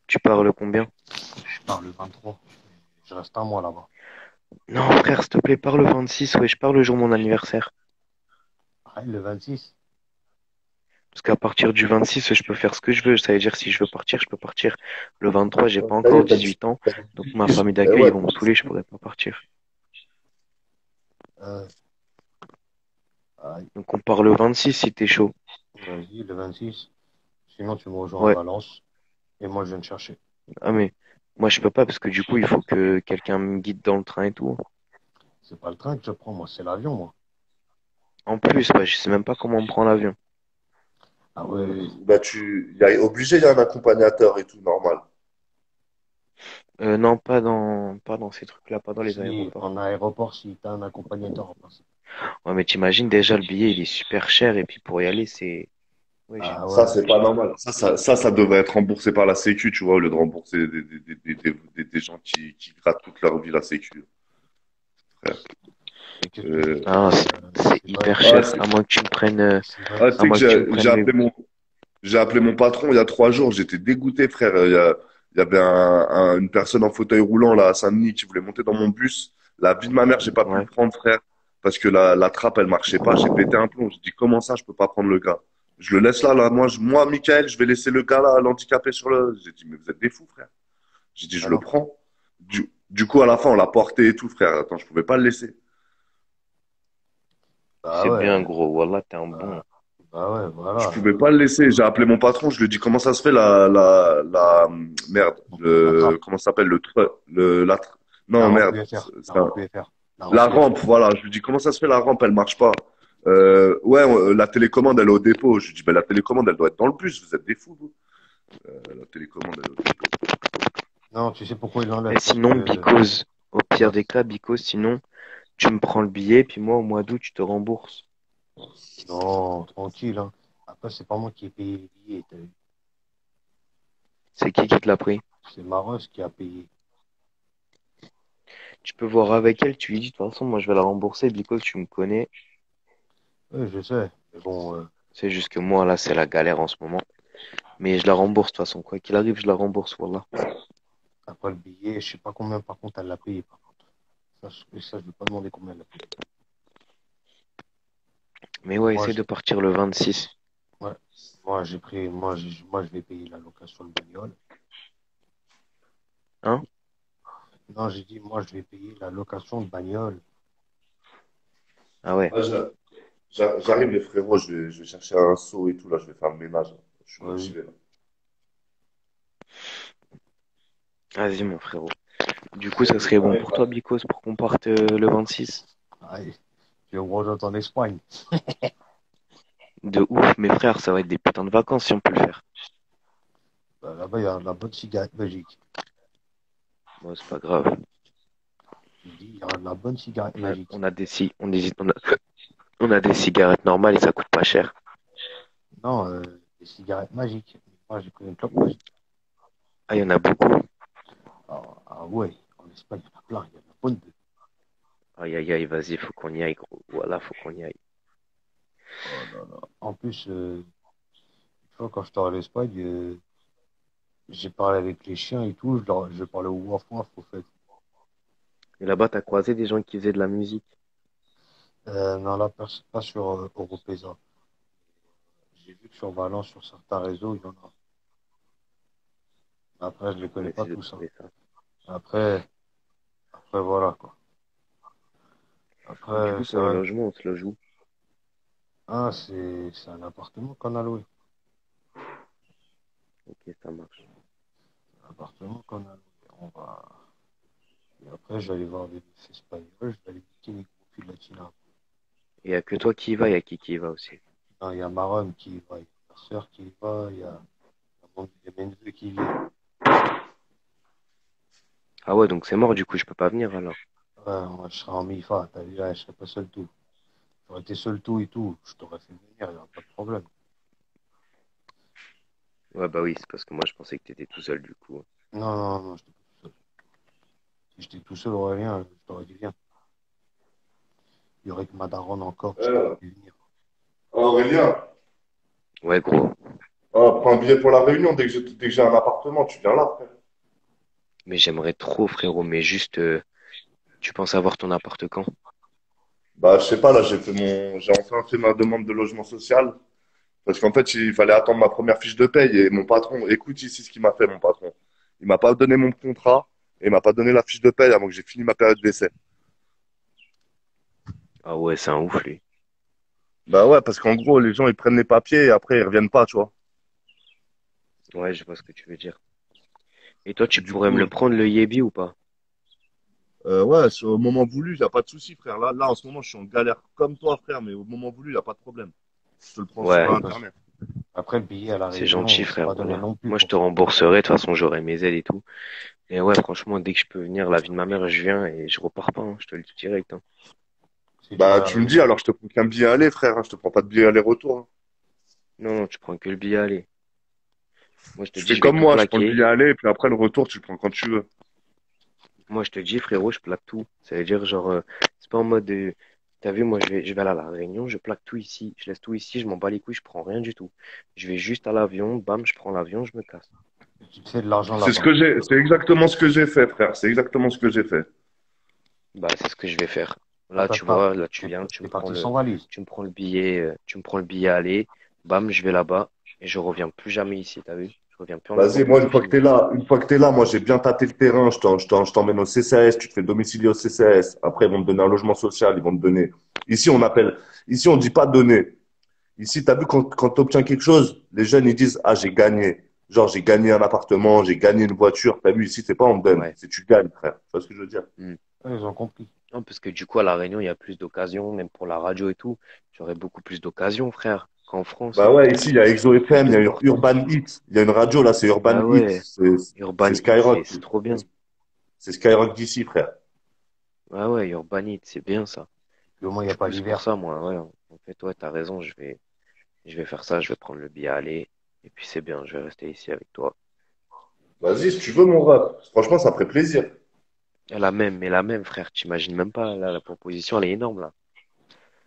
Tu pars le combien? Je pars le 23. Je reste un mois là-bas. Non, frère, s'il te plaît, pars le 26, ouais, je pars le jour de mon anniversaire. Ah, le 26. Parce qu'à partir du 26, je peux faire ce que je veux. Ça veut dire si je veux partir, je peux partir. Le 23, j'ai pas Ça y encore est, 18 ans. t'as dit Donc ma 18. famille Ben d'accueil, ouais. ils vont me saouler, je pourrais pas partir. Euh, ah, Donc on part le 26 si t'es chaud. vas-y, le 26. Sinon, tu me rejoins à Ouais. Valence. Et moi, je viens te chercher. Ah mais moi je peux pas parce que du coup il faut que quelqu'un me guide dans le train et tout. C'est pas le train que je prends, moi, c'est l'avion, moi. En plus, bah, je sais même pas comment on prend l'avion. Ah ouais. Bah obligé, il y a un accompagnateur et tout, normal. Non, pas dans ces trucs-là, pas dans les Si, aéroports. en aéroport, si t'as un accompagnateur en principe. Ouais, mais t'imagines déjà le billet, il est super cher et puis pour y aller, c'est. Ouais, Ah Ça, ouais. c'est pas normal. Ça devrait être remboursé par la Sécu, tu vois, au lieu de rembourser des gens qui grattent toute leur vie la Sécu, frère. Et qu'est-ce que tu veux Euh, faire? Ah, c'est C'est vrai hyper que ah, cher. c'est- À moins que tu me prennes, c'est vrai. ah, tu à sais que moins que tu me prennes les. j'ai appelé mon patron il y a 3 jours. J'étais dégoûté, frère. Il y avait une personne en fauteuil roulant là à Saint-Denis qui voulait monter dans mon bus. La vie de ma mère, j'ai pas pu le Ouais. prendre, frère, parce que la trappe, elle marchait pas. J'ai pété un plomb. J'ai dit comment ça, je peux pas prendre le gars. Je le laisse là. Moi, Michael, je vais laisser le gars là, l'handicapé sur le. J'ai dit mais vous êtes des fous, frère. J'ai dit je Ah le non. prends. Du coup, à la fin, on l'a porté et tout, frère. Attends, je pouvais pas le laisser. Bah C'est bien, ouais. gros. Wallah, t'es un bon. Bah, bah ouais, Je voilà. pouvais pas le laisser. J'ai appelé mon patron. Je lui ai dit comment ça se fait merde. La trappe. Comment ça s'appelle La non, rampe merde. UFR. La C'est un- rampe UFR. La La rampe rampe, UFR. voilà. Je lui dis comment ça se fait la rampe, elle marche pas. Ouais, la télécommande, elle est au dépôt. Je lui dis, ben, la télécommande, elle doit être dans le bus. Vous êtes des fous, vous. La télécommande, elle est au dépôt. Non, tu sais pourquoi il l'enlève? Et Parce sinon, que. because, au pire Ouais. des cas, because, sinon, tu me prends le billet, puis moi, au mois d'août, tu te rembourses. Non, tranquille, hein. Après, c'est pas moi qui ai payé les billets. T'as vu. C'est qui te l'a pris? C'est Maros qui a payé. Tu peux voir avec elle, tu lui dis, de toute façon, moi, je vais la rembourser, because tu me connais. Oui, je sais. Mais bon, C'est juste que moi, là, c'est la galère en ce moment. Mais je la rembourse, de toute façon. Quoi qu'il arrive, je la rembourse, voilà. après le billet, je sais pas combien, par contre, elle l'a payé, par contre. Ça, je vais pas demander combien elle a payé. Mais ouais, Moi, essaie de partir le 26. ouais. Moi, je vais payer la location de bagnole. Hein? Non, j'ai dit, moi, je vais payer la location de bagnole. Ah ouais. Ouais, j'arrive, les frérots. Je vais chercher un seau et tout. Là, je vais faire le ménage. Je suis Oui. motivé, là. Vas-y, mon frérot. Du coup, ça serait bon pour toi, Bicos, pour qu'on parte le 26. Allez, je rejoins en Espagne. De ouf, mes frères, ça va être des putains de vacances si on peut le faire. Bah, là-bas, il y a de la bonne cigarette magique. Bon, c'est pas grave. Je dis, il y a de la bonne cigarette magique. On a on a des cigarettes normales et ça coûte pas cher. Non, des cigarettes magiques. Moi, j'ai pris une clope magique. Ah, il y en a beaucoup. Ah ouais, en Espagne, il y en a plein. Il y en a bonne. Aïe, aïe, aïe, vas-y, faut qu'on y aille, gros. Voilà, faut qu'on y aille. Oh là là. En plus, une fois, quand j'étais en Espagne, j'ai parlé avec les chiens et tout. Je parlais au waf waf, au fait. Et là-bas, t'as croisé des gens qui faisaient de la musique. Non, là, pas sur Européza. J'ai vu que sur Valence, sur certains réseaux, il y en a. Après, je les On connais va pas essayer de tous, hein. trouver ça. Après, après, voilà, quoi. Du Après, coup, c'est pour le vrai. logement, on se le joue. Ah, c'est un appartement qu'on a loué. Ok, ça marche. Un appartement qu'on a loué. On va. Et après, je vais aller voir des meufs espagnols. Je vais aller piquer les gros culs latinos. Il y a que toi qui y va, il y a qui y va aussi. Non, il y a ma Rome qui y va, il y a ma soeur qui y va, il y a mes neveux qui viennent. Ah ouais, donc c'est mort, du coup, je peux pas venir alors. Ouais, moi, je serai en MIFA, t'as vu, là, je serai pas seul tout. J'aurais été seul tout et tout, je t'aurais fait venir, il n'y a pas de problème. Ouais, bah oui, c'est parce que moi, je pensais que t'étais tout seul, du coup. Non, non, non, j'étais pas tout seul. Si j'étais tout seul, Aurélien, je t'aurais dit viens. Il y aurait que ma daronne encore qui t'aurait Euh, fait venir. Aurélien, Ouais, gros. prends un billet pour la Réunion dès que j'ai un appartement, tu viens là, frère. Mais j'aimerais trop, frérot, mais juste, tu penses avoir ton appart quand? Bah, je sais pas, là, j'ai enfin fait ma demande de logement social. Parce qu'en fait, il fallait attendre ma première fiche de paye et mon patron, écoute ici ce qu'il m'a fait, mon patron. Il m'a pas donné mon contrat et il m'a pas donné la fiche de paye avant que j'ai fini ma période d'essai. Ah ouais, c'est un ouf, lui. Bah ouais, parce qu'en gros, les gens, ils prennent les papiers et après, ils reviennent pas, tu vois. Ouais, je vois ce que tu veux dire. Et toi, tu Du pourrais me coup, le prendre, le Yébi, ou pas? ouais, au moment voulu, y a pas de souci, frère. Là, en ce moment, je suis en galère comme toi, frère, mais au moment voulu, y a pas de problème. Je te le prends sur Ouais, Ouais, Internet. après, le billet à la c'est gentil, Réunion, c'est frère, pas donné voilà. non plus, Moi, je quoi. te rembourserai, de toute façon, j'aurai mes aides et tout. Mais ouais, franchement, dès que je peux venir, la vie de ma mère, je viens et je repars pas, hein, je te le dis direct, hein. Si tu vas Bah, à la tu me dis, Réunion, alors je te prends qu'un billet aller, frère. Hein, je te prends pas de billet aller-retour. Hein. Non, non, tu prends que le billet aller. Moi, je te Tu dis, fais je vais comme tout moi, je prends le plaquer. billet aller et puis après, le retour, tu le prends quand tu veux. Moi, je te dis, frérot, je plaque tout. Ça veut dire, genre, c'est pas en mode, t'as vu, moi, je vais aller à la Réunion, je plaque tout ici, je laisse tout ici, je m'en bats les couilles, je prends rien du tout. Je vais juste à l'avion, bam, je prends l'avion, je me casse. tu te fais de l'argent C'est ce là-bas. que c'est exactement ce que j'ai fait, frère. C'est exactement ce que j'ai fait. Bah, c'est ce que je vais faire. Ah, Là, tu vois, là, tu viens, t'es parti sans valise. tu me prends le billet aller, bam, je vais là-bas et je reviens plus jamais ici, t'as vu? Je reviens plus en Vas-y, Europe, moi, c'est fini. une fois que t'es là, moi, j'ai bien tâté le terrain. Je t'emmène au CCAS, tu te fais domicilier au CCAS. Après, ils vont te donner un logement social, ils vont te donner. Ici, ici, on dit pas donner. Ici, t'as vu, quand tu obtiens quelque chose, les jeunes, ils disent, ah, j'ai gagné. Genre, j'ai gagné un appartement, j'ai gagné une voiture. T'as vu, ici, c'est pas on te donne, Ouais. c'est tu gagnes, frère. Tu vois ce que je veux dire? Hmm. Ouais, ils ont compris. Non, parce que du coup, à La Réunion, il y a plus d'occasions, même pour la radio et tout. J'aurais beaucoup plus d'occasions, frère, qu'en France. Bah ouais, ici, il y a Exo Plus FM, il y a Urban d'opportunités. Hit. Il y a une radio, là, c'est Urban Bah Hit. ouais, C'est Urban Heat, Skyrock. c'est trop bien. C'est Skyrock d'ici, frère. Ouais, ouais, Urban Heat, c'est bien ça. Puis au moins, il n'y a Du pas coup, c'est pour l'hiver. ça, moi, ouais, en fait, ouais, t'as raison, je vais faire ça, je vais prendre le billet aller. Et puis c'est bien, je vais rester ici avec toi. Vas-y, si tu veux, mon rap. Franchement, ça ferait plaisir. Et la même, frère, t'imagines même pas, là, la proposition, elle est énorme, là.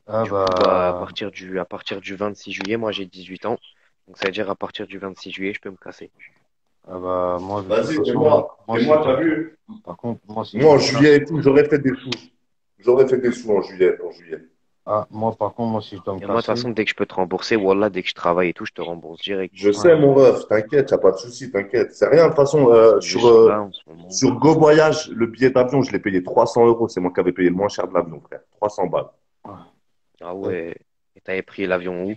Ah Du coup, bah, à bah, partir du 26 juillet, moi, j'ai 18 ans. Donc, ça veut dire, à partir du 26 juillet, je peux me casser. moi, de toute Vas-y, façon, moi, et si je moi, dois t'as me casser. vu? Par contre, moi, si je Moi, en me casse, juillet et tout, j'aurais fait des sous. J'aurais fait des sous en juillet, moi, par contre, moi, si je dois me Et moi, de toute casser, façon, dès que je peux te rembourser, Wallah, dès que je travaille et tout, je te rembourse direct. Je ouais, sais, mon ref, t'inquiète, y a pas de souci, t'inquiète. C'est rien, de toute façon, C'est juste là, en ce moment. sur Go Voyage, le billet d'avion, je l'ai payé 300 euros. C'est moi qui avais payé le moins cher de l'avion, frère. 300 balles. ouais. Ah Ouais. ouais. Et t'avais pris l'avion où?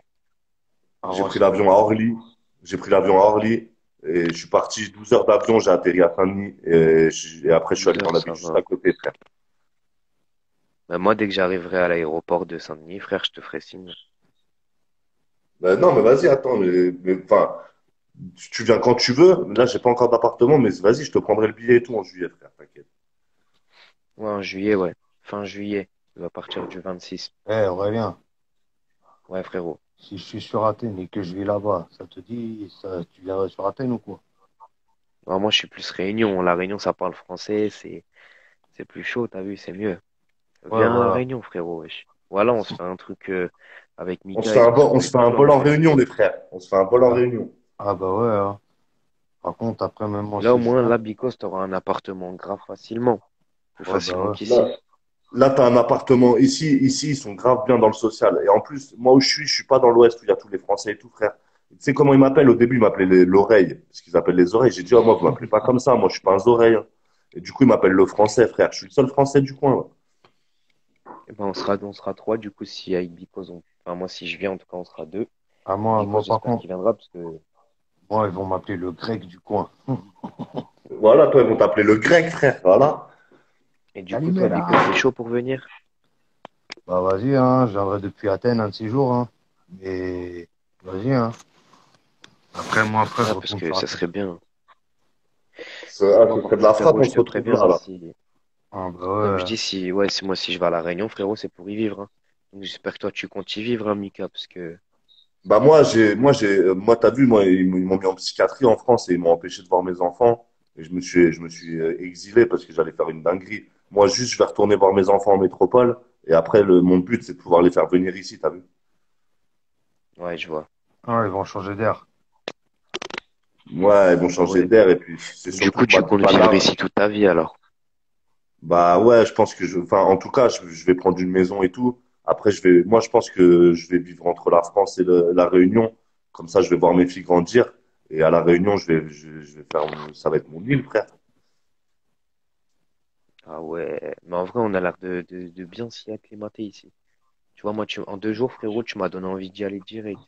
Ah, J'ai moi, pris c'est l'avion à Orly. J'ai pris l'avion à Orly. Et je suis parti 12 heures d'avion, j'ai atterri à Saint-Denis. Et après, je suis 12 allé dans heures, la ça ville juste va. à côté, frère. Ben, moi, dès que j'arriverai à l'aéroport de Saint-Denis, frère, je te ferai signe. Ben, non, mais vas-y, attends, enfin, tu viens quand tu veux. Là, j'ai pas encore d'appartement, mais vas-y, je te prendrai le billet et tout en juillet, frère, t'inquiète. Ouais, en juillet, ouais. Fin juillet. À partir du 26. Aurélien, Ouais, frérot. si je suis sur Athènes et que je vis là-bas, ça te dit, tu viendrais sur Athènes ou quoi? Ouais, moi, je suis plus Réunion. La Réunion, ça parle français. C'est plus chaud, t'as vu, c'est mieux. Ouais, Viens à la voilà. Réunion, frérot, wesh. Voilà, on se fait un truc avec On se Mika fait et tout, ça on peut se être fait un cool, vol en en vrai. réunion, les frères. On se fait un vol en Ah, réunion. ah bah ouais, hein. Par contre, après, même moi, Et là, au si je moins, viens, là, Bicos, t'auras un appartement grave facilement. Plus ouais, bah facilement ouais. qu'ici. Là, tu as un appartement ici, ils sont grave bien dans le social. Et en plus, moi où je suis pas dans l'Ouest où il y a tous les Français et tout, frère. Tu sais comment ils m'appellent? Au début, ils m'appelaient l'oreille, parce qu'ils appellent les oreilles. J'ai dit, oh, moi, vous m'appelez pas comme ça, moi, je suis pas un oreille. Hein. Et du coup, ils m'appellent le français, frère. Je suis le seul français du coin. Ouais. Et ben, on sera trois, du coup, si avec Bicos, enfin, moi, si je viens, en tout cas, on sera deux. Ah, Bicos, par j'espère contre, qu'il viendra, parce que, moi, ils vont m'appeler le grec du coin. Voilà, toi, ils vont t'appeler le grec, frère. Voilà. et du coup, toi, Bicos, Calimera. t'es chaud pour venir? Bah, vas-y, hein, je viendrai depuis Athènes un de ces jours, hein. Mais, vas-y, hein. Après, moi, après, je Ouais, parce retourne que sur ça Athènes. serait bien. Ce Moi, par serait de contre, la frappe, frérot, on je se te retrouve préviens, là, hein, là. si... Ah, Non, mais je bah dis, si, ouais, si moi, si je vais à La Réunion, frérot, c'est pour y vivre, hein. Donc, j'espère que toi, tu comptes y vivre, hein, Mika, parce que... Bah moi t'as vu, moi ils m'ont mis en psychiatrie en France et ils m'ont empêché de voir mes enfants et je me suis exilé parce que j'allais faire une dinguerie. Moi juste je vais retourner voir mes enfants en métropole et après mon but c'est de pouvoir les faire venir ici, t'as vu? Ouais, je vois. ouais. Ouais, ils vont changer d'air. Ouais, ils vont Ah changer ouais. d'air et puis c'est Du surtout coup, tu comptes vivre là. ici toute ta vie, alors? Bah ouais, je pense que enfin en tout cas je vais prendre une maison et tout. Après moi je pense que je vais vivre entre la France et la Réunion. Comme ça je vais voir mes filles grandir et à la Réunion je vais faire ça va être mon île frère. Ah ouais. Mais en vrai, on a l'air de bien s'y acclimater ici. Tu vois, moi, en 2 jours, frérot, tu m'as donné envie d'y aller direct.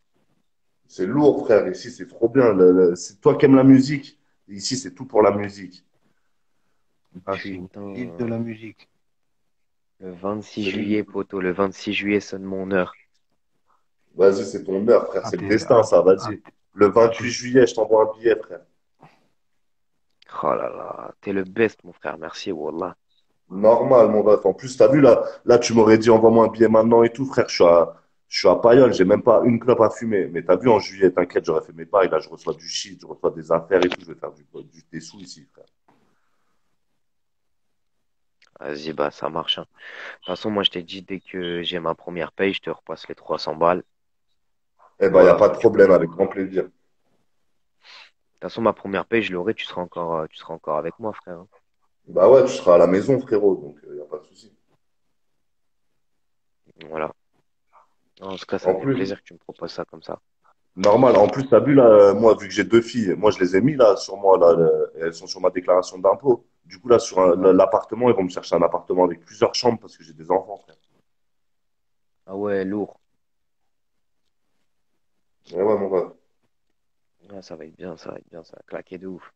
C'est lourd, frère. Ici, c'est trop bien. C'est toi qui aimes la musique. Ici, c'est tout pour la musique. Ah, c'est une île de Putain. la musique. Le 26 C'est l'île. juillet, poto. Le 26 juillet sonne mon heure. Vas-y, c'est ton heure, frère. Ah, C'est le destin, ça. Vas-y. Le ah, 28 juillet, je t'envoie un billet, frère. Oh là là. T'es le best, mon frère. Merci, Wallah. Normal, mon ref. En plus, t'as vu, là, tu m'aurais dit, envoie-moi un billet maintenant et tout, frère. Je suis à Payolle. J'ai même pas une clope à fumer. Mais t'as vu, en juillet, t'inquiète, j'aurais fait mes pailles. Là, je reçois du shit, je reçois des affaires et tout. Je vais faire des sous ici, frère. Vas-y, bah, ça marche, hein. De toute façon, moi, je t'ai dit, dès que j'ai ma première paye, je te repasse les 300 balles. Eh ben, y a Voilà, pas de tu problème, peux. avec grand plaisir. De toute façon, ma première paye, je l'aurai, tu seras encore avec moi, frère, hein. Bah ouais, tu seras à la maison, frérot. Donc, y a pas de souci. Voilà. En tout cas, ça En me fait plus, plaisir que tu me proposes ça comme ça. normal. En plus, t'as vu là, moi, vu que j'ai deux filles, moi, je les ai mis là sur moi, là, elles sont sur ma déclaration d'impôt. Du coup, là, sur ouais. l'appartement, ils vont me chercher un appartement avec plusieurs chambres parce que j'ai des enfants, frère. Ah ouais, lourd. Ouais, ouais, mon gars. Ah, ça va être bien, ça va être bien, ça va claquer de ouf.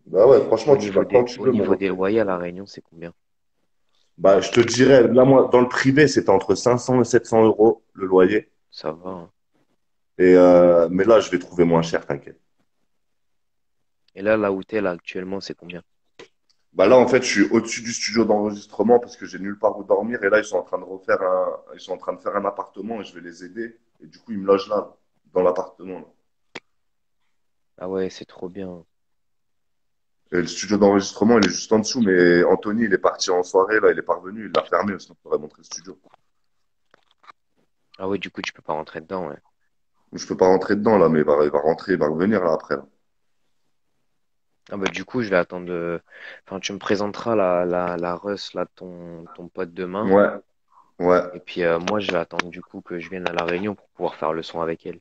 Bah ouais, franchement, Au tu niveau claques quand des, tu au veux, mon niveau ref. des loyers à La Réunion, c'est combien? Bah, je te dirais, là, moi, dans le privé, c'était entre 500 et 700 euros le loyer. Ça va, hein. Mais là, je vais trouver moins cher, t'inquiète. Et là où t'es, là, actuellement, c'est combien? Bah là, en fait, je suis au-dessus du studio d'enregistrement parce que j'ai nulle part où dormir. Et là, ils sont en train de faire un appartement et je vais les aider. Et du coup, ils me logent là, dans l'appartement, là. Ah ouais, c'est trop bien. Et le studio d'enregistrement, il est juste en dessous, mais Anthony, il est parti en soirée, là, il est pas revenu, il l'a fermé, sinon on pourrait montrer le studio. Ah ouais, du coup, tu peux pas rentrer dedans, ouais. Je peux pas rentrer dedans, là, mais il va rentrer, il va revenir, là, après, là. Ah bah du coup, je vais attendre Enfin, tu me présenteras la Russ, là, ton pote demain. Ouais, ouais. Et puis moi, je vais attendre du coup que je vienne à La Réunion pour pouvoir faire le son avec elle.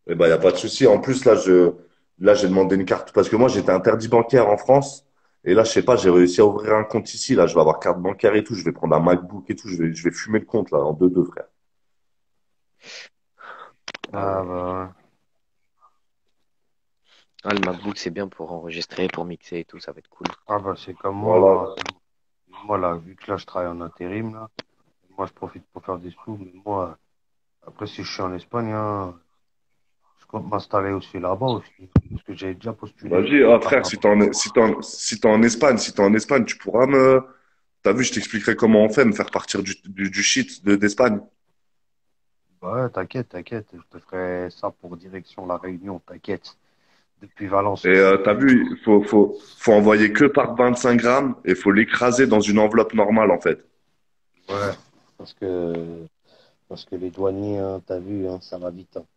Et ben, il y a pas de souci. En plus, là, j'ai demandé une carte, parce que moi, j'étais interdit bancaire en France. Et là, je sais pas, j'ai réussi à ouvrir un compte ici, là, je vais avoir carte bancaire et tout, je vais prendre un MacBook et tout, je vais fumer le compte, là, en deux, frère. Ah Ah, ouais. bah, Ah, le MacBook, c'est bien pour enregistrer, pour mixer et tout, ça va être cool. ah, bah, c'est comme moi, Voilà. hein. Moi, là, vu que là, je travaille en intérim, là, moi, je profite pour faire des sous, mais moi, après, si je suis en Espagne, hein, je compte m'installer aussi là-bas aussi. Parce que j'avais déjà postulé Vas-y, quelque ah, part frère, si là-bas. t'es en Espagne, si t'es en Espagne, tu pourras me, t'as vu, je t'expliquerai comment on fait, me faire partir du shit d'Espagne. Ouais, t'inquiète, t'inquiète, je te ferai ça pour direction La Réunion, t'inquiète. Depuis Valence Et aussi. t'as vu, il faut envoyer que par 25 grammes et il faut l'écraser dans une enveloppe normale, en fait. Ouais, parce que, parce que les douaniers, hein, t'as vu, hein, ça va vite, hein.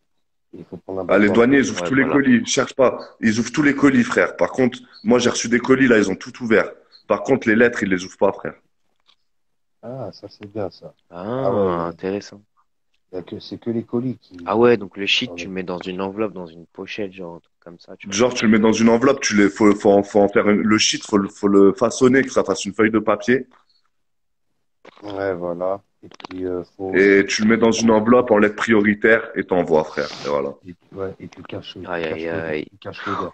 Il faut prendre un Ah, les bateau à douaniers, cause. ils ouvrent Ouais, tous les voilà. colis. Cherche pas. Ils ouvrent tous les colis, frère. Par contre, moi, j'ai reçu des colis, là, ils ont tout ouvert. Par contre, les lettres, ils les ouvrent pas, frère. Ah, ça c'est bien ça. Ah ouais, Ah, intéressant. c'est que les colis Ah qui. ouais, donc le shit, tu Pardon. le mets dans une enveloppe, dans une pochette, genre un truc comme ça, tu vois. Genre, tu le mets dans une enveloppe, faut en faire le shit, faut le façonner, que ça fasse une feuille de papier. Ouais, voilà. Et puis, faut aussi Et que tu le mets dans une enveloppe en lettres prioritaires et t'envoies, frère. Et voilà. ouais, et Aïe, aïe, aïe. tu caches l'odeur.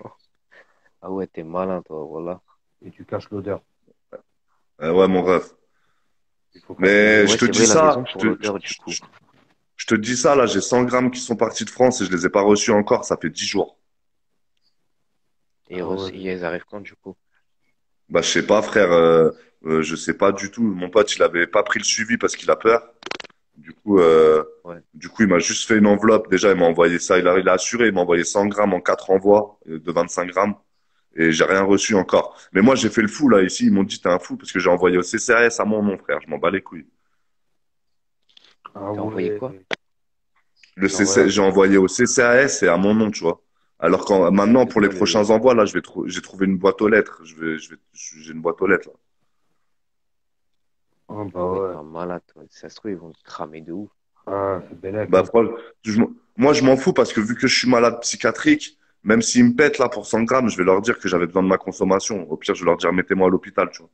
Ah ouais, t'es malin, toi, voilà. Et tu caches l'odeur. Ouais, mon ref. faut faire tes Mais Ouais, je te c'est dis vrai, la maison ça, pour l'odeur, du coup. je te dis ça, là, j'ai 100 grammes qui sont partis de France et je les ai pas reçus encore, ça fait 10 jours. Et Ah ouais, ils arrivent quand, du coup? Bah, je sais pas, frère, je sais pas du tout. Mon pote, il avait pas pris le suivi parce qu'il a peur. Du coup, euh, Ouais. du coup, il m'a juste fait une enveloppe. Déjà, il m'a envoyé ça. Il a assuré. Il m'a envoyé 100 grammes en 4 envois de 25 grammes. Et j'ai rien reçu encore. Mais moi, j'ai fait le fou, là, ici. Ils m'ont dit, t'es un fou parce que j'ai envoyé au CCAS à mon nom, frère. Je m'en bats les couilles. ah T'as envoyé ouais. quoi? Non, regarde, J'ai envoyé au CCAS et à mon nom, tu vois. Alors quand, maintenant, C'est pour les quoi le. prochains envois, là, j'ai trouvé une boîte aux lettres. J'ai une boîte aux lettres, là. ah Ah bah ouais, t'es ouais. un malade, toi. Si ça se trouve, ils vont te cramer de ouf. Ah, c'est Bellec, Bah, hein. moi, je m'en fous parce que vu que je suis malade psychiatrique, même s'ils me pètent là pour 100 grammes, je vais leur dire que j'avais besoin de ma consommation. Au pire, je vais leur dire, mettez-moi à l'hôpital, tu vois.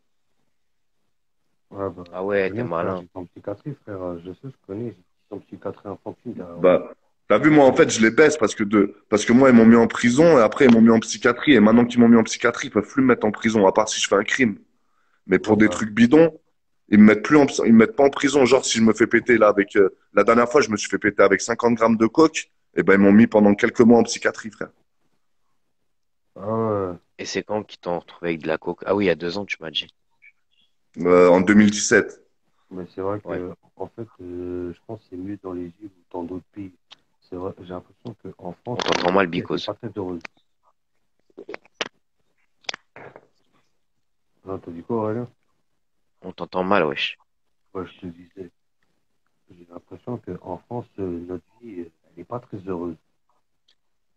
Ouais, bah, Ah je ouais, t'es connais, frère, malin. j'étais en psychiatrie, frère. Je sais, je connais. J'étais en psychiatrie infantile, là, Bah, t'as vu, au moi, en collège. fait, je les baisse parce que moi, ils m'ont mis en prison et après, ils m'ont mis en psychiatrie. Et maintenant qu'ils m'ont mis en psychiatrie, ils peuvent plus me mettre en prison, à part si je fais un crime. Mais Ouais, pour des bah, trucs bidons, ils me mettent pas en prison. Genre, si je me fais péter là avec, la dernière fois, je me suis fait péter avec 50 grammes de coke, et ben, ils m'ont mis pendant quelques mois en psychiatrie, frère. ah ouais. Et c'est quand qu'ils t'ont retrouvé avec de la coke? Ah oui, il y a 2 ans, tu m'as dit. En 2017. Mais c'est vrai Ouais. que, en fait, je pense que c'est mieux dans les îles ou dans d'autres pays. C'est vrai, j'ai l'impression qu'en On France, t'entend mal, il y a des Bicos. pas très heureuses. Non, t'as dit quoi, Aurélien? On t'entend mal, wesh. Ouais, je te disais, j'ai l'impression qu'en France, notre vie, elle n'est pas très heureuse.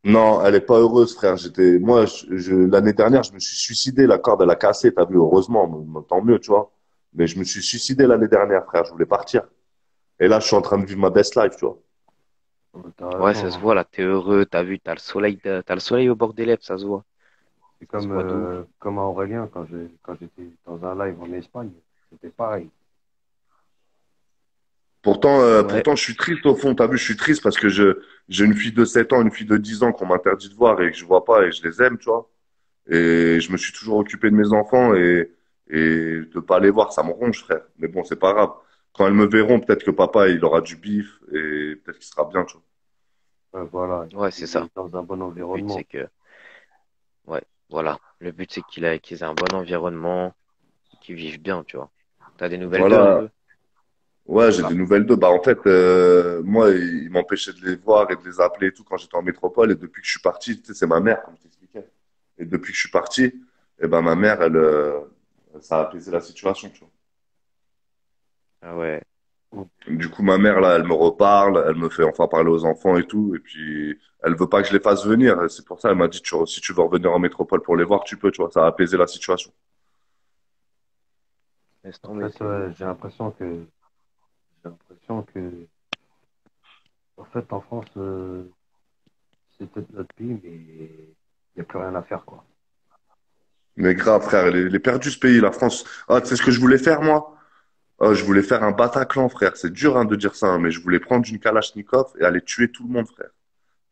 Non, elle est pas heureuse, frère. L'année dernière, je me suis suicidé. La corde, elle a cassé. T'as vu, heureusement, tant mieux, tu vois. Mais je me suis suicidé l'année dernière, frère. Je voulais partir. Et là, je suis en train de vivre ma best life, tu vois. T'as Ouais, ça se raison, hein. voit, là, t'es heureux, t'as vu, t'as le soleil au bord des lèvres, ça se voit. C'est Ça se voit de ouf. comme à Aurélien quand j'étais dans un live en Espagne. C'était pareil. Ouais, Pourtant, je suis triste au fond. T'as vu, je suis triste parce que j'ai une fille de 7 ans, une fille de 10 ans qu'on m'interdit de voir et que je vois pas et je les aime, tu vois. Et je me suis toujours occupé de mes enfants et de pas les voir, ça me ronge, frère. Mais bon, c'est pas grave. Quand elles me verront, peut-être que papa, il aura du bif et peut-être qu'il sera bien, tu vois. Voilà, ouais, c'est il ça. est dans un bon Le but, c'est environnement. que, ouais, voilà. Le but, c'est qu'ils aient un bon environnement, qu'ils vivent bien, tu vois. T'as des nouvelles d'eux un Voilà. peu? Ouais, j'ai des nouvelles d'eux. Bah, en fait, moi, il m'empêchait de les voir et de les appeler et tout quand j'étais en métropole. Et depuis que je suis parti, tu sais, c'est ma mère, comme je t'expliquais. Et depuis que je suis parti, eh ben, ma mère, ça a apaisé la situation, tu vois. Ah ouais. Du coup, ma mère, là, elle me reparle, elle me fait enfin parler aux enfants et tout. Et puis, elle veut pas que je les fasse venir. C'est pour ça, elle m'a dit, si tu veux revenir en métropole pour les voir, tu peux, tu vois. Ça a apaisé la situation. Laisse En tomber, fait, c'est bon. j'ai l'impression que, en fait, en France, c'est peut-être notre pays, mais il n'y a plus rien à faire, quoi. Mais grave, frère, il est perdu ce pays, la France. Ah, tu sais ce que je voulais faire, moi? Ah, je voulais faire un Bataclan, frère. C'est dur, hein, de dire ça, hein, mais je voulais prendre une Kalachnikov et aller tuer tout le monde, frère.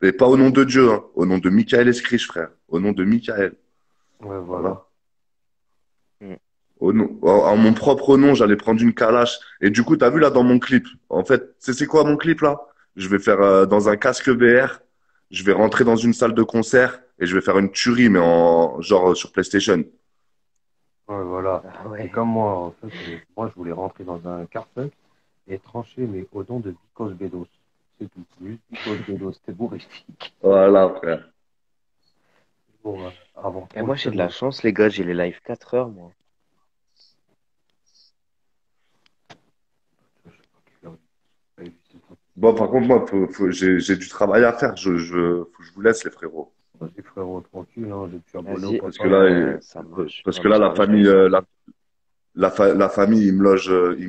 Et pas au nom de Dieu, hein, au nom de Michael Escriche, frère. Au nom de Michael. Ouais, voilà. Voilà. Hmm. En mon propre nom, j'allais prendre une Kalash. Et du coup, t'as vu là dans mon clip. En fait, c'est quoi mon clip là? Je vais faire dans un casque VR. Je vais rentrer dans une salle de concert et je vais faire une tuerie, mais en genre sur PlayStation. Ouais, voilà. Ah C'est ouais. comme moi, en fait, moi, je voulais rentrer dans un carpet et trancher mes odons de Bicos Bedos. C'est tout. Juste Bicos Bedos. C'était humoristique. Voilà, frère. Bon, avant Et trop le moi, j'ai de seum, la hein. chance, les gars, j'ai les live 4 heures, moi. Je sais pas qui l'a eu, c'est ça. Bon, par contre, moi, j'ai du travail à faire. Faut que je vous laisse, les frérots. Vas-y, frérot, tranquille, hein, je me suis abonné au Vas-y, Parce que portable. là, ça marche. parce Ouais, que moi, là, je la je te famille, laisse tranquille. la famille, ils me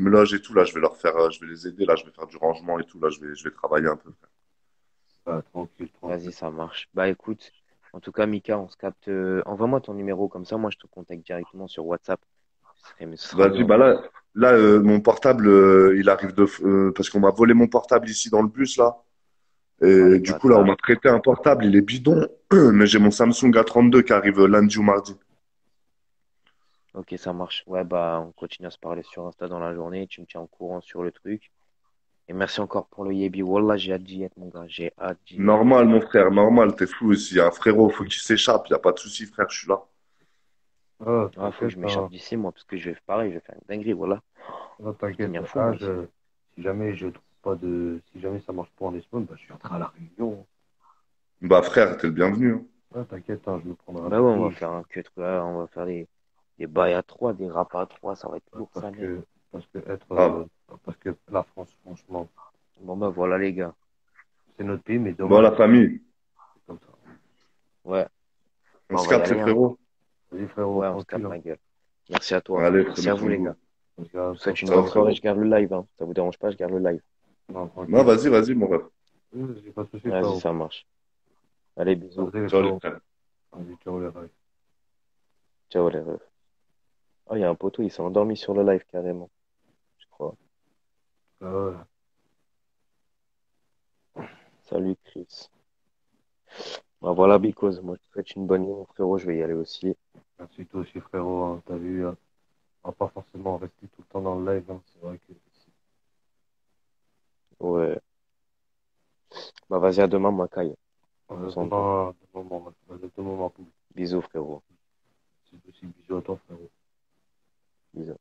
logent et tout. Là, je vais leur faire, je vais les aider. Là, je vais faire du rangement et tout. Là, je vais travailler un peu. Tranquille, Vas-y, tranquille. ça marche. Bah écoute, en tout cas, Mika, on se capte. Envoie-moi ton numéro, comme ça, moi, je te contacte directement sur WhatsApp. Ce sera mieux Vas-y, en bah plus. mon portable, il arrive parce qu'on m'a volé mon portable ici dans le bus là. Oh, les Et du coup, là, on bâtards. m'a prêté un portable, il est bidon, mais j'ai mon Samsung A32 qui arrive lundi ou mardi. Ok, ça marche. Ouais, bah, on continue à se parler sur Insta dans la journée. Tu me tiens au courant sur le truc. Et merci encore pour le Yébi. Wallah, j'ai hâte d'y être, mon gars. J'ai hâte d'y être. Normal, mon frère, normal, t'es fou aussi. Il y a un frérot, faut qu'il s'échappe, y a pas de souci, frère, je suis là. Ah, Ouais, faut que t'inquiète, je m'échappe hein. d'ici, moi, parce que je vais, pareil, je vais faire une dinguerie, voilà. Ah, Je vais t'inquiète. devenir fou, Ah, moi, ici. si jamais je trouve pas si jamais ça marche pas en Espagne, bah, je viendrai à la Réunion. Bah, frère, t'es le bienvenu, hein. Ah, t'inquiète, hein, je me prendrai un Bah ouais, on va petit. faire un cut, ouais, on va faire des bails à trois, des rap à trois, ça va être lourd, Parce sa mère. que, parce que Ah, parce que la France, franchement, Bon, bah voilà, les gars. c'est notre pays, mais bon, dommage, la famille, c'est comme ça. Ouais, on bah on se va y capte, les aller, hein. frérots. Vas-y, frérot, Ouais, on se tranquille, capte, hein. ma gueule. Merci à toi. Allez, Merci prenez à soin vous, de les vous. gars. Parce que, Je vous souhaite une Ciao, bonne soirée, frérot. je garde le live, hein. Ça vous dérange pas, je garde le live. non, Non, tranquille. vas-y, vas-y, mon ref. Vas-y, pas de soucis, Vas-y, frérot. ça marche. Allez, bisous. Vas-y, Ciao, les frérot. frères. Vas-y, ciao, les rêves. Ciao, les refs. Oh, il y a un poteau, il s'est endormi sur le live, carrément, je crois. Ah ouais. Salut, Chris. Bah voilà, Because, moi, je te souhaite une bonne nuit, mon frérot, je vais y aller aussi. Merci toi aussi, frérot, hein. T'as vu, on va pas forcément rester tout le temps dans le live, hein. C'est vrai que Ouais. Bah vas-y, à demain, Macaille. Prends soin de toi. demain, ma poule. Bisous, frérot. C'est aussi bisous à toi, frérot. Bisous.